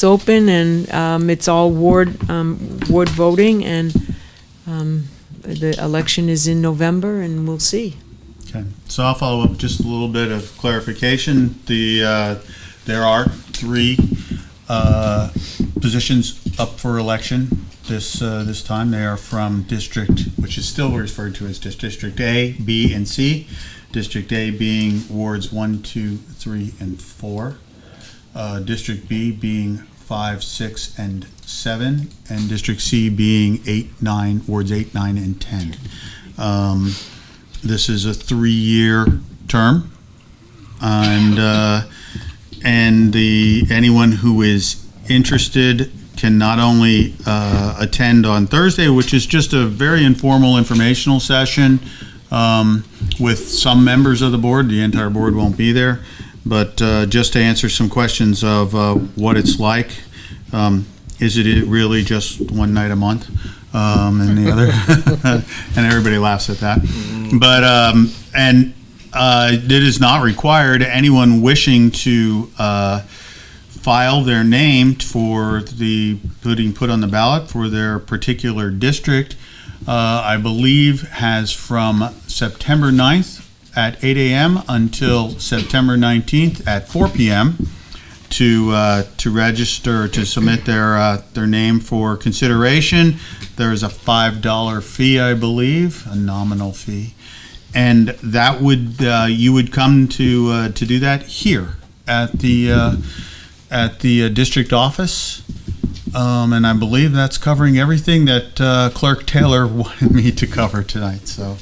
open, and it's all ward voting, and the election is in November, and we'll see. Okay, so I'll follow up with just a little bit of clarification. There are 3 positions up for election this time. They are from district, which is still referred to as District A, B, and C. District A being wards 1, 2, 3, and 4. District B being 5, 6, and 7, and District C being 8, 9, wards 8, 9, and 10. This is a 3-year term, and anyone who is interested can not only attend on Thursday, which is just a very informal informational session with some members of the board. The entire board won't be there, but just to answer some questions of what it's like. Is it really just one night a month? And the other, and everybody laughs at that. But it is not required. Anyone wishing to file their name for the put on the ballot for their particular district, I believe has from September 9th at 8 a.m. until September 19th at 4 p.m. to register, to submit their name for consideration. There is a $5 fee, I believe, a nominal fee, and that would you would come to do that here at the district office, and I believe that's covering everything that Clerk Taylor wanted me to cover tonight. So,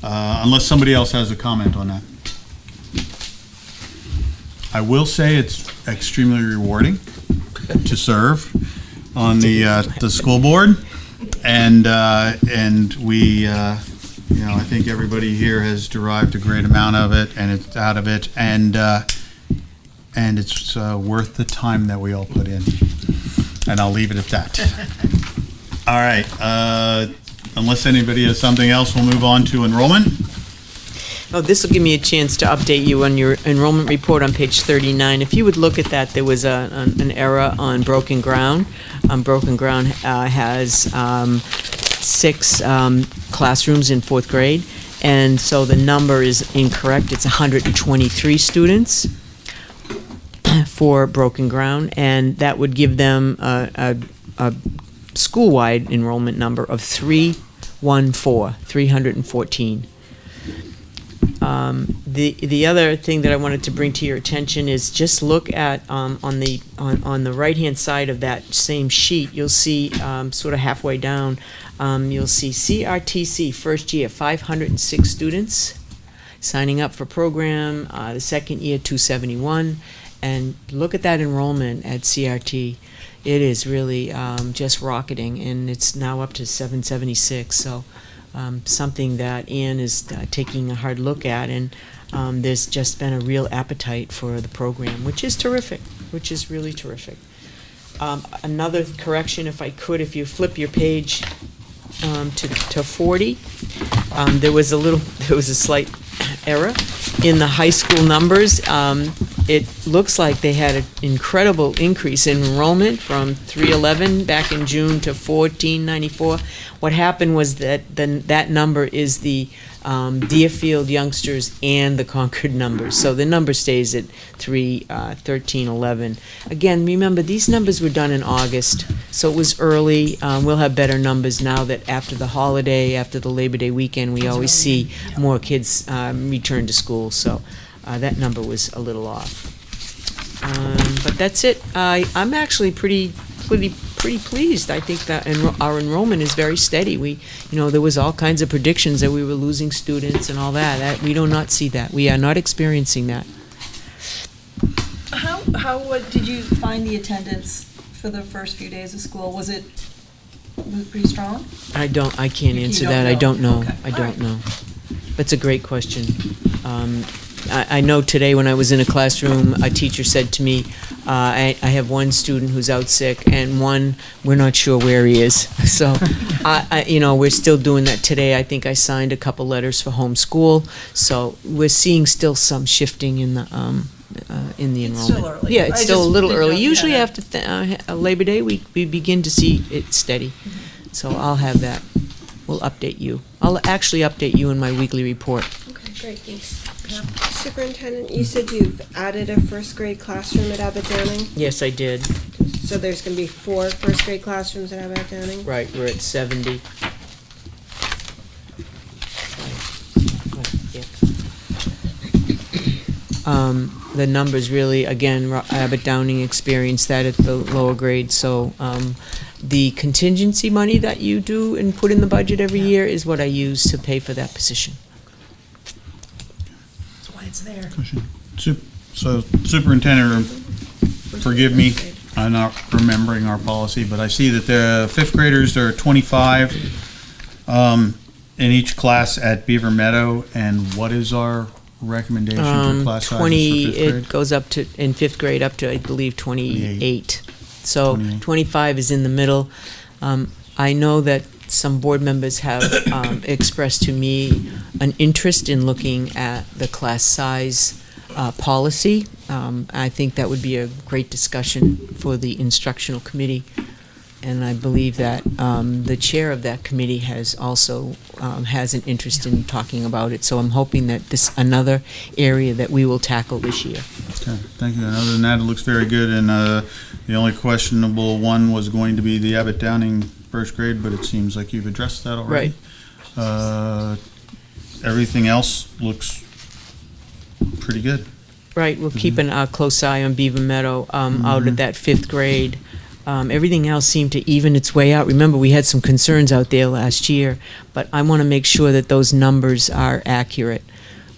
unless somebody else has a comment on that. I will say it's extremely rewarding to serve on the school board, and we I think everybody here has derived a great amount of it, and it's out of it, and it's worth the time that we all put in. And I'll leave it at that. All right. Unless anybody has something else, we'll move on to enrollment. Oh, this will give me a chance to update you on your enrollment report on page 39. If you would look at that, there was an error on Broken Ground. Broken Ground has 6 classrooms in 4th grade, and so the number is incorrect. It's 123 students for Broken Ground, and that would give them a school-wide enrollment number of 314. The other thing that I wanted to bring to your attention is just look at on the right-hand side of that same sheet. You'll see sort of halfway down, you'll see CRTC first year 506 students signing up for program. The second year 271, and look at that enrollment at CRT. It is really just rocketing, and it's now up to 776. So. Something that Ann is taking a hard look at, and there's just been a real appetite for the program, which is terrific, which is really terrific. Another correction, if I could, if you flip your page to 40, there was a slight error in the high school numbers. It looks like they had an incredible increase in enrollment from 311 back in June to 1494. What happened was that that number is the Deerfield youngsters and the Concord numbers. So the number stays at 1311. Again, remember, these numbers were done in August, so it was early. We'll have better numbers now that after the holiday, after the Labor Day weekend, we always see more kids return to school. So that number was a little off. But that's it. I'm actually pretty pleased. I think that our enrollment is very steady. There was all kinds of predictions that we were losing students and all that. We do not see that. We are not experiencing that. What did you find the attendance for the first few days of school? Was it pretty strong? I can't answer that. I don't know. I don't know. That's a great question. I know today when I was in a classroom, a teacher said to me, I have one student who's out sick, and one, we're not sure where he is. So, we're still doing that today. I think I signed a couple letters for homeschool. So we're seeing still some shifting in the enrollment. Still early. Yeah, it's still a little early. Usually after Labor Day, we begin to see it steady. So I'll have that. We'll update you. I'll actually update you in my weekly report. Okay, great, thanks. Superintendent, you said you've added a first grade classroom at Abbott Downing? Yes, I did. So there's going to be 4 first grade classrooms at Abbott Downing? Right, we're at 70. The numbers really, again, Abbott Downing experienced that at the lower grade, so the contingency money that you do and put in the budget every year is what I use to pay for that position. there. So Superintendent, forgive me, I'm not remembering our policy, but I see that the fifth graders, there are 25 in each class at Beaver Meadow, and what is our recommendation for class sizes 20, for fifth grade? it goes up to, in fifth grade, up to, I believe, 28. So 28. 25 is in the middle. I know that some board members have expressed to me an interest in looking at the class size policy. I think that would be a great discussion for the instructional committee. And I believe that the chair of that committee has also has an interest in talking about it. So I'm hoping that this another area that we will tackle this year. Okay, thank you. And other than that, it looks very good. And the only questionable one was going to be the Abbott Downing first grade, but it seems like you've addressed that already. Right. Everything else looks pretty good. Right, we're keeping a close eye on Beaver Meadow out of that fifth grade. Everything else seemed to even its way out. Remember, we had some concerns out there last year, but I want to make sure that those numbers are accurate,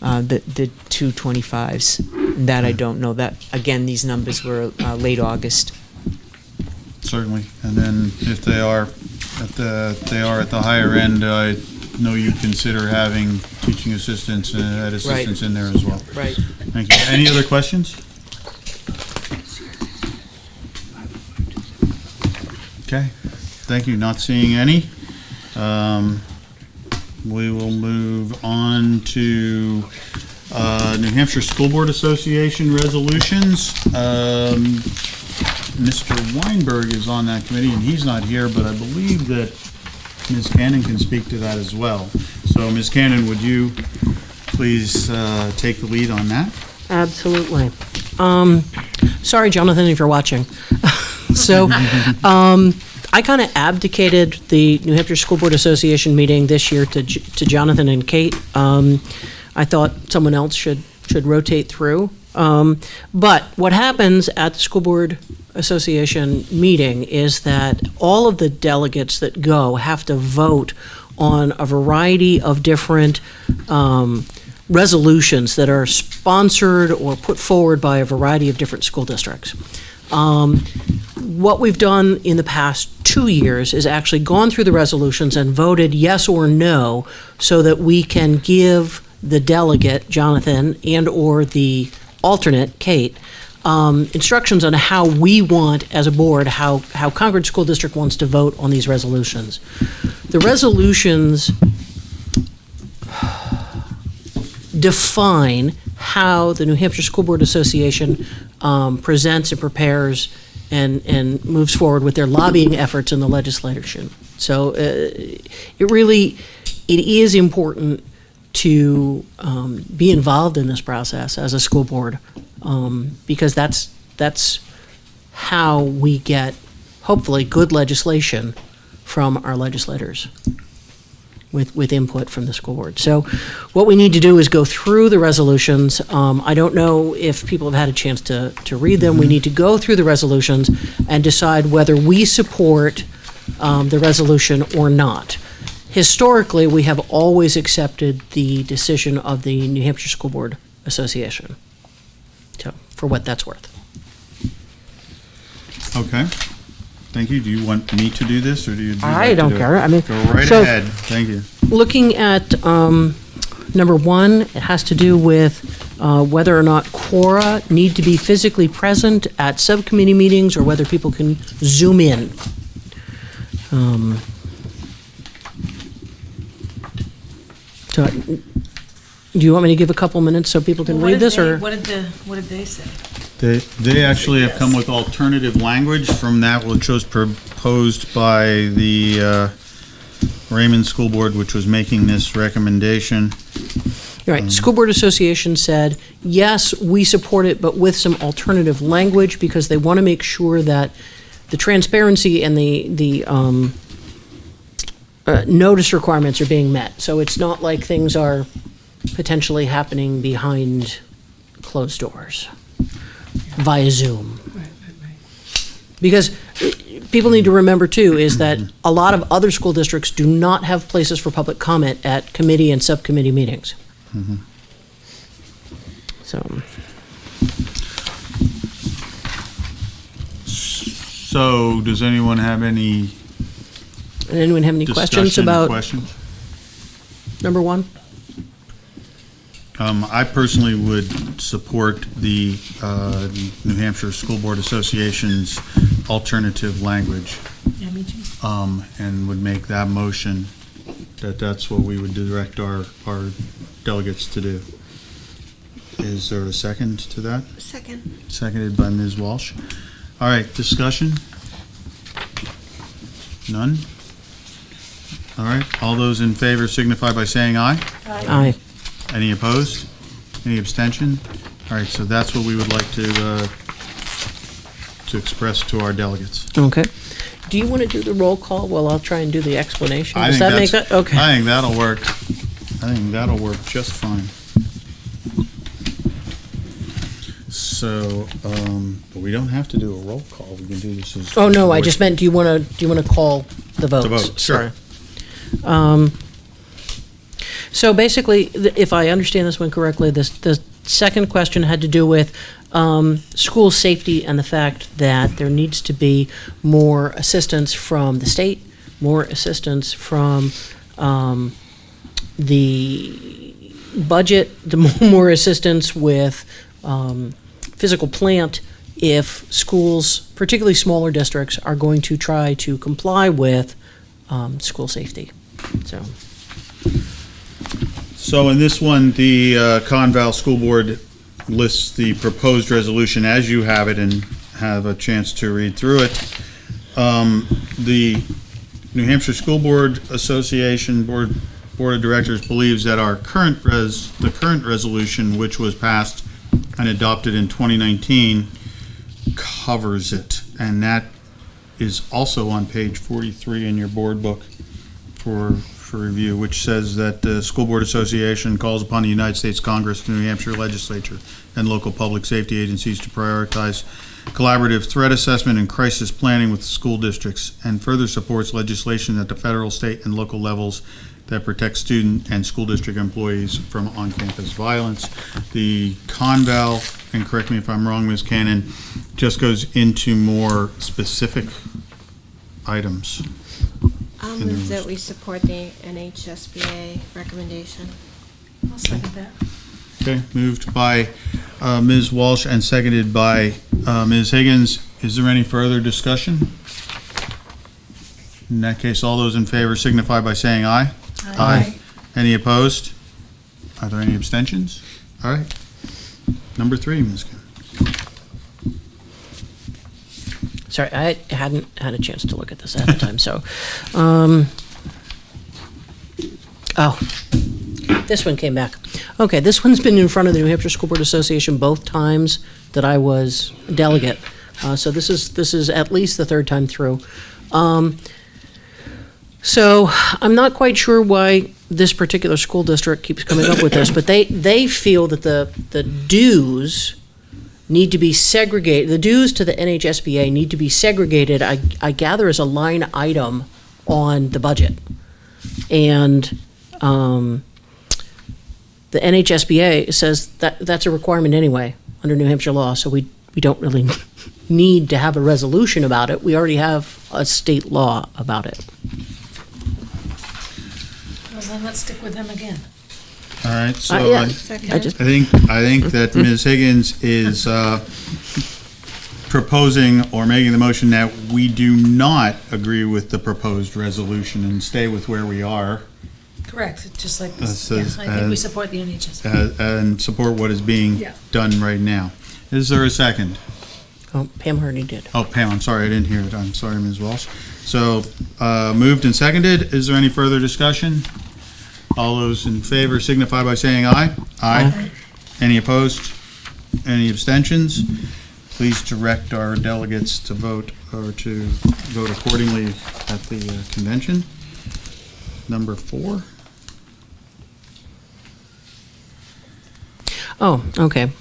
the 225s. That I don't know. That, again, these numbers were late August. Certainly. And then if they are at the higher end, I know you consider having teaching assistants and ed assistants in there as well. Right. Thank you. Any other questions? Okay. Thank you. Not seeing any. We will move on to New Hampshire School Board Association resolutions. Mr. Weinberg is on that committee, and he's not here, but I believe that Ms. Cannon can speak to that as well. So, Ms. Cannon, would you please take the lead on that? Absolutely. Sorry, Jonathan, if you're watching. So, I kind of abdicated the New Hampshire School Board Association meeting this year to Jonathan and Kate. I thought someone else should rotate through. But what happens at the School Board Association meeting is that all of the delegates that go have to vote on a variety of different resolutions that are sponsored or put forward by a variety of different school districts. What we've done in the past 2 years is actually gone through the resolutions and voted yes or no so that we can give the delegate, Jonathan, and or the alternate, Kate, instructions on how we want, as a board, how Concord School District wants to vote on these resolutions. The resolutions define how the New Hampshire School Board Association presents and prepares and moves forward with their lobbying efforts in the legislation. So it is important to be involved in this process as a school board, because that's how we get, hopefully, good legislation from our legislators with input from the school board. So what we need to do is go through the resolutions. I don't know if people have had a chance to read them. We need to go through the resolutions and decide whether we support the resolution or not. Historically, we have always accepted the decision of the New Hampshire School Board Association, so, for what that's worth. Okay. Thank you. Do you want me to do this, or do you? I don't care. I mean, go right so ahead. Thank you. Looking at number one, it has to do with whether or not quora need to be physically present at subcommittee meetings or whether people can Zoom in. So, do you want me to give a couple minutes so people can read this, or? What did they say? They actually have come with alternative language from that which was proposed by the Raymond School Board, which was making this recommendation. Right. School Board Association said, yes, we support it, but with some alternative language, because they want to make sure that the transparency and the notice requirements are being met. So it's not like things are potentially happening behind closed doors via Zoom. Right. Because people need to remember, too, is that a lot of other school districts do not have places for public comment at committee and subcommittee meetings. So, So, does anyone have any anyone have any questions discussion, about questions? number 1? I personally would support the New Hampshire School Board Association's alternative language, Yeah, me too. and would make that motion that that's what we would direct our delegates to do. Is there a second to that? Second. Seconded by Ms. Walsh. All right, discussion? None? All right, all those in favor signify by saying aye. Aye. Any opposed? Any abstention? All right, so that's what we would like to express to our delegates. Okay. Do you want to do the roll call while I'll try and do the explanation? I Does think that make that's- that, okay. I think that'll work. I think that'll work just fine. So, but we don't have to do a roll call. We can do this as. Oh, no, I just meant, do you want to call the votes? The vote, sure. Sorry. So basically, if I understand this one correctly, the second question had to do with school safety and the fact that there needs to be more assistance from the state, more assistance from the budget, more assistance with physical plant if schools, particularly smaller districts, are going to try to comply with school safety. So in this one, the Conval School Board lists the proposed resolution as you have it and have a chance to read through it. The New Hampshire School Board Association Board of Directors believes that our the current resolution, which was passed and adopted in 2019, covers it. And that is also on page 43 in your board book for review, which says that the School Board Association calls upon the United States Congress, the New Hampshire Legislature, and local public safety agencies to prioritize collaborative threat assessment and crisis planning with school districts, and further supports legislation at the federal, state, and local levels that protect student and school district employees from on-campus violence. The Conval, and correct me if I'm wrong, Ms. Cannon, just goes into more specific items. I'll move that we support the NHSBA recommendation. I'll second that. Okay, moved by Ms. Walsh and seconded by Ms. Higgins. Is there any further discussion? In that case, all those in favor signify by saying aye. Aye. Any opposed? Are there any abstentions? All right. Number 3, Ms. Kim. Sorry, I hadn't had a chance to look at this at the time, so. This one came back. Okay, this one's been in front of the New Hampshire School Board Association both times that I was a delegate. So this is at least the third time through. So I'm not quite sure why this particular school district keeps coming up with this, but they feel that the dues need to be segregated. The dues to the NHSBA need to be segregated, I gather, as a line item on the budget. And the NHSBA says that that's a requirement anyway under New Hampshire law, so we don't really need to have a resolution about it. We already have a state law about it. Well, then let's stick with them again. All right, so Yeah, I just- think that Ms. Higgins is proposing or making the motion that we do not agree with the proposed resolution and stay with where we are Correct, just like That this. Yeah, says, I think we support the NHS. and support what is being Yeah. done right now. Is there a second? Oh, Pam Hardy did. Oh, Pam, I'm sorry, I didn't hear it. I'm sorry, Ms. Walsh. So, moved and seconded. Is there any further discussion? All those in favor signify by saying aye. Aye. Any opposed? Any abstentions? Please direct our delegates to vote accordingly at the convention. Number 4. Oh, okay.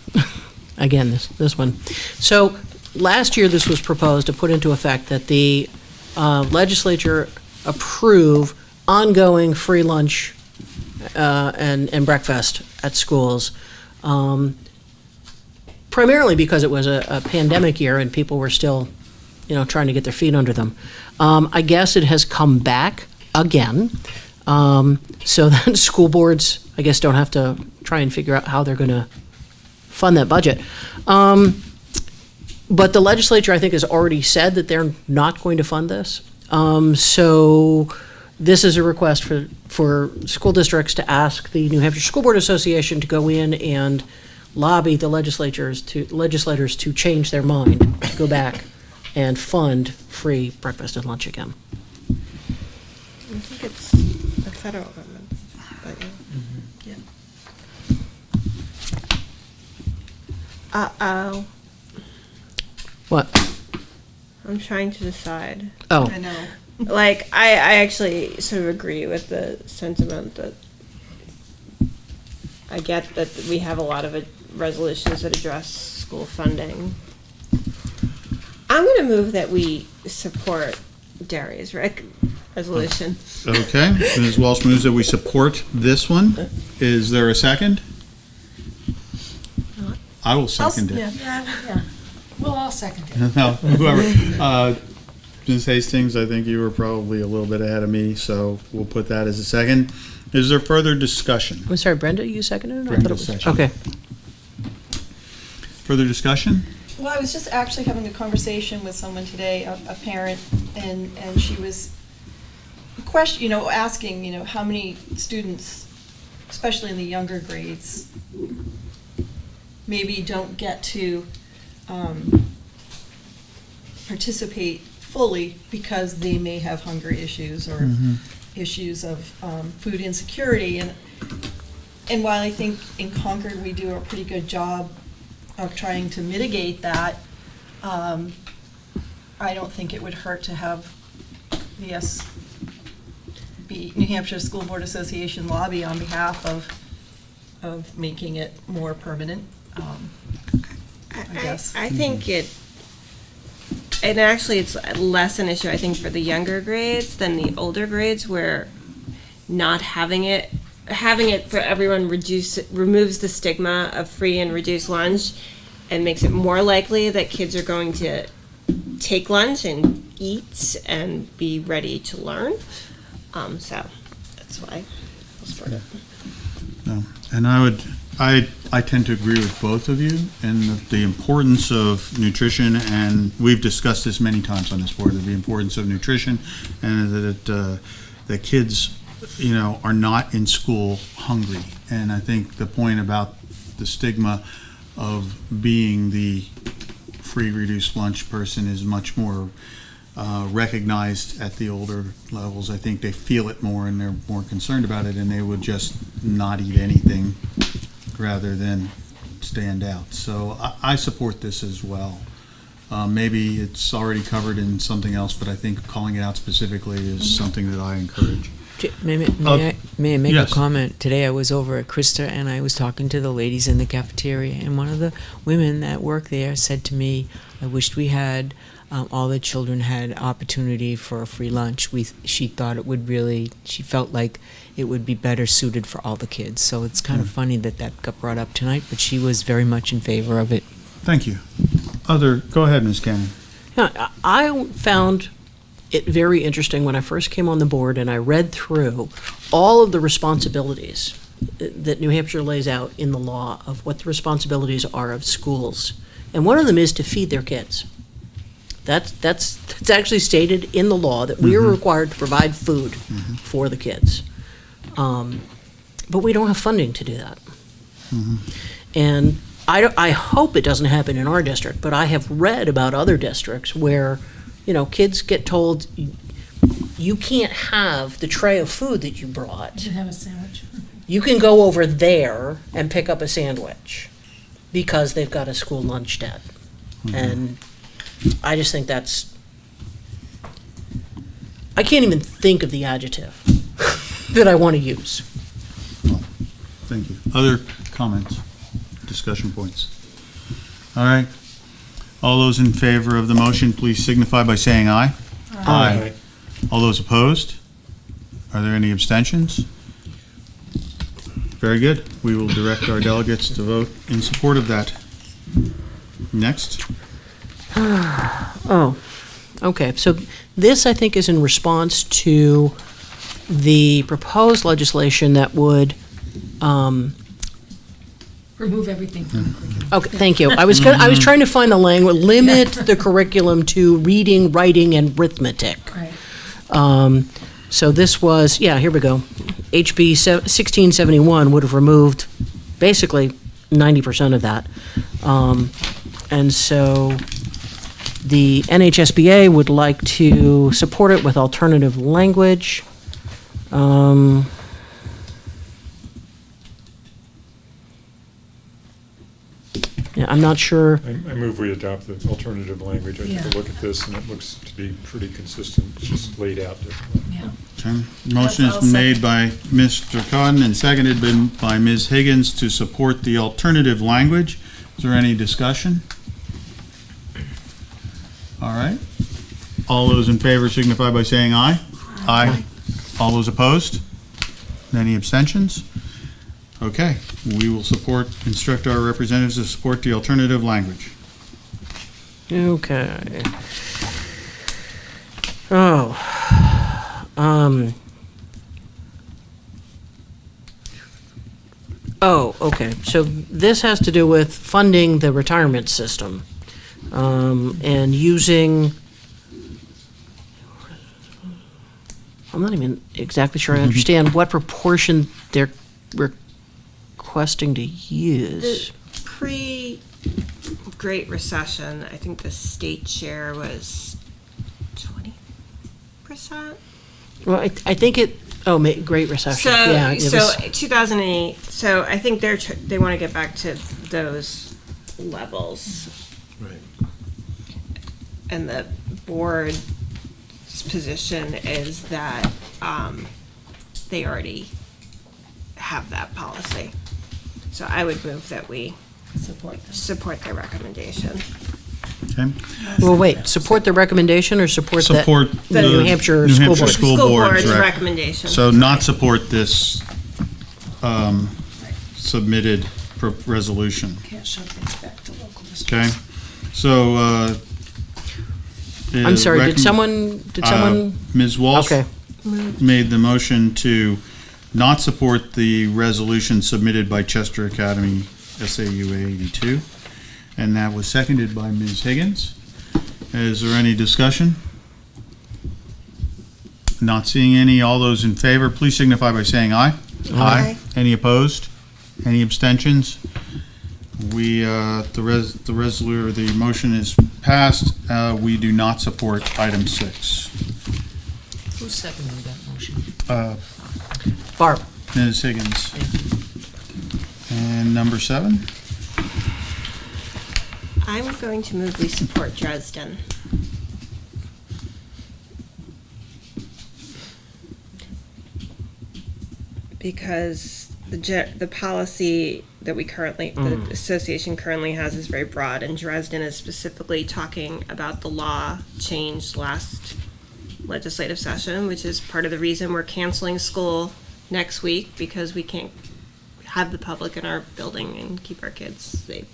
Again, this one. So last year, this was proposed to put into effect that the legislature approve ongoing free lunch and breakfast at schools. primarily because it was a pandemic year and people were still, trying to get their feet under them. I guess it has come back again. So then school boards, I guess, don't have to try and figure out how they're going to fund that budget. But the legislature, I think, has already said that they're not going to fund this. So this is a request for school districts to ask the New Hampshire School Board Association to go in and lobby the legislators to change their mind, to go back and fund free breakfast and lunch again. I think it's a federal government, but yeah. Uh-oh. What? I'm trying to decide. Oh. I know. Like, I actually sort of agree with the sentiment that I get that we have a lot of resolutions that address school funding. I'm going to move that we support Derry's resolution. Okay, Ms. Walsh moves that we support this one. Is there a second? I will second it. Yeah. We'll all second it. No, whoever. Ms. Hastings, I think you were probably a little bit ahead of me, so we'll put that as a second. Is there further discussion? I'm sorry, Brenda, you seconded it? Brenda seconded. Okay. Further discussion? Well, I was just actually having a conversation with someone today, a parent, and she was asking, how many students, especially in the younger grades, maybe don't get to participate fully because they may have hunger issues or issues of food insecurity. And while I think in Concord we do a pretty good job of trying to mitigate that, I don't think it would hurt to have the New Hampshire School Board Association lobby on behalf of making it more permanent. I guess. I think and actually it's less an issue, I think, for the younger grades than the older grades, where not having it for everyone removes the stigma of free and reduced lunch and makes it more likely that kids are going to take lunch and eat and be ready to learn. So that's why I'll support it. No. And I tend to agree with both of you in the importance of nutrition, and we've discussed this many times on this board, the importance of nutrition, and that kids, are not in school hungry. And I think the point about the stigma of being the free reduced lunch person is much more recognized at the older levels. I think they feel it more and they're more concerned about it, and they would just not eat anything rather than stand out. So I support this as well. Maybe it's already covered in something else, but I think calling it out specifically is something that I encourage. May I make yes. a comment? Today I was over at Krista and I was talking to the ladies in the cafeteria, and one of the women that work there said to me, I wished we had all the children had opportunity for a free lunch. She thought it would she felt like it would be better suited for all the kids. So it's kind of funny that got brought up tonight, but she was very much in favor of it. Thank you. Go ahead, Ms. Cannon. Yeah, I found it very interesting when I first came on the board and I read through all of the responsibilities that New Hampshire lays out in the law of what the responsibilities are of schools. And one of them is to feed their kids. That's actually stated in the law that we are required to provide food for the kids. But we don't have funding to do that. And I hope it doesn't happen in our district, but I have read about other districts where, kids get told, you can't have the tray of food that you brought. You can have a sandwich. You can go over there and pick up a sandwich because they've got a school lunch debt. And I just think I can't even think of the adjective that I want to use. Thank you. Other comments, discussion points? All right. All those in favor of the motion, please signify by saying aye. Aye. All those opposed? Are there any abstentions? Very good. We will direct our delegates to vote in support of that. Next. Oh, okay. So this, I think, is in response to the proposed legislation that would, Remove everything from the curriculum. okay, thank you. I was trying to find the language, limit the curriculum to reading, writing, and arithmetic. Right. So this was, yeah, here we go. HB 1671 would have removed basically 90% of that. And so the NHSBA would like to support it with alternative language. Yeah, I'm not sure. I move we adopt the alternative language. I took Yeah. a look at this, and it looks to be pretty consistent. It's just laid out differently. Yeah. Okay. Motion I'll is made by Mr. Cotton and seconded by Ms. Higgins to support the alternative language. Is there any discussion? All right. All those in favor signify by saying aye. Aye. All those opposed? Any abstentions? Okay, we will instruct our representatives to support the alternative language. Okay. Oh. Oh, okay. So this has to do with funding the retirement system, and using, I'm not even exactly sure I understand what proportion they're requesting to use. The pre-Great Recession, I think the state share was 20%. Well, I think Great Recession, So, yeah. It so was, 2008. So I think they want to get back to those levels. Right. And the board's position is that they already have that policy. So I would move that we support their recommendation. Okay? well, wait, support the recommendation or support Support the New Hampshire School Board? School Board's recommendation. So not support this submitted resolution. Can't shove things back to local districts. Okay? So, I'm sorry, did someone, Ms. Walsh okay. made the motion to not support the resolution submitted by Chester Academy SAU 82, and that was seconded by Ms. Higgins. Is there any discussion? Not seeing any. All those in favor, please signify by saying aye. Aye. Any opposed? Any abstentions? The motion is passed. We do not support item 6. Who seconded that motion? Barb. Ms. Higgins. And number 7? I'm going to move we support Dresden. Because the policy that the association currently has is very broad, and Dresden is specifically talking about the law changed last legislative session, which is part of the reason we're canceling school next week, because we can't have the public in our building and keep our kids safe.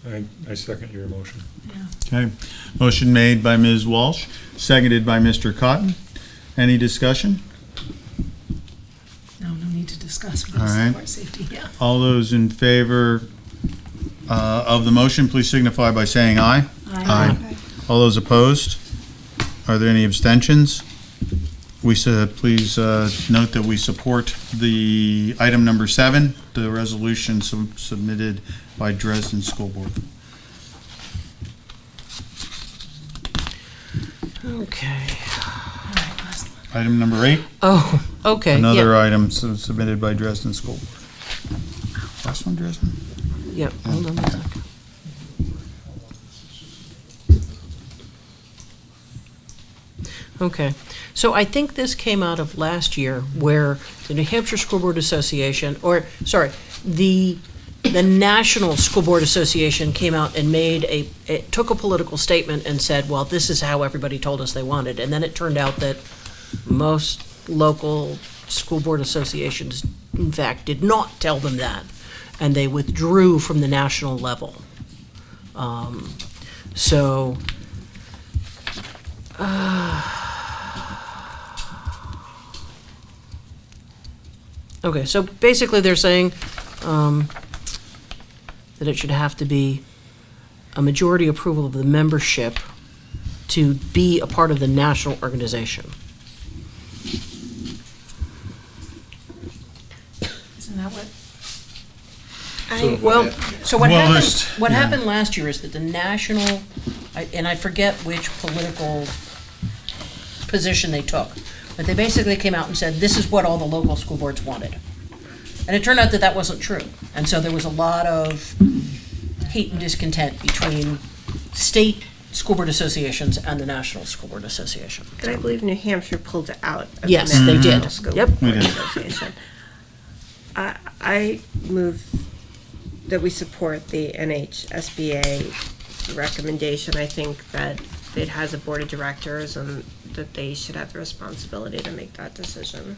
I second your motion. Okay. Motion made by Ms. Walsh, seconded by Mr. Cotton. Any discussion? No need to discuss. We All just right. support safety, yeah. All those in favor of the motion, please signify by saying aye. Aye. All those opposed? Are there any abstentions? Please note that we support the item number 7, the resolution submitted by Dresden School Board. Okay. Item number 8, Oh, okay. another yeah. item submitted by Dresden School Board. Last one, Dresden? Yep, hold on a second. Okay, so I think this came out of last year where the New Hampshire School Board Association, the National School Board Association came out and it took a political statement and said, well, this is how everybody told us they wanted. And then it turned out that most local school board associations, in fact, did not tell them that. And they withdrew from the national level. So, okay, so basically they're saying that it should have to be a majority approval of the membership to be a part of the national organization. Isn't that what? Well, so what Well, happened, there's- what yeah. happened last year is that the national, and I forget which political position they took, but they basically came out and said, this is what all the local school boards wanted. And it turned out that that wasn't true. And so there was a lot of hate and discontent between state school board associations and the National School Board Association. And I believe New Hampshire pulled it out of the Yes, they National did. School Yep. We Board did. Association. I move that we support the NHSBA recommendation. I think that it has a board of directors and that they should have the responsibility to make that decision.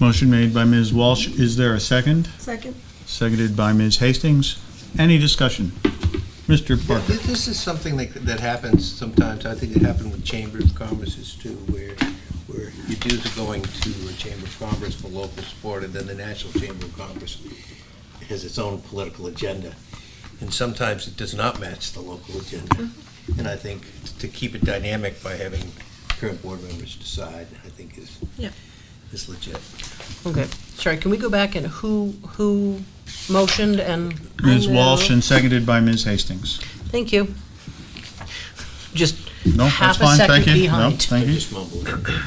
Motion made by Ms. Walsh. Is there a second? Second. Seconded by Ms. Hastings. Any discussion? Mr. Parker. This is something that happens sometimes. I think it happened with Chamber of Commerce's too, where your dues are going to a Chamber of Commerce for local support, and then the National Chamber of Commerce has its own political agenda. And sometimes it does not match the local agenda. And I think to keep it dynamic by having current board members decide, I think is legit. Okay, sorry, can we go back and who motioned and? Ms. Walsh and seconded by Ms. Hastings. Thank you. Just No, that's half a fine, second thank you. No, behind. thank you. Just mumble.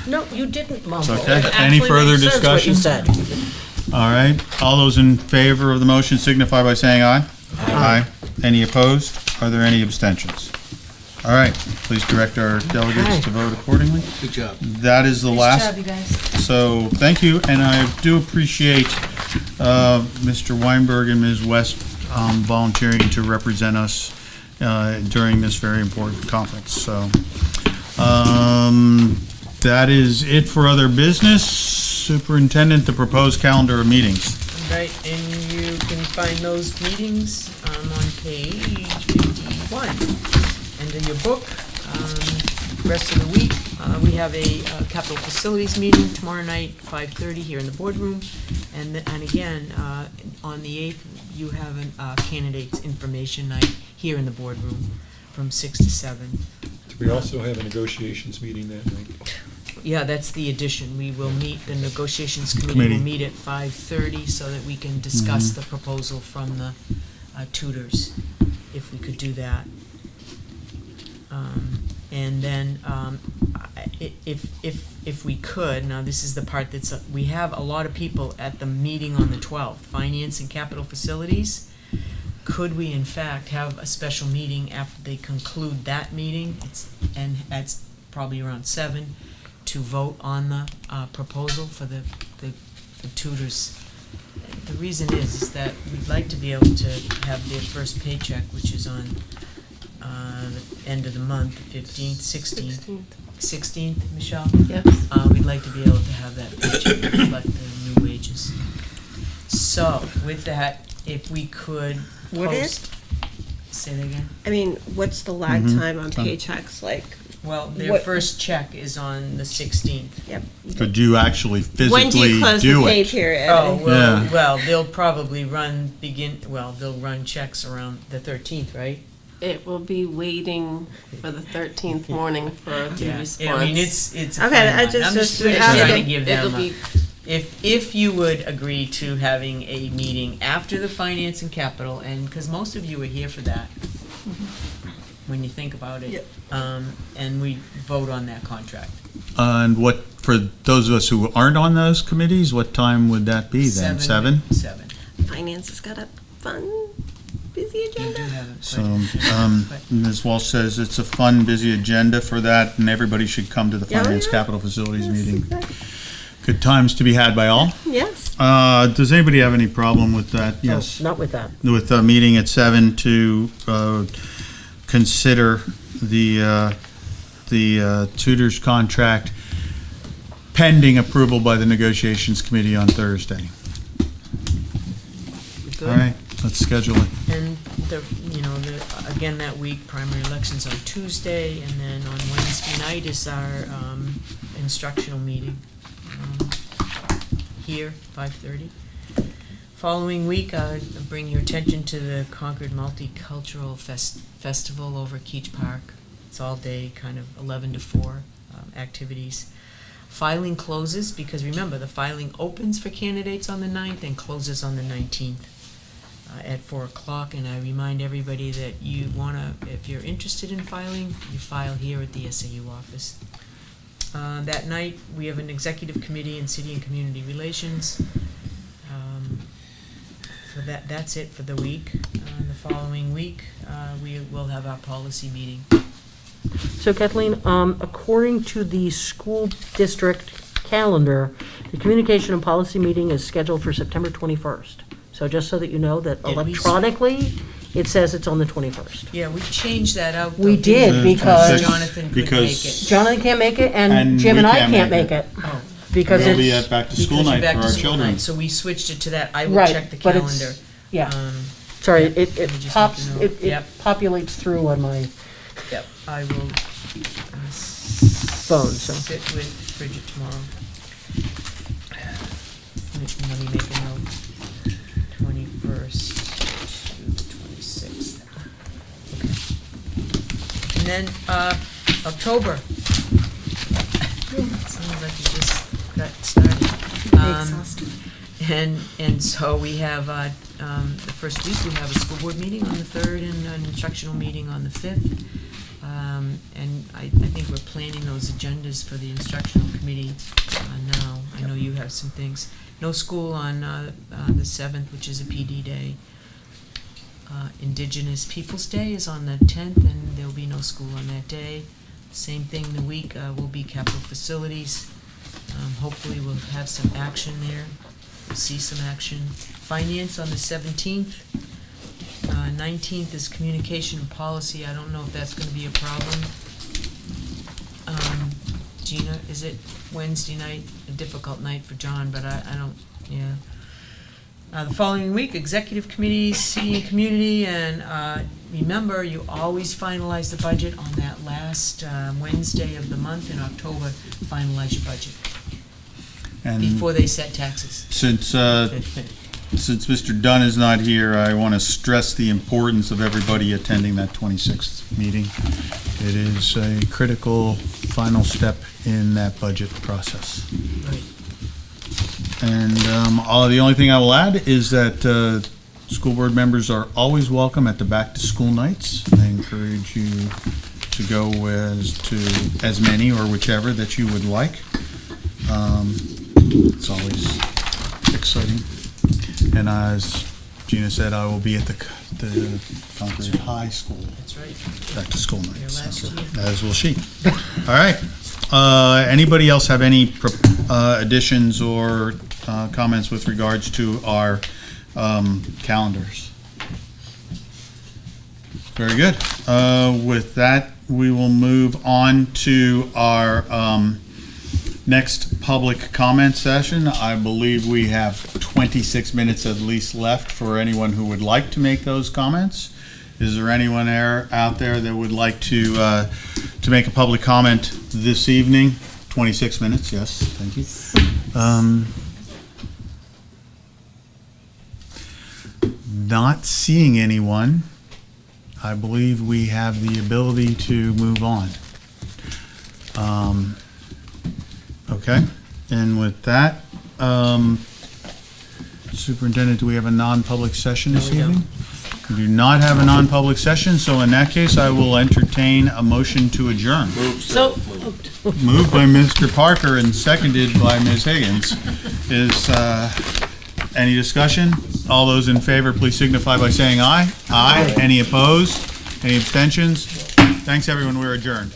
No, you didn't mumble. It's okay. It Any actually further makes sense what you discussion? said. All right, all those in favor of the motion signify by saying aye. Aye. Any opposed? Are there any abstentions? All right, please direct our delegates to vote accordingly. Good job. That is the last. Good job, you guys. So, thank you, and I do appreciate Mr. Weinberg and Ms. West volunteering to represent us during this very important conference. So, that is it for other business. Superintendent, the proposed calendar of meetings. Right, and you can find those meetings on page 51. End of your book. Rest of the week, we have a capital facilities meeting tomorrow night, 5:30 here in the boardroom. And again, on the 8th, you have a candidates information night here in the boardroom from 6 to 7. We also have a negotiations meeting that night. Yeah, that's the addition. We will meet, the negotiations committee will meet at 5:30 so that we can discuss the proposal from the tutors, if we could do that. And then, if we could, now this is the part that's, we have a lot of people at the meeting on the 12th, Finance and Capital Facilities. Could we in fact have a special meeting after they conclude that meeting? And that's probably around 7, to vote on the proposal for the tutors. The reason is that we'd like to be able to have their first paycheck, which is on the end of the month, 15th, 16th. 16th, Michelle? Yes. We'd like to be able to have that paycheck reflect the new wages. So, with that, if we could Would it? post. Say that again? I mean, what's the lag time on paychecks like? Well, their What- first check is on the 16th. Yep. Could you actually When do physically you close the do pay it? period? Oh, well, Yeah. well, they'll probably they'll run checks around the 13th, right? It will be waiting for the 13th morning for the response. I mean, it's a Okay, fine I line. just- I'm just- just it'll trying to be- give them it'll be- if you would agree to having a meeting after the finance and capital, and, because most of you are here for that, when you think about it. And we vote on that contract. And what, for those of us who aren't on those committees, what time would that be then? 7? 7. Finance has got a fun, busy agenda. You do have it. So, Ms. Walsh says it's a fun, busy agenda for that, and everybody should come to the Yeah, Finance yeah. Capital Facilities Yes, meeting. exactly. Good times to be had by all. Yes. Does anybody have any problem with that? Yes. Not with that. With the meeting at 7 to consider the tutors contract pending approval by the negotiations committee on Thursday. All right, let's schedule it. And again, that week, primary elections on Tuesday, and then on Wednesday night is our instructional meeting here, 5:30. Following week, bring your attention to the Concord Multicultural Festival over at Keach Park. It's all day, kind of 11 to 4 activities. Filing closes, because remember, the filing opens for candidates on the 9th and closes on the 19th. At 4 o'clock, and I remind everybody that if you're interested in filing, you file here at the SAU office. That night, we have an executive committee in City and Community Relations. That's it for the week. The following week, we will have our policy meeting. So Kathleen, according to the school district calendar, the communication and policy meeting is scheduled for September 21st. So just so that you know that Did we- electronically, it says it's on the 21st. Yeah, we changed that out. We though, did, didn't we? because- Jonathan couldn't because- make it. Jonathan can't make it, and And Jim we and I can't can't make make it. it. Oh. Because It'll be it's, at back-to-school Because you're night back for to our school children. night, so we switched it to that. I will right, check the but it's, calendar. yeah, Um, sorry, yep, it let me just pops, make a note. it Yep. populates through on my Yep, I will phone, so. sit with Bridget tomorrow. Let me make a note. 21st to the 26th. Okay. And then, October. Sounds like you just got started. And so we have, the first week, we have a school board meeting on the 3rd and an instructional meeting on the 5th. And I think we're planning those agendas for the instructional committee now. I know you have some things. No school on the 7th, which is a PD day. Indigenous Peoples' Day is on the 10th, and there'll be no school on that day. Same thing the week will be capital facilities. Hopefully we'll have some action there. We'll see some action. Finance on the 17th. 19th is communication and policy. I don't know if that's gonna be a problem. Gina, is it Wednesday night? A difficult night for John, but I don't, yeah. The following week, executive committee, city and community, and remember, you always finalize the budget on that last Wednesday of the month in October. Finalize your budget And before they set taxes. since Mr. Dunn is not here, I want to stress the importance of everybody attending that 26th meeting. It is a critical final step in that budget process. Right. And the only thing I will add is that school board members are always welcome at the back-to-school nights. I encourage you to go to as many or whichever that you would like. It's always exciting. And as Gina said, I will be at the Concord High School That's right. back-to-school night. Your last so, year. as will she. All right. Anybody else have any additions or comments with regards to our calendars? Very good. With that, we will move on to our next public comment session. I believe we have 26 minutes at least left for anyone who would like to make those comments. Is there anyone out there that would like to make a public comment this evening? 26 minutes, yes, thank you. Not seeing anyone, I believe we have the ability to move on. Okay, and with that, Superintendent, do we have a non-public session this evening? We do not have a non-public session, so in that case, I will entertain a motion to adjourn. so, Moved by Mr. Parker and seconded by Ms. Higgins. Is any discussion? All those in favor, please signify by saying aye. Aye. Any opposed? Any abstentions? Thanks, everyone. We're adjourned.